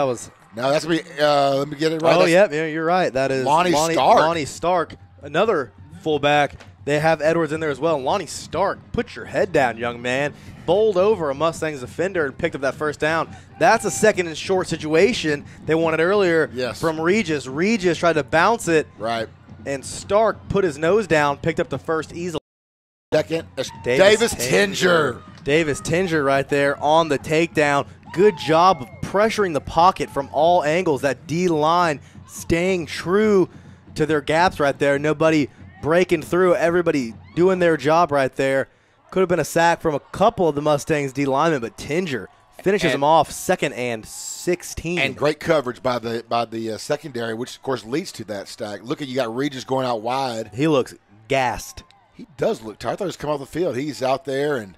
was. No, that's me. Let me get it right. Oh yeah, you're right. That is Lonnie Stark, another fullback. They have Edwards in there as well. Lonnie Stark, put your head down, young man. Bowled over a Mustangs defender and picked up that first down. That's a second and short situation they wanted earlier from Regis. Regis tried to bounce it. Right. And Stark put his nose down, picked up the first easily. Second, Davis Tinger. Davis Tinger right there on the takedown. Good job of pressuring the pocket from all angles. That D-line staying true to their gaps right there. Nobody breaking through. Everybody doing their job right there. Could have been a sack from a couple of the Mustangs D-linemen, but Tinger finishes him off 2nd and 16. And great coverage by the secondary, which, of course, leads to that stack. Look at you got Regis going out wide. He looks gassed. He does look tired. I thought he was coming off the field. He's out there, and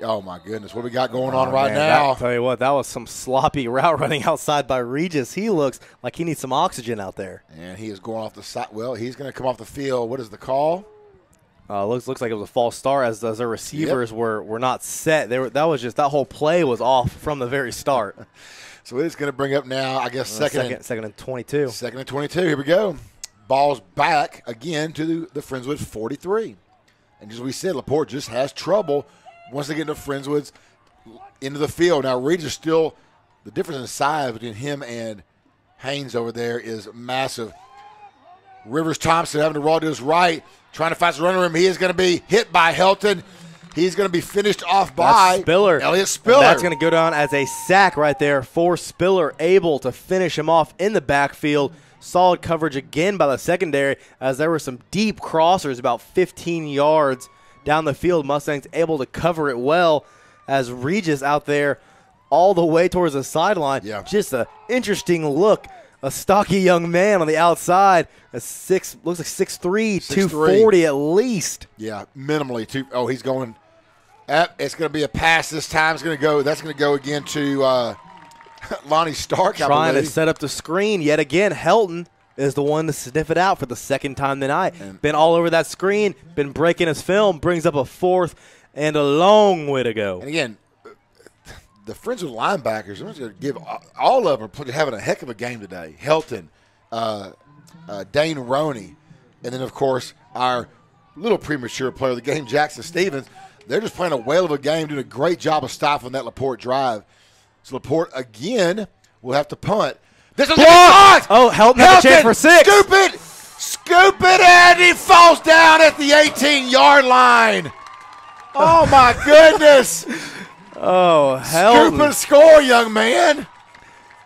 oh, my goodness, what we got going on right now. I'll tell you what, that was some sloppy route running outside by Regis. He looks like he needs some oxygen out there. And he is going off the side. Well, he's going to come off the field. What is the call? Looks like it was a false start as their receivers were not set. That whole play was off from the very start. So it's going to bring up now, I guess, second and 22. 2nd and 22. Here we go. Ball's back again to the Friendswood 43. And as we said, LaPorte just has trouble once they get into Friendswood's into the field. Now, Regis still, the difference in size between him and Haynes over there is massive. Rivers Thompson having to roll to his right, trying to find some running room. He is going to be hit by Helton. He's going to be finished off by Elliott Spiller. And that's going to go down as a sack right there for Spiller, able to finish him off in the backfield. Solid coverage again by the secondary as there were some deep crossers about 15 yards down the field. Mustangs able to cover it well as Regis out there all the way towards the sideline. Yeah. Just an interesting look a stocky young man on the outside. Looks like 6'3", 240 at least. Yeah, minimally. He's going. It's going to be a pass this time. That's going to go again to Lonnie Stark. Trying to set up the screen yet again. Helton is the one to sniff it out for the second time tonight. Been all over that screen. Been breaking his film. Brings up a fourth and a long way to go. And again, the Friendswood linebackers, I'm just going to give all of them having a heck of a game today. Helton, Dane Roney, and then, of course, our little premature player of the game, Jackson Stevens. They're just playing a whale of a game, doing a great job of stifling that LaPorte drive. So LaPorte, again, will have to punt. This is blocked! Oh, Helton has a chance for 6. Scoop it, and he falls down at the 18-yard line. Oh, my goodness. Oh, Helton. Scoop and score, young man.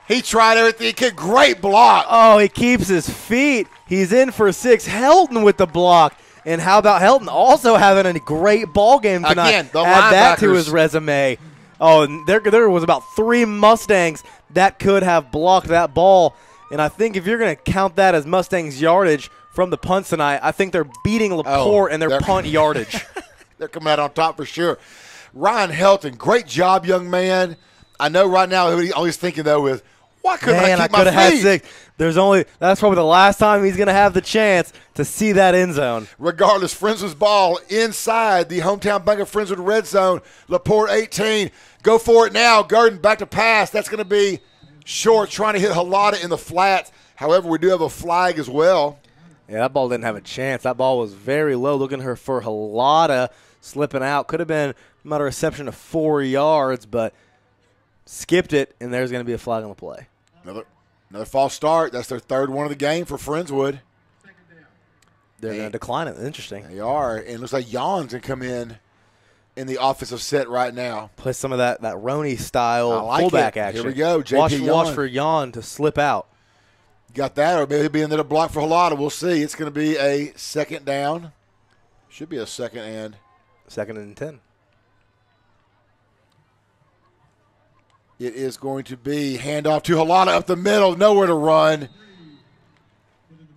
He tried everything. Great block. Oh, he keeps his feet. He's in for 6. Helton with the block. And how about Helton also having a great ball game tonight? Again, the Add that to linebackers. his resume. Oh, and there was about 3 Mustangs that could have blocked that ball. And I think if you're going to count that as Mustangs yardage from the punts tonight, I think they're beating LaPorte in their punt yardage. They're coming out on top for sure. Ryan Helton, great job, young man. I know right now all he's thinking, though, is, why couldn't I keep my feet? Had 6. That's probably the last time he's going to have the chance to see that end zone. Regardless, Friendswood's ball inside the hometown Bank of Friendswood red zone. LaPorte 18. Go for it now. Gurdon back to pass. That's going to be short, trying to hit Halata in the flats. However, we do have a flag as well. Yeah, that ball didn't have a chance. That ball was very low, looking for Halata slipping out. Could have been about a reception of 4 yards, but skipped it, and there's going to be a flag on the play. Another false start. That's their third one of the game for Friendswood. They're going to decline it. Interesting. They are. And it looks like Jan's going to come in the offensive set right now. Play some of that Roney-style fullback action. Here we go, JP Watch for Jan to slip out. Got that, or maybe he'll be in there to block for Halata. We'll see. It's going to be a second down. Should be a second and 10. It is going to be handoff to Halata up the middle, nowhere to run.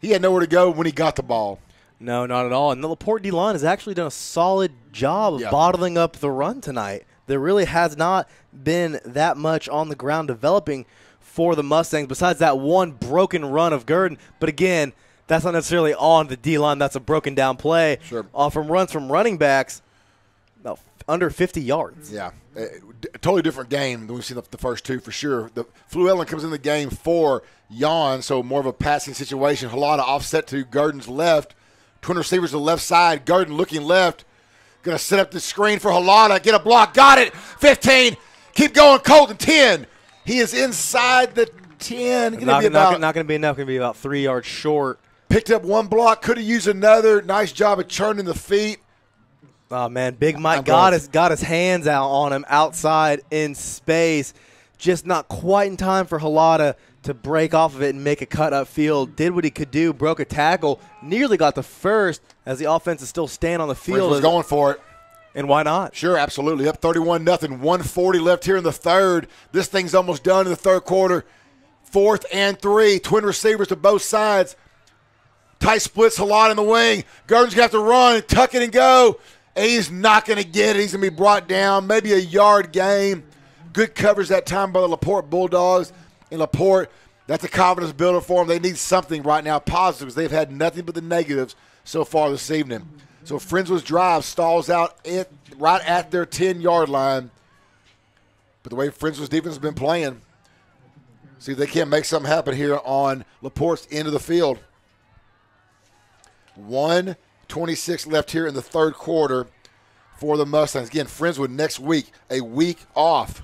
He had nowhere to go when he got the ball. No, not at all. And the LaPorte D-line has actually done a solid job of bottling up the run tonight. There really has not been that much on the ground developing for the Mustangs besides that one broken run of Gurdon. But again, that's not necessarily on the D-line. That's a broken down play. Sure. From runs from running backs, under 50 yards. Yeah. A totally different game than we've seen the first two for sure. Fluellen comes in the game for Jan, so more of a passing situation. Halata offset to Gurdon's left. Twin receivers to the left side. Gurdon looking left. Going to set up the screen for Halata. Get a block. Got it. 15. Keep going. Colton, 10. He is inside the 10. Not going to be enough. Going to be about 3 yards short. Picked up one block. Could have used another. Nice job of churning the feet. Oh, man, Big Mike got his hands out on him outside in space. Just not quite in time for Halata to break off of it and make a cut upfield. Did what he could do, broke a tackle, nearly got the first as the offense is still staying on the field. Was going for it. And why not? Sure, absolutely. Up 31-0, 140 left here in the third. This thing's almost done in the third quarter. 4th and 3, twin receivers to both sides. Tight splits, Halata in the wing. Gurdon's going to have to run, tuck it and go. And he's not going to get it. He's going to be brought down. Maybe a yard gain. Good coverage that time by the LaPorte Bulldogs. And LaPorte, that's a confidence builder for them. They need something right now positive because they've had nothing but the negatives so far this evening. So Friendswood's drive stalls out right at their 10-yard line. But the way Friendswood's defense has been playing, see if they can't make something happen here on LaPorte's end of the field. 1:26 left here in the third quarter for the Mustangs. Again, Friendswood next week, a week off.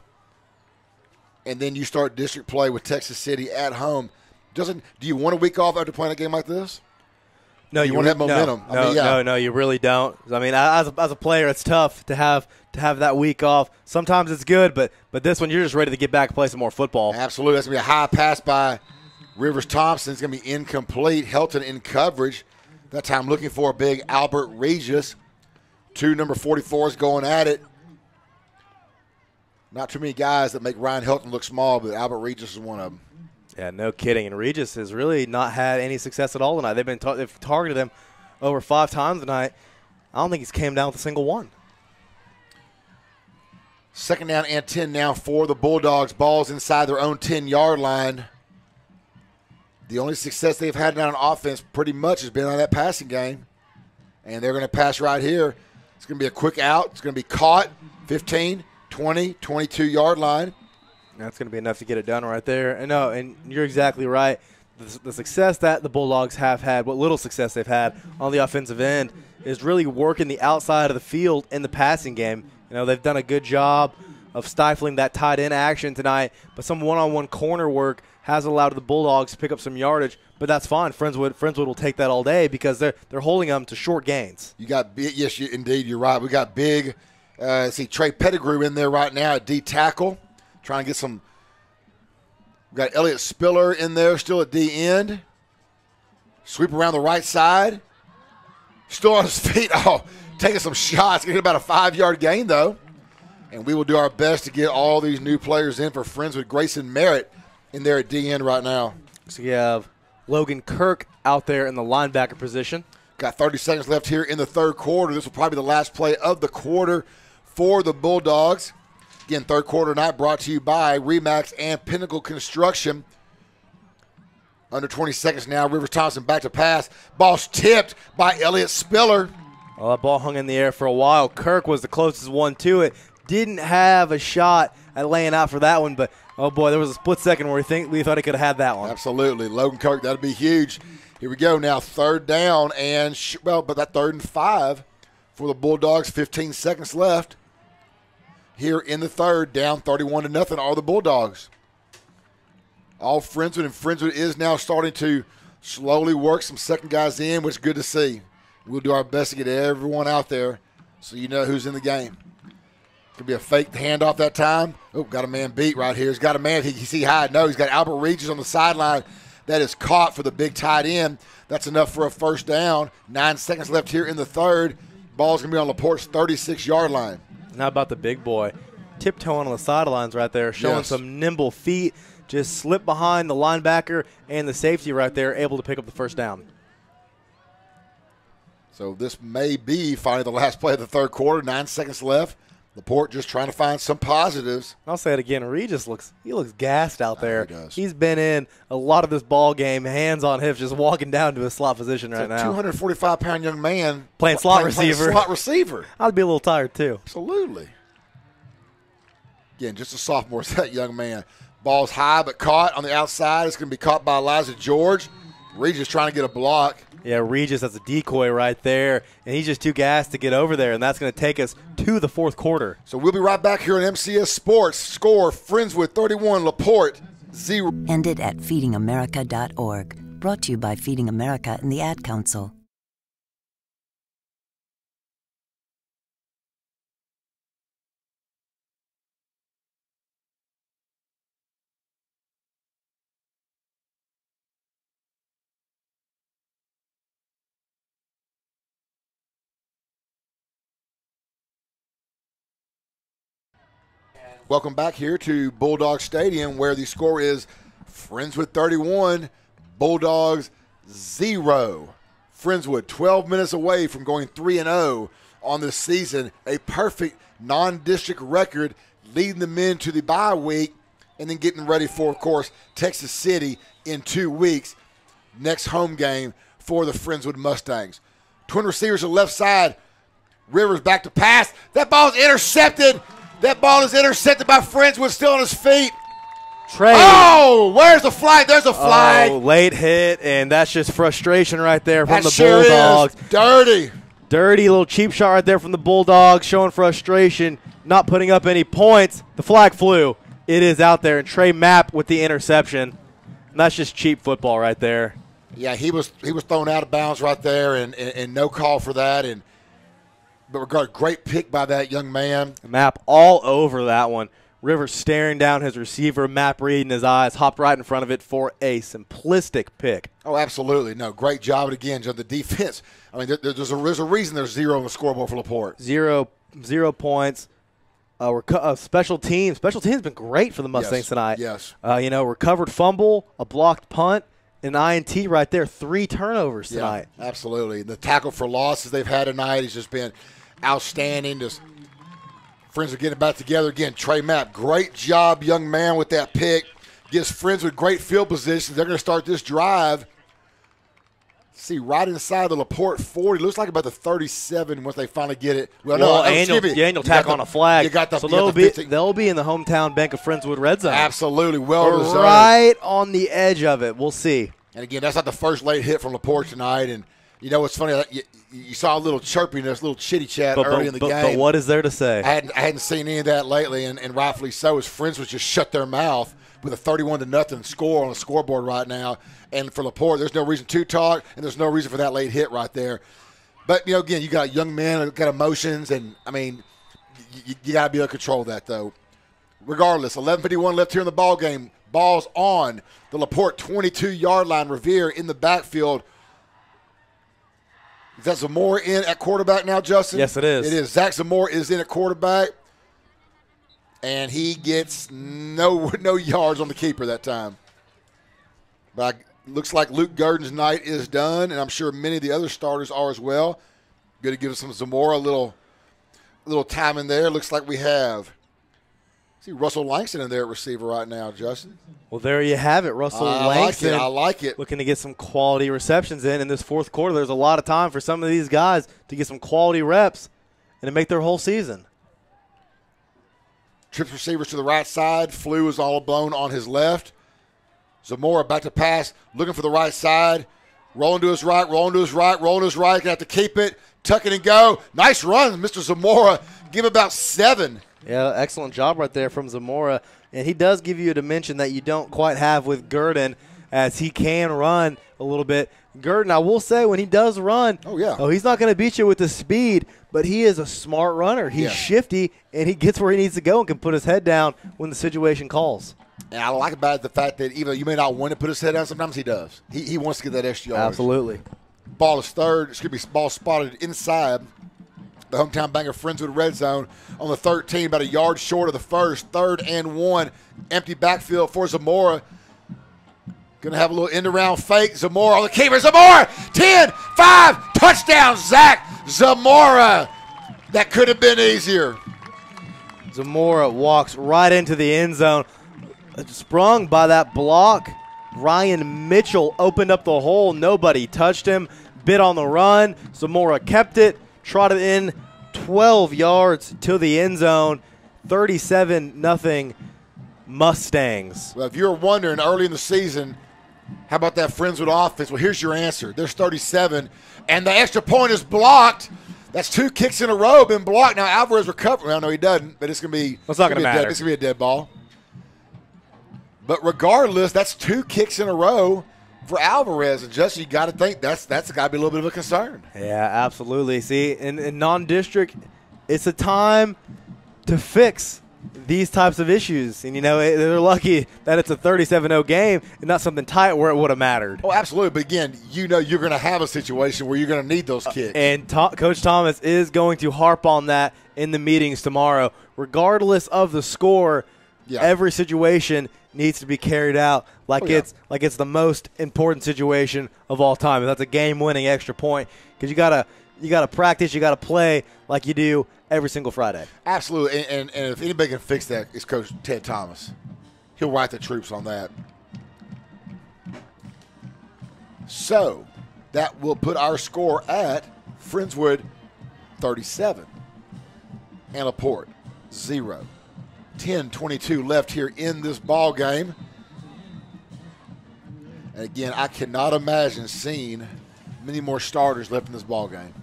And then you start district play with Texas City at home. Do you want a week off after playing a game like this? No, you want to have momentum. No, you really don't. I mean, as a player, it's tough to have that week off. Sometimes it's good, but this one you're just ready to get back and play some more football. Absolutely. That's going to be a high pass by Rivers Thompson. It's going to be incomplete. Helton in coverage. That time looking for a big Albert Regis. 2 number 44s going at it. Not too many guys that make Ryan Helton look small, but Albert Regis is one of them. Yeah, no kidding. And Regis has really not had any success at all tonight. They've targeted him over 5 times tonight. I don't think he's came down with a single one. 2nd down and 10 now for the Bulldogs. Ball's inside their own 10-yard line. The only success they've had on offense pretty much has been on that passing game. And they're going to pass right here. It's going to be a quick out. It's going to be caught. 15, 20, 22-yard line. That's going to be enough to get it done right there. And you're exactly right. The success that the Bulldogs have had, what little success they've had on the offensive end, is really working the outside of the field in the passing game. They've done a good job of stifling that tight end action tonight, but some one-on-one corner work has allowed the Bulldogs to pick up some yardage, but that's fine. Friendswood will take that all day because they're holding them to short gains. You got big, yes, indeed, you're right. We got big. See Trey Pettigrew in there right now at D tackle, trying to get some. We got Elliott Spiller in there still at D end. Sweep around the right side. Still on his feet. Oh, taking some shots. Getting about a 5-yard gain though. And we will do our best to get all these new players in for Friendswood. Grayson Merritt in there at D end right now. So you have Logan Kirk out there in the linebacker position. Got 30 seconds left here in the 3rd quarter. This will probably be the last play of the quarter for the Bulldogs. Again, 3rd quarter night brought to you by Remax and Pinnacle Construction. Under 20 seconds now. Rivers Thompson back to pass. Ball's tipped by Elliott Spiller. Well, that ball hung in the air for a while. Kirk was the closest one to it. Didn't have a shot at laying out for that one, but, oh, boy, there was a split second where we thought he could have had that one. Absolutely. Logan Kirk, that'll be huge. Here we go now. 3rd down and, but that 3rd and 5 for the Bulldogs. 15 seconds left. Here in the 3rd, down 31-0 are the Bulldogs. All Friendswood, and Friendswood is now starting to slowly work some second guys in, which is good to see. We'll do our best to get everyone out there so you know who's in the game. Could be a fake handoff that time. Oh, got a man beat right here. He's got a man. He see high. No, he's got Albert Regis on the sideline. That is caught for the big tight end. That's enough for a 1st down. 9 seconds left here in the 3rd. Ball's going to be on LaPorte's 36-yard line. How about the big boy? Tiptoeing on the sidelines right there, showing some nimble feet. Just slip behind the linebacker and the safety right there, able to pick up the 1st down. So this may be finally the last play of the 3rd quarter. 9 seconds left. LaPorte just trying to find some positives. I'll say it again. Regis looks gassed out there. He does. He's been in a lot of this ball game, hands on hips, just walking down to his slot position right now. 245-pound young man playing slot receiver. Slot receiver. I'd be a little tired too. Absolutely. Again, just a sophomore, that young man. Ball's high but caught on the outside. It's going to be caught by Elijah George. Regis trying to get a block. Yeah, Regis has a decoy right there, and he's just too gassed to get over there, and that's going to take us to the 4th quarter. So we'll be right back here on MCS Sports. Score, Friendswood 31, LaPorte 0. Ended at feedingamerica.org. Brought to you by Feeding America and the Ad Council. Welcome back here to Bulldog Stadium, where the score is Friendswood 31, Bulldogs 0. Friendswood 12 minutes away from going 3-0 on this season. A perfect non-district record, leading them into the bye week, and then getting ready for, of course, Texas City in 2 weeks. Next home game for the Friendswood Mustangs. Twin receivers on the left side. Rivers back to pass. That ball is intercepted. That ball is intercepted by Friendswood, still on his feet. Trey. Oh, where's the flag? There's a flag. Oh, late hit, and that's just frustration right there from the sure Bulldogs. Is. Dirty. Dirty little cheap shot right there from the Bulldogs, showing frustration, not putting up any points. The flag flew. It is out there, and Trey Mapp with the interception. And that's just cheap football right there. Yeah, he was thrown out of bounds right there, and no call for that. But regard, great pick by that young man. Mapp all over that one. Rivers staring down his receiver, Mapp reading his eyes, hopped right in front of it for a simplistic pick. Oh, absolutely. No, great job. And again, the defense. I mean, there's a reason there's 0 on the scoreboard for LaPorte. 0 points. Special teams. Special teams been great for the Mustangs tonight. Yes. Recovered fumble, a blocked punt, an INT right there. 3 turnovers tonight. Yeah, absolutely. The tackle for losses they've had tonight has just been outstanding. Just Friends are getting back together again. Trey Mapp, great job, young man, with that pick. Gives Friendswood great field positions. They're going to start this drive. See, right inside the LaPorte 40. Looks like about the 37 once they finally get it. Daniel tack on a flag. You got the, so you they'll be in the hometown Bank of Friendswood red zone. Absolutely. Well deserved. Right on the edge of it. We'll see. And, again, that's not the first late hit from LaPorte tonight. And, you know, it's funny. You saw a little chirpiness, a little chitty-chat early in the game. But what is there to say? I hadn't seen any of that lately, and rightfully so, as Friendswood just shut their mouth with a 31-0 score on the scoreboard right now. And for LaPorte, there's no reason to talk, and there's no reason for that late hit right there. But, you know, again, you got young men who got emotions, and, I mean, you got to be able to control that, though. Regardless, 11:51 left here in the ball game. Ball's on the LaPorte 22-yard line. Revere in the backfield. Is that Zamora in at quarterback now, Justin? Yes, it is. It is. Zach Zamora is in at quarterback, and he gets no yards on the keeper that time. But looks like Luke Gurdon's night is done, and I'm sure many of the other starters are as well. Good to give some Zamora a little time in there. Looks like we have. See Russell Langston in there at receiver right now, Justin. Well, there you have it, Russell Langston. I like it. Looking to get some quality receptions in this fourth quarter. There's a lot of time for some of these guys to get some quality reps and to make their whole season. Trips receivers to the right side. Flew is all blown on his left. Zamora back to pass, looking for the right side. Rolling to his right, rolling to his right, rolling to his right. Going to have to keep it, tuck it and go. Nice run, Mr. Zamora. Give about 7. Yeah, excellent job right there from Zamora. And he does give you a dimension that you don't quite have with Gurdon, as he can run a little bit. Gurdon, I will say, when he does run, he's not going to beat you with the speed, but he is a smart runner. He's shifty, and he gets where he needs to go and can put his head down when the situation calls. And I like about the fact that even though you may not want to put his head down, sometimes he does. He wants to get that extra yardage. Absolutely. Ball spotted inside the hometown Bank of Friendswood red zone on the 13, about a yard short of the first. 3rd and 1. Empty backfield for Zamora. Going to have a little end-around fake. Zamora on the keeper. Zamora! 10, 5, touchdown, Zach Zamora. That could have been easier. Zamora walks right into the end zone. Sprung by that block. Ryan Mitchell opened up the hole. Nobody touched him. Bit on the run. Zamora kept it. Trotted in 12 yards to the end zone. 37-0 Mustangs. Well, if you're wondering early in the season, how about that Friendswood offense? Well, here's your answer. There's 37, and the extra point is blocked. That's 2 kicks in a row been blocked. Now, Alvarez recovered. Well, no, he doesn't, but it's going to be – it's not going to matter. It's going to be a dead ball. But regardless, that's 2 kicks in a row for Alvarez. And just you got to think that's got to be a little bit of a concern. Yeah, absolutely. See, in non-district, it's a time to fix these types of issues. And, you know, they're lucky that it's a 37-0 game and not something tight where it would have mattered. Oh, absolutely. But, again, you know you're going to have a situation where you're going to need those kicks. And Coach Thomas is going to harp on that in the meetings tomorrow. Regardless of the score, every situation needs to be carried out like it's the most important situation of all time. And that's a game-winning extra point, because you gotta practice, you gotta play like you do every single Friday. Absolutely, and if anybody can fix that, it's Coach Ted Thomas. He'll write the troops on that. So that will put our score at Friendswood 37 and LaPorte 0. 10:22 left here in this ball game. And again, I cannot imagine seeing many more starters left in this ball game.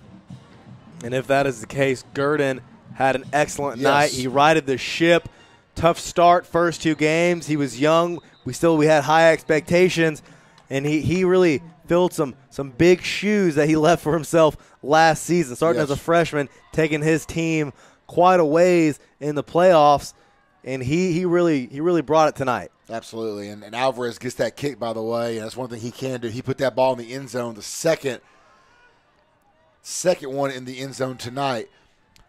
And if that is the case, Gurdon had an excellent night. He righted the ship. Tough start, first 2 games. He was young. We had high expectations, and he really filled some big shoes that he left for himself last season. Starting as a freshman, taking his team quite a ways in the playoffs. And he really brought it tonight. Absolutely. And Alvarez gets that kick, by the way, and that's one thing he can do. He put that ball in the end zone, the second one in the end zone tonight.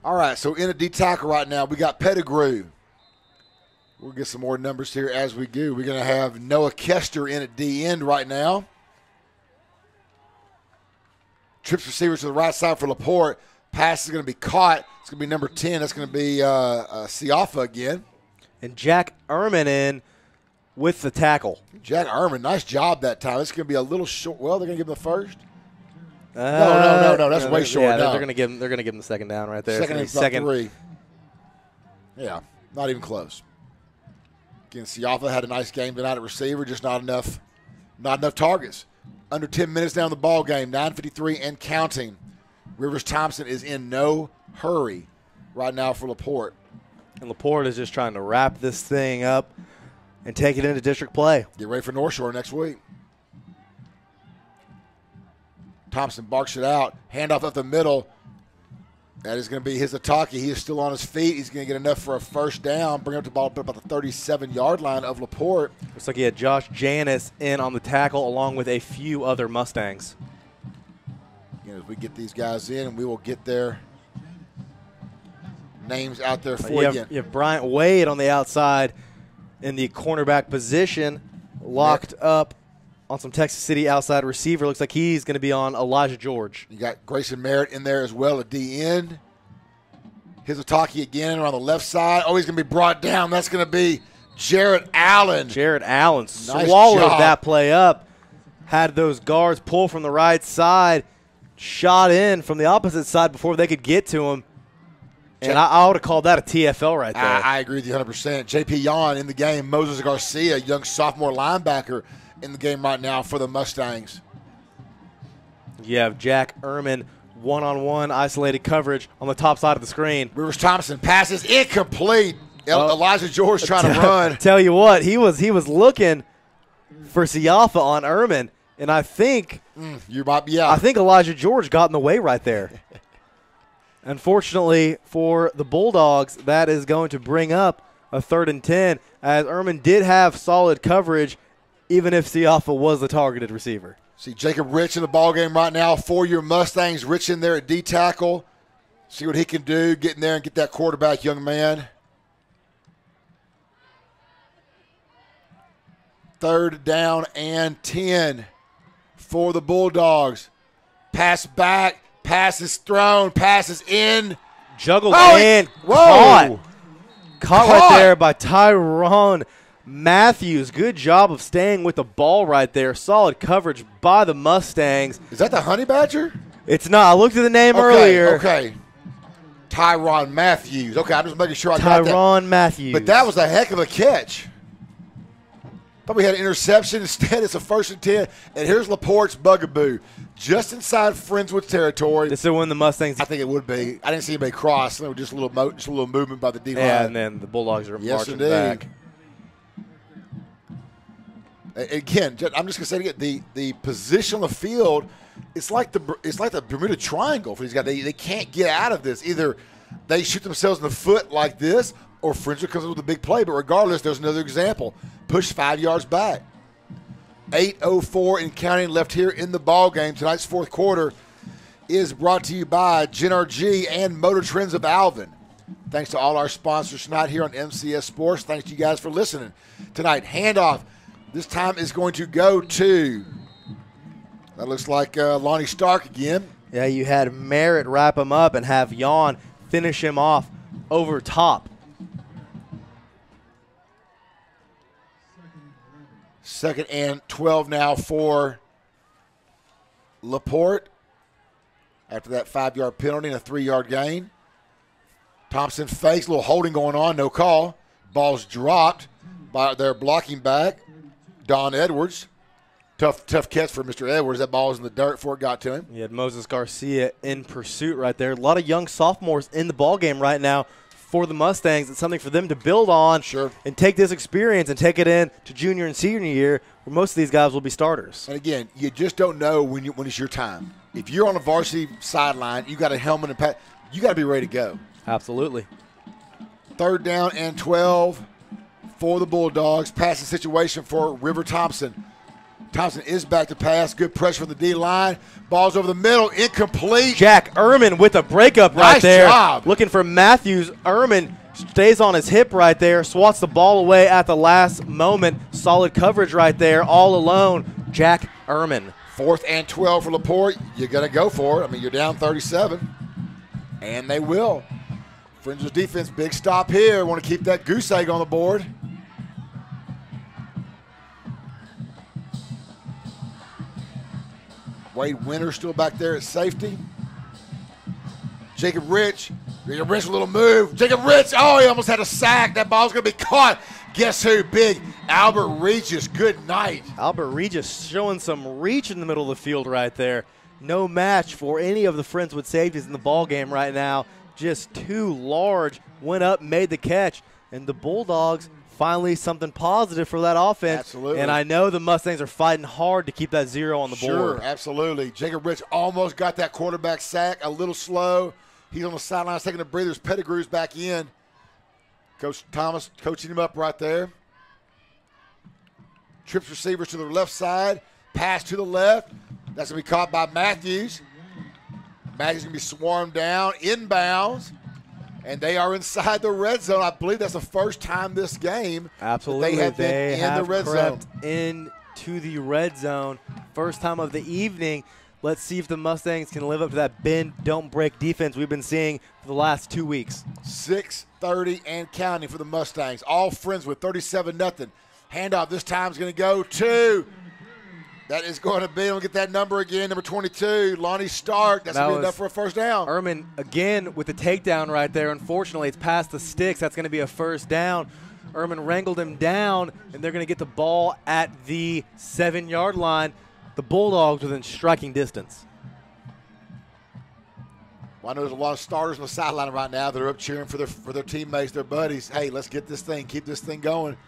All right, so in a D tackle right now, we got Pettigrew. We'll get some more numbers here as we go. We're going to have Noah Kester in at D end right now. Trips receivers to the right side for LaPorte. Pass is going to be caught. It's going to be number 10. That's going to be Siafa again. And Jack Ehrman in with the tackle. Jack Ehrman, nice job that time. It's going to be a little short. Well, they're going to give him the first. No. That's way short. Yeah, no. they're going to give him the second down right there. Second 3. Yeah, not even close. Again, Siafa had a nice game tonight at receiver, just not enough targets. Under 10 minutes down the ball game, 9:53 and counting. Rivers Thompson is in no hurry right now for LaPorte. And LaPorte is just trying to wrap this thing up and take it into district play. Get ready for North Shore next week. Thompson barks it out. Handoff up the middle. That is going to be his Ataki. He is still on his feet. He's going to get enough for a first down. Bring up the ball up about the 37-yard line of LaPorte. Looks like he had Josh Janis in on the tackle along with a few other Mustangs. As we get these guys in, we will get their names out there for you. You have Bryant Wade on the outside in the cornerback position, locked up on some Texas City outside receiver. Looks like he's going to be on Elijah George. You got Grayson Merritt in there as well at D end. Here's Ataki again around the left side. Oh, he's going to be brought down. That's going to be Jarrett Allen. Jarrett Allen swallowed that play up. Had those guards pull from the right side, shot in from the opposite side before they could get to him. And I would have called that a TFL right there. I agree with you 100%. J.P. Yon in the game. Moses Garcia, young sophomore linebacker, in the game right now for the Mustangs. You have Jack Ehrman one-on-one isolated coverage on the top side of the screen. Rivers Thompson passes incomplete. Elijah George trying to run. Tell you what, he was looking for Siafa on Ehrman, and I think I think Elijah George got in the way right there. Unfortunately for the Bulldogs, that is going to bring up a 3rd and 10, as Ehrman did have solid coverage, even if Siafa was the targeted receiver. See Jacob Rich in the ballgame right now for your Mustangs. Rich in there at D tackle. See what he can do, get in there and get that quarterback, young man. 3rd down and 10 for the Bulldogs. Pass back, pass is thrown, pass is in. Juggled in, caught right there by Tyrone Matthews. Good job of staying with the ball right there. Solid coverage by the Mustangs. Is that the Honey Badger? It's not. I looked at the name earlier. Okay. Tyrone Matthews. Okay, I'm just making sure I got that. Tyrone Matthews. But that was a heck of a catch. Thought we had an interception. Instead, it's a 1st and 10. And here's LaPorte's bugaboo. Just inside Friendswood territory. This is when the Mustangs. I think it would be. I didn't see anybody cross. There was just a little movement by the D line. Yeah, and then the Bulldogs are marching back. Again, I'm just going to say it again. The position on the field, it's like the Bermuda Triangle for these guys. They can't get out of this. Either they shoot themselves in the foot like this, or Friendswood comes up with a big play. But regardless, there's another example. Push 5 yards back. 8:04 and counting left here in the ball game. Tonight's 4th quarter is brought to you by GenRG and Motor Trends of Alvin. Thanks to all our sponsors tonight here on MCS Sports. Thanks to you guys for listening tonight. Handoff this time is going to go to, that looks like Lonnie Stark again. Yeah, you had Merritt wrap him up and have Yon finish him off over top. 2nd and 12 now for LaPorte. After that 5-yard penalty and a 3-yard gain. Thompson fakes, a little holding going on, no call. Ball's dropped by their blocking back, Don Edwards. Tough catch for Mr. Edwards. That ball was in the dirt before it got to him. You had Moses Garcia in pursuit right there. A lot of young sophomores in the ballgame right now for the Mustangs. It's something for them to build on and take this experience and take it in to junior and senior year, where most of these guys will be starters. And again, you just don't know when it's your time. If you're on the varsity sideline, you got a helmet and pad, you got to be ready to go. Absolutely. 3rd down and 12 for the Bulldogs. Passing situation for River Thompson. Thompson is back to pass. Good pressure from the D-line. Ball's over the middle. Incomplete. Jack Ehrman with a breakup right nice there. Job. Looking for Matthews. Ehrman stays on his hip right there. Swats the ball away at the last moment. Solid coverage right there. All alone. Jack Ehrman. 4th and 12 for LaPorte. You got to go for it. I mean, you're down 37. And they will. Friendswood's defense, big stop here. Want to keep that goose egg on the board. Wade Winter still back there at safety. Jacob Rich with a little move. Jacob Rich, oh, he almost had a sack. That ball's going to be caught. Guess who? Big Albert Regis. Good night. Albert Regis showing some reach in the middle of the field right there. No match for any of the Friendswood safeties in the ball game right now. Just too large. Went up, made the catch, and the Bulldogs finally something positive for that offense. Absolutely. And I know the Mustangs are fighting hard to keep that 0 on the board. Sure, absolutely. Jacob Rich almost got that quarterback sack, a little slow. He's on the sidelines taking a breather. His Pettigrew's back in. Coach Thomas coaching him up right there. Trips receivers to the left side. Pass to the left. That's going to be caught by Matthews. Matthews going to be swarmed down, inbounds. And they are inside the red zone. I believe that's the first time this game absolutely they have been in the red zone. Into the red zone. First time of the evening. Let's see if the Mustangs can live up to that bend, don't break defense we've been seeing for the last 2 weeks. 6:30 and counting for the Mustangs. All Friendswood 37-0. Handoff this time is going to go to. That is going to be, we'll get that number again, number 22, Lonnie Stark. That's going to be enough for a first down. Ehrman again with the takedown right there. Unfortunately, it's past the sticks. That's going to be a first down. Ehrman wrangled him down, and they're going to get the ball at the 7-yard line. The Bulldogs within striking distance. Well, I know there's a lot of starters on the sideline right now that are up cheering for their teammates, their buddies. Hey, let's get this thing, keep this thing going.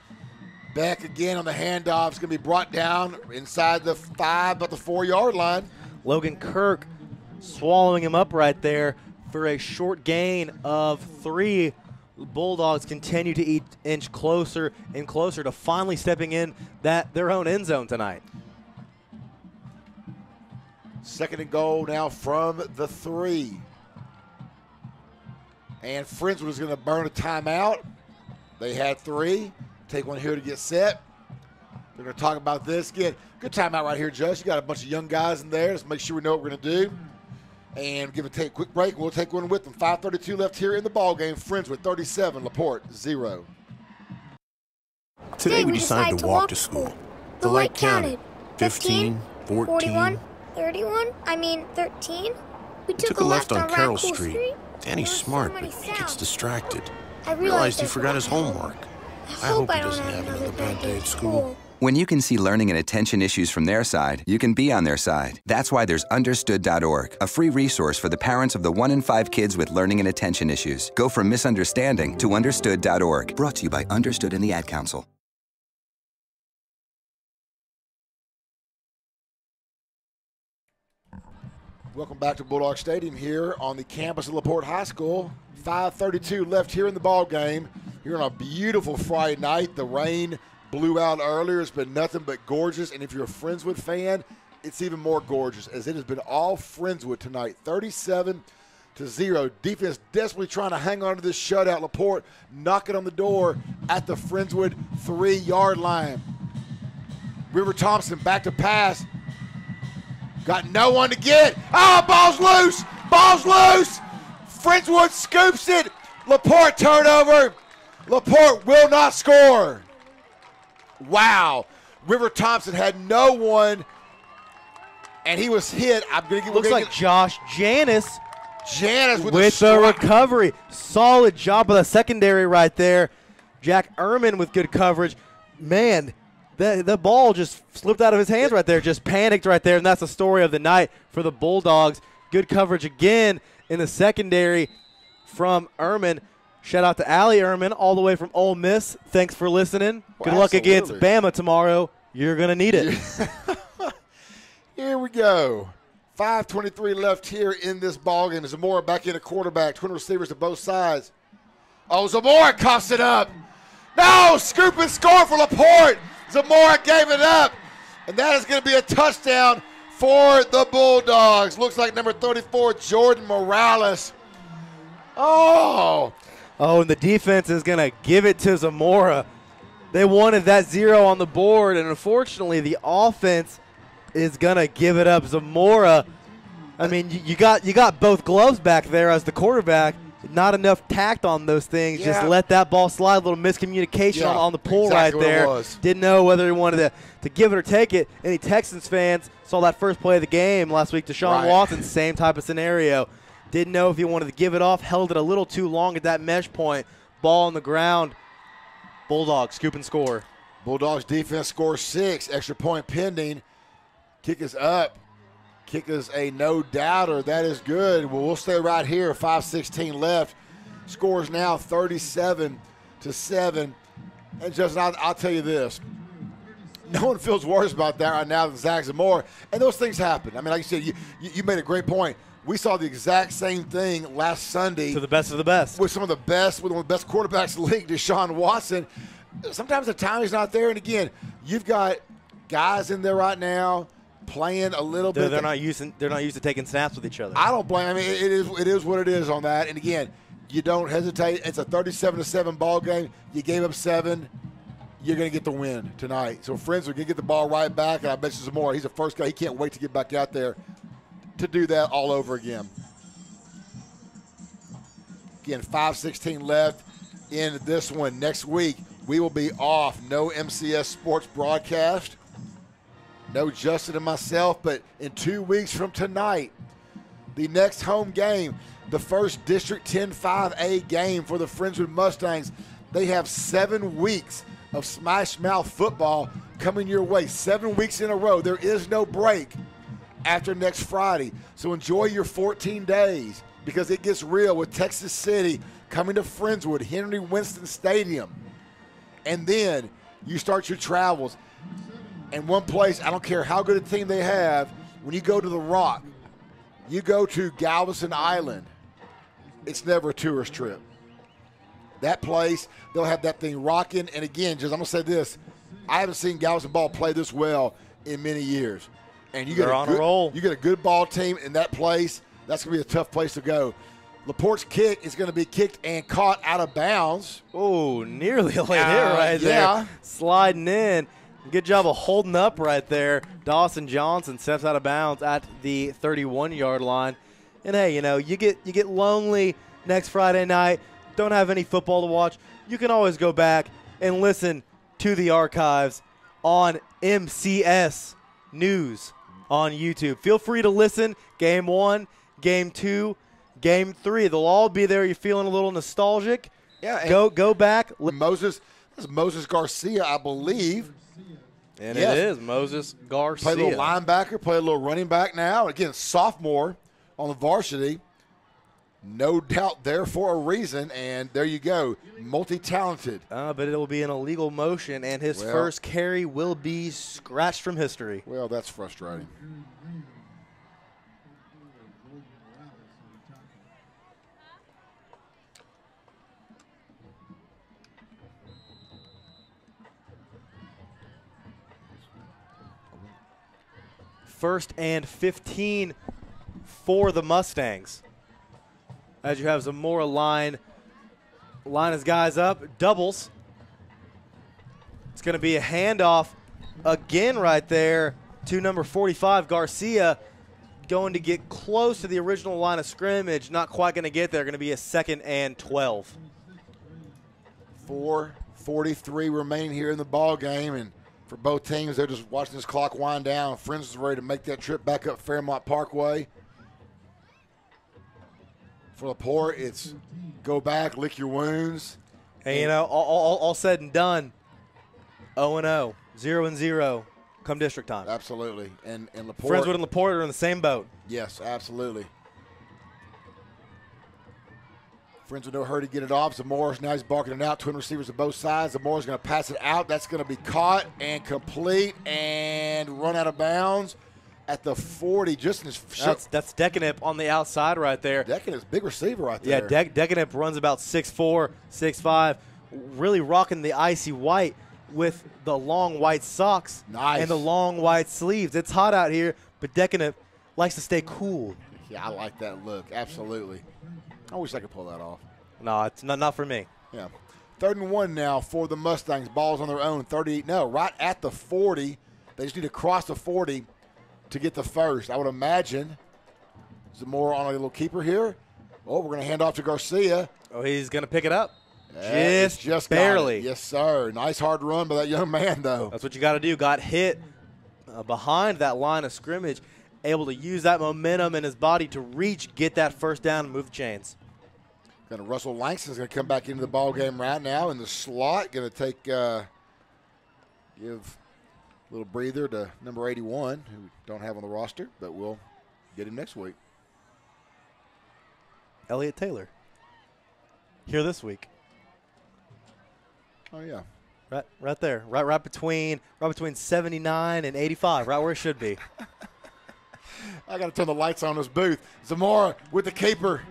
Beck again on the handoff. It's going to be brought down inside the 5, about the 4-yard line. Logan Kirk swallowing him up right there for a short gain of 3. The Bulldogs continue to inch closer and closer to finally stepping in their own end zone tonight. 2nd and goal now from the 3. And Friendswood is going to burn a timeout. They had 3. Take one here to get set. We're going to talk about this. Again, good timeout right here, Judge. You got a bunch of young guys in there. Let's make sure we know what we're going to do. And take a quick break. We'll take one with them. 5:32 left here in the ball game. Friendswood 37, LaPorte 0. Today we decided to walk to school. The light counted. 15, 14. 41, 31, 13. We took a left on Carroll Street. Danny's smart, but he gets distracted. I realized he forgot his homework. I hope he doesn't have another bad day at school. When you can see learning and attention issues from their side, you can be on their side. That's why there's Understood.org, a free resource for the parents of the 1 in 5 kids with learning and attention issues. Go from misunderstanding to Understood.org. Brought to you by Understood and the Ad Council. Welcome back to Bulldog Stadium here on the campus of LaPorte High School. 5:32 left here in the ball game. Here on a beautiful Friday night. The rain blew out earlier. It's been nothing but gorgeous. And if you're a Friendswood fan, it's even more gorgeous as it has been all Friendswood tonight. 37-0. Defense desperately trying to hang on to this shutout. LaPorte knocking on the door at the Friendswood 3-yard line. River Thompson back to pass. Got no one to get. Oh, ball's loose. Ball's loose. Friendswood scoops it. LaPorte turnover. LaPorte will not score. Wow. River Thompson had no one, and he was hit. Looks like Josh Janis. Janis with the recovery. Solid job of the secondary right there. Jack Ehrman with good coverage. Man, the ball just slipped out of his hands right there. Just panicked right there, and that's the story of the night for the Bulldogs. Good coverage again in the secondary from Ehrman. Shout out to Allie Ehrman all the way from Ole Miss. Thanks for listening. Good luck against Bama tomorrow. You're going to need it. Here we go. 5:23 left here in this ballgame. Zamora back in a quarterback. Twin receivers to both sides. Oh, Zamora coughs it up. No, scoop and score for LaPorte. Zamora gave it up. And that is going to be a touchdown for the Bulldogs. Looks like number 34, Jordan Morales. Oh, and the defense is going to give it to Zamora. They wanted that 0 on the board, and unfortunately the offense is going to give it up. Zamora, I mean, you got both gloves back there as the quarterback. Not enough tact on those things. Just let that ball slide. A little miscommunication on the pull exactly right there. What it was. Didn't know whether he wanted to give it or take it. Any Texans fans saw that first play of the game last week. Deshaun Watson, same type of scenario. Didn't know if he wanted to give it off. Held it a little too long at that mesh point. Ball on the ground. Bulldogs scoop and score. Bulldogs defense scores 6. Extra point pending. Kick is up. Kick is a no-doubter. That is good. Well, we'll stay right here. 5:16 left. Scores now 37-7. And Justin, I'll tell you this. No one feels worse about that right now than Zach Zamora. And those things happen. I mean, like you said, you made a great point. We saw the exact same thing last Sunday. To the best of the best. With one of the best quarterbacks in the league, Deshaun Watson. Sometimes the timing's not there. And, again, you've got guys in there right now playing a little bit. They're not used to taking snaps with each other. I don't blame. I mean, it is what it is on that. And again, you don't hesitate. It's a 37-7 ball game. You gave up 7. You're going to get the win tonight. So Friendswood going to get the ball right back. And I bet you some more. He's the first guy. He can't wait to get back out there to do that all over again. Again, 5:16 left in this one. Next week we will be off. No MCS sports broadcast. No Justin and myself, but in 2 weeks from tonight, the next home game, the first District 10-5A game for the Friendswood Mustangs. They have 7 weeks of smash mouth football coming your way. 7 weeks in a row. There is no break after next Friday. So enjoy your 14 days because it gets real with Texas City coming to Friendswood, Henry Winston Stadium. And then you start your travels. And one place, I don't care how good a team they have, when you go to the Rock, you go to Galveston Island, it's never a tourist trip. That place, they'll have that thing rocking. And again, I'm going to say this, I haven't seen Galveston ball play this well in many years. And you get a roll. You get a good ball team in that place, that's going to be a tough place to go. LaPorte's kick is going to be kicked and caught out of bounds. Oh, nearly a late hit right there. Sliding in. Good job of holding up right there. Dawson Johnson steps out of bounds at the 31-yard line. And, hey, you get lonely next Friday night, don't have any football to watch. You can always go back and listen to the archives on MCS News on YouTube. Feel free to listen. Game 1, Game 2, Game 3. They'll all be there. You're feeling a little nostalgic. Yeah. Go back. Moses Garcia, I believe. And it is Moses Garcia. Play a little linebacker, play a little running back now. Again, sophomore on the varsity. No doubt there for a reason, and there you go. Multi-talented. But it will be an illegal motion, and his first carry will be scratched from history. Well, that's frustrating. First and 15 for the Mustangs. As you have Zamora line his guys up, doubles. It's going to be a handoff again right there to number 45, Garcia, going to get close to the original line of scrimmage. Not quite going to get there. Going to be a 2nd and 12. 4:43 remaining here in the ball game, and for both teams, they're just watching this clock wind down. Friends is ready to make that trip back up Fairmont Parkway. For LaPorte, it's go back, lick your wounds. And, all said and done, 0-0, 0-0 come district time. Absolutely. And LaPorte. Friendswood and LaPorte are in the same boat. Yes, absolutely. Friendswood no hurry to get it off. Zamora's now he's barking it out. Twin receivers to both sides. Zamora's going to pass it out. That's going to be caught and complete and run out of bounds at the 40. Just in his that's Decanip on the outside right there. Decanip's big receiver right there. Yeah, Decanip runs about 6'4", 6'5", really rocking the icy white with the long white socks Nice. and the long white sleeves. It's hot out here, but Decadent likes to stay cool. Yeah, I like that look. Absolutely. I wish I could pull that off. No, it's not for me. Yeah. 3rd and 1 now for the Mustangs. Ball's on their own. 38. No, right at the 40. They just need to cross the 40 to get the first. I would imagine Zamora on a little keeper here. Oh, we're going to hand off to Garcia. Oh, he's going to pick it up. Just barely. Yes, sir. Nice hard run by that young man, though. That's what you got to do. Got hit behind that line of scrimmage, able to use that momentum in his body to reach, get that first down, and move the chains. Russell Langston's going to come back into the ball game right now in the slot. Going to take, give a little breather to number 81, who we don't have on the roster, but we'll get him next week. Elliott Taylor. Here this week. Oh yeah. Right there. Right between 79 and 85, right where it should be. I got to turn the lights on this booth. Zamora with the caper.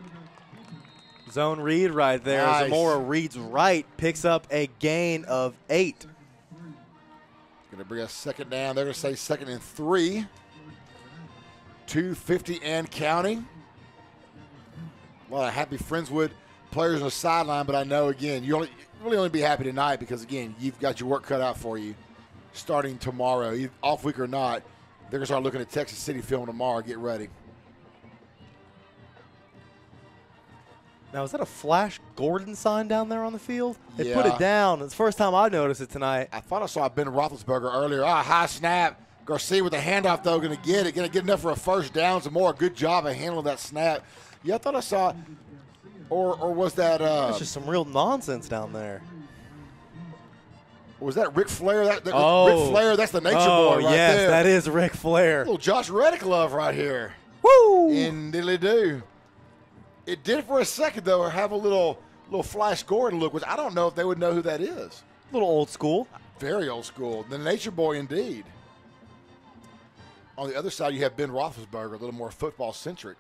Zone read right there. Nice. Zamora reads right, picks up a gain of 8. Going to bring us 2nd down. They're going to say 2nd and 3. 2:50 and counting. A lot of happy Friendswood players on the sideline, but I know, again, you really only be happy tonight because, again, you've got your work cut out for you starting tomorrow. Off week or not, they're going to start looking at Texas City film tomorrow. Get ready. Now, is that a Flash Gordon sign down there on the field? They Yeah. put it down. It's the first time I've noticed it tonight. I thought I saw Ben Roethlisberger earlier. High snap. Garcia with the handoff, though, going to get it. Going to get enough for a first down. Zamora, good job of handling that snap. Yeah, I thought I saw, or was that? That's just some real nonsense down there. Was that Ric Flair? Ric Flair, that's the nature boy right yes, there. that is Ric Flair. Little Josh Reddick love right here. Woo! In diddly-do. It did for a second, though, have a little Flash Gordon look, which I don't know if they would know who that is. A little old school. Very old school. The nature boy, indeed. On the other side, you have Ben Roethlisberger, a little more football-centric.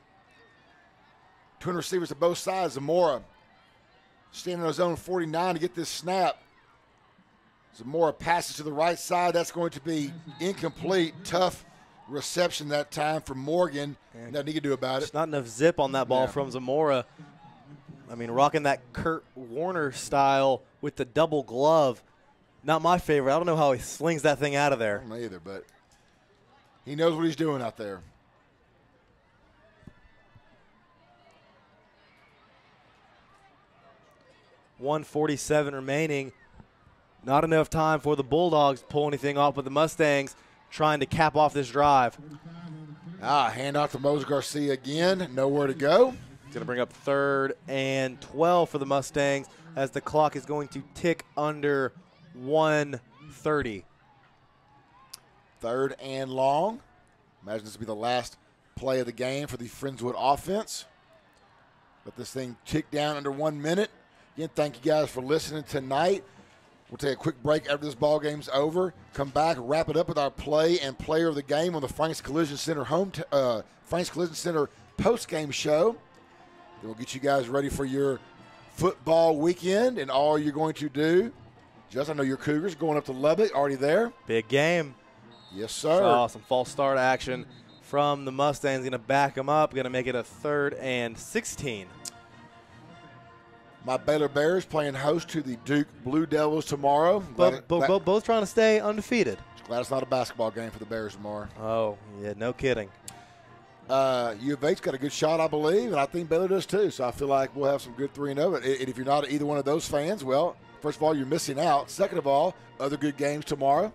Twin receivers to both sides. Zamora standing on his own 49 to get this snap. Zamora passes to the right side. That's going to be incomplete. Tough reception that time for Morgan. Nothing he can do about it. There's not enough zip on that ball from Zamora. I mean, rocking that Kurt Warner style with the double glove. Not my favorite. I don't know how he slings that thing out of there. I don't know either, but he knows what he's doing out there. .147 remaining. Not enough time for the Bulldogs to pull anything off, but the Mustangs trying to cap off this drive. Hand off to Moses Garcia again. Nowhere to go. It's going to bring up 3rd and 12 for the Mustangs as the clock is going to tick under 1:30. 3rd and long. Imagine this will be the last play of the game for the Friendswood offense. Let this thing tick down under 1 minute. Again, thank you guys for listening tonight. We'll take a quick break after this ball game's over. Come back, wrap it up with our play and player of the game on the Franks Collision Center Franks Collision Center post-game show. Then we'll get you guys ready for your football weekend and all you're going to do. Just, I know your Cougars going up to Lubbock, already there. Big game. Yes, sir. Saw some false start action from the Mustangs. Going to back them up. Going to make it a 3rd and 16. My Baylor Bears playing host to the Duke Blue Devils tomorrow. Both trying to stay undefeated. Glad it's not a basketball game for the Bears tomorrow. Oh, yeah, no kidding. U of H's got a good shot, I believe, and I think Baylor does too. So I feel like we'll have some good 3-0. And if you're not either one of those fans, well, first of all, you're missing out. Second of all, other good games tomorrow.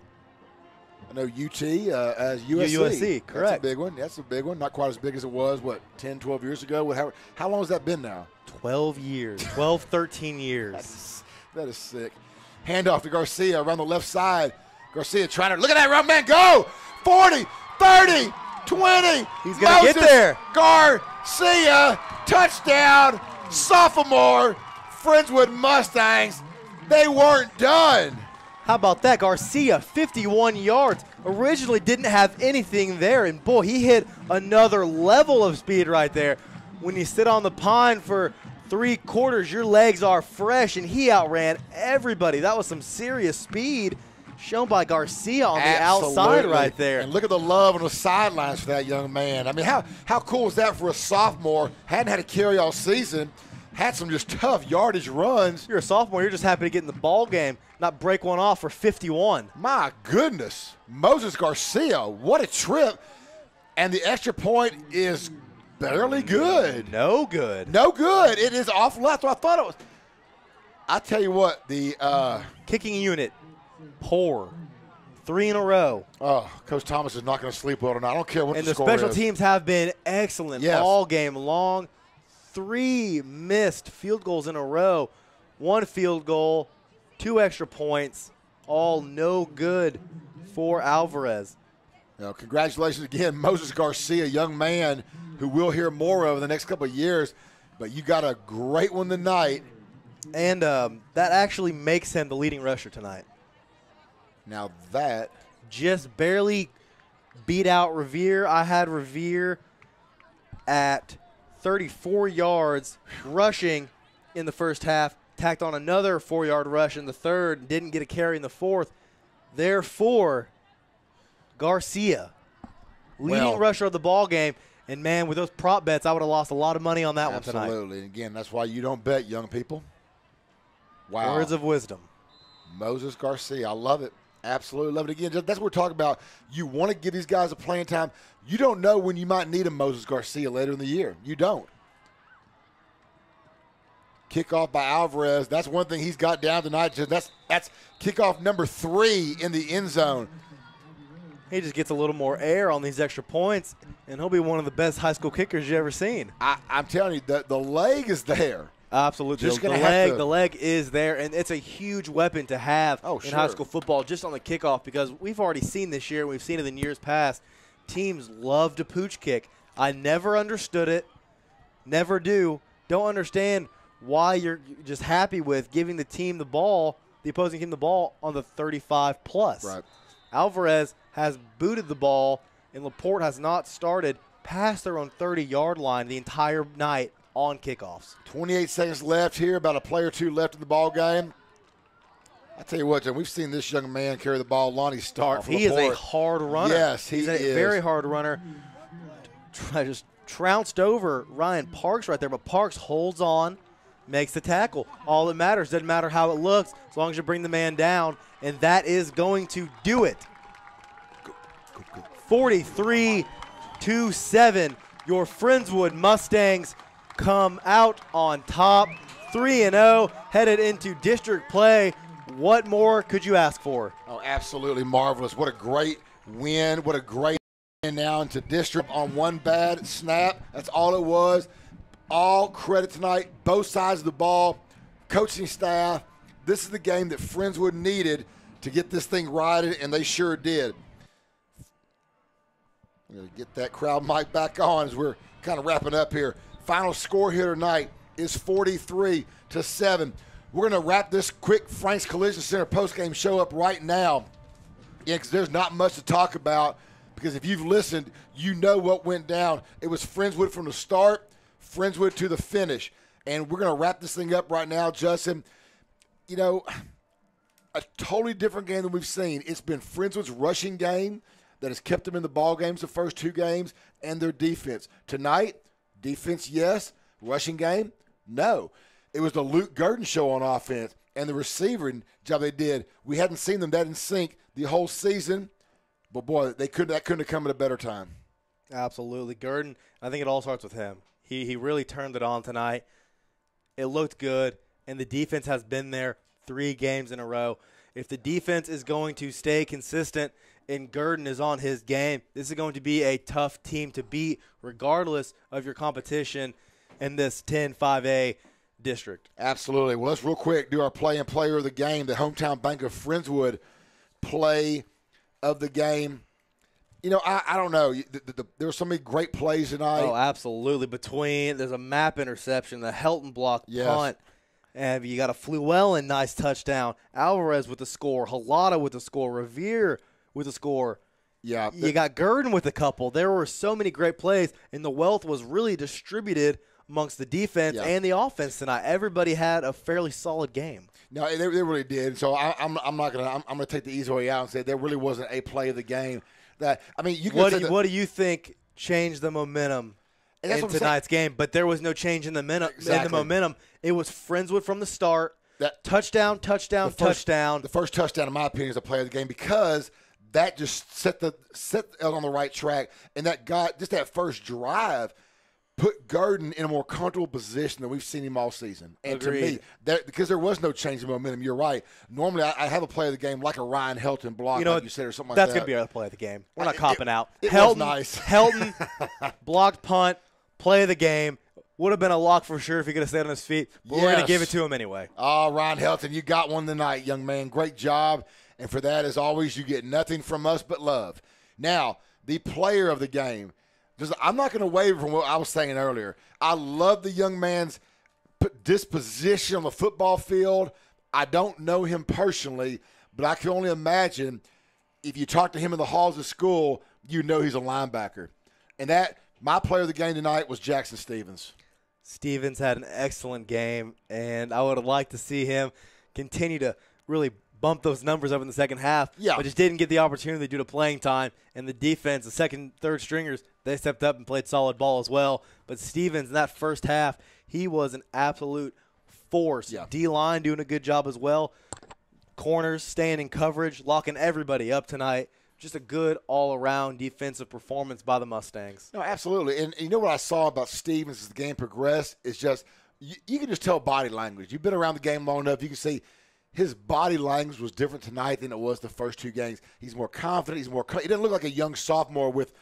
I know UT as USC. USC, correct. That's a big one. That's a big one. Not quite as big as it was, 10, 12 years ago? How long has that been now? 12 years. 12, 13 years. That is sick. Handoff to Garcia around the left side. Garcia trying to – look at that round man go! 40, 30, 20. He's going to get there. Garcia, touchdown, sophomore, Friendswood Mustangs. They weren't done. How about that? Garcia, 51 yards. Originally didn't have anything there, and boy, he hit another level of speed right there. When you sit on the pine for 3 quarters, your legs are fresh, and he outran everybody. That was some serious speed. shown by Garcia on the outside right there. And look at the love on the sidelines for that young man. I mean, how cool is that for a sophomore? Hadn't had a carry all season. Had some just tough yardage runs. You're a sophomore. You're just happy to get in the ball game, not break one off for 51. My goodness. Moses Garcia, what a trip. And the extra point is barely good. No good. No good. It is off left. I thought it was. I tell you what, the kicking unit, poor. 3 in a row. Oh, Coach Thomas is not going to sleep well tonight. I don't care what the score is. And the special teams have been excellent all game long. 3 missed field goals in a row. 1 field goal, 2 extra points, all no good for Alvarez. Now, congratulations again, Moses Garcia, young man who we'll hear more of in the next couple of years. But you got a great one tonight. And that actually makes him the leading rusher tonight. Now that just barely beat out Revere. I had Revere at 34 yards rushing in the first half, tacked on another 4-yard rush in the third, didn't get a carry in the fourth. Therefore, Garcia, leading rusher of the ball game. And, man, with those prop bets, I would have lost a lot of money on that one tonight. Absolutely. And, again, that's why you don't bet, young people. Wow. Words of wisdom. Moses Garcia. I love it. Absolutely love it. Again, that's what we're talking about. You want to give these guys a playing time. You don't know when you might need a Moses Garcia later in the year. You don't. Kickoff by Alvarez. That's one thing he's got down tonight. That's kickoff number 3 in the end zone. He just gets a little more air on these extra points, and he'll be one of the best high school kickers you've ever seen. I'm telling you, the leg is there. Absolutely. The leg is there, and it's a huge weapon to have in high school football just on the kickoff, because we've already seen this year, and we've seen it in years past, teams love to pooch kick. I never understood it, never do. Don't understand why you're just happy with giving the team the ball, the opposing team the ball on the 35-plus. Right. Alvarez has booted the ball, and LaPorte has not started past their own 30-yard line the entire night on kickoffs. 28 seconds left here, about a play or two left in the ball game. I tell you what, John, we've seen this young man carry the ball. Lonnie Stark for He LaPorte. is a hard runner. Yes, he's a very hard runner. Just trounced over Ryan Parks right there, but Parks holds on, makes the tackle. All that matters, doesn't matter how it looks, as long as you bring the man down, and that is going to do it. 43-7, your Friendswood Mustangs come out on top, 3-0, headed into district play. What more could you ask for? Oh, absolutely marvelous. What a great win. What a great win now into district on one bad snap. That's all it was. All credit tonight, both sides of the ball, coaching staff. This is the game that Friendswood needed to get this thing righted, and they sure did. I'm going to get that crowd mic back on as we're kind of wrapping up here. Final score here tonight is 43-7. We're going to wrap this quick Frank's Collision Center postgame show up right now. Yeah, because there's not much to talk about, because if you've listened, you know what went down. It was Friendswood from the start, Friendswood to the finish. And we're going to wrap this thing up right now, Justin. You know, a totally different game than we've seen. It's been Friendswood's rushing game that has kept them in the ball games the first 2 games, and their defense. Tonight, defense, yes. Rushing game, no. It was the Luke Gurdon show on offense, and the receiving job they did. We hadn't seen them that in sync the whole season, but, boy, that couldn't have come at a better time. Absolutely. Gurdon, I think it all starts with him. He really turned it on tonight. It looked good, and the defense has been there 3 games in a row. If the defense is going to stay consistent and Gurdon is on his game, this is going to be a tough team to beat regardless of your competition in this 10-5A district. Absolutely. Well, let's real quick do our play and player of the game, the Hometown Bank of Friendswood play of the game. You know, I don't know. There were so many great plays tonight. Oh, absolutely. There's a map interception, the Helton block punt. And you got a Fluellen nice touchdown. Alvarez with the score. Halata with the score. Revere with the score. Yeah. You got Gurdon with a couple. There were so many great plays, and the wealth was really distributed amongst the defense and the offense tonight. Everybody had a fairly solid game. No, they really did. So I'm gonna take the easy way out and say there really wasn't a play of the game that What do you think changed the momentum in tonight's game? But there was no change in the momentum. It was Friendswood from the start. That touchdown. The first touchdown, in my opinion, is a play of the game because that just set on the right track, and that first drive put Gurdon in a more comfortable position than we've seen him all season. And Agreed. to me, because there was no change in momentum, you're right. Normally, I have a play of the game like a Ryan Helton block, like you said, or something like that. That's going to be our play of the game. We're not copping out. It Helton, was nice. Helton blocked punt, play of the game. Would have been a lock for sure if he could have stayed on his feet, but we're going to give it to him anyway. Oh, Ryan Helton, you got one tonight, young man. Great job. And for that, as always, you get nothing from us but love. Now, the player of the game. I'm not going to waver from what I was saying earlier. I love the young man's disposition on the football field. I don't know him personally, but I can only imagine if you talk to him in the halls of school, you know he's a linebacker. And my player of the game tonight was Jackson Stevens. Stevens had an excellent game, and I would have liked to see him continue to really bump those numbers up in the second half, but just didn't get the opportunity due to playing time. And the defense, the second, third stringers, they stepped up and played solid ball as well. But Stevens, in that first half, he was an absolute force. Yeah. D-line doing a good job as well. Corners staying in coverage, locking everybody up tonight. Just a good all-around defensive performance by the Mustangs. No, absolutely. And you know what I saw about Stevens as the game progressed is just you can just tell body language. You've been around the game long enough. You can see his body language was different tonight than it was the first two games. He's more confident. He doesn't look like a young sophomore with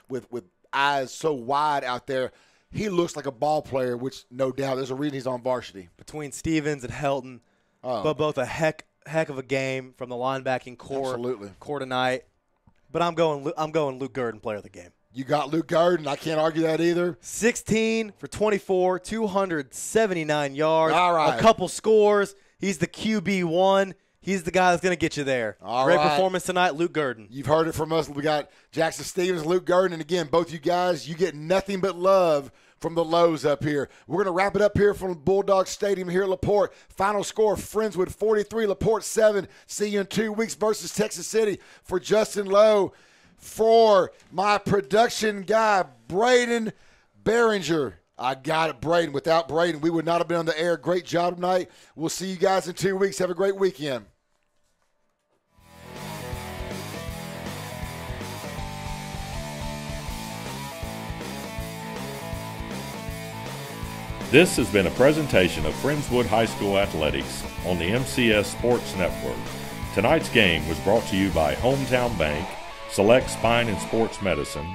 eyes so wide out there. He looks like a ball player, which no doubt there's a reason he's on varsity. Between Stevens and Helton, but both a heck of a game from the linebacking core tonight. But I'm going Luke Gurdon, player of the game. You got Luke Gurdon. I can't argue that either. 16 for 24, 279 yards. All right. A couple scores. He's the QB1. He's the guy that's going to get you there. Great performance tonight, Luke Gurdon. You've heard it from us. We got Jackson Stevens, Luke Gurdon. And, again, both you guys, you get nothing but love from the Lows up here. We're going to wrap it up here from Bulldog Stadium here at LaPorte. Final score, Friendswood 43, LaPorte 7. See you in 2 weeks versus Texas City. For Justin Lowe, for my production guy, Braden Behringer. I got it, Braden. Without Braden, we would not have been on the air. Great job tonight. We'll see you guys in 2 weeks. Have a great weekend. This has been a presentation of Friendswood High School Athletics on the MCS Sports Network. Tonight's game was brought to you by Hometown Bank, Select Spine and Sports Medicine,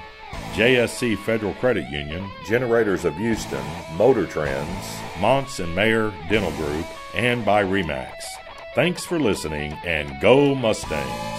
JSC Federal Credit Union, Generators of Houston, Motor Trends, Montz and Mayer Dental Group, and by RE/MAX. Thanks for listening, and go Mustangs!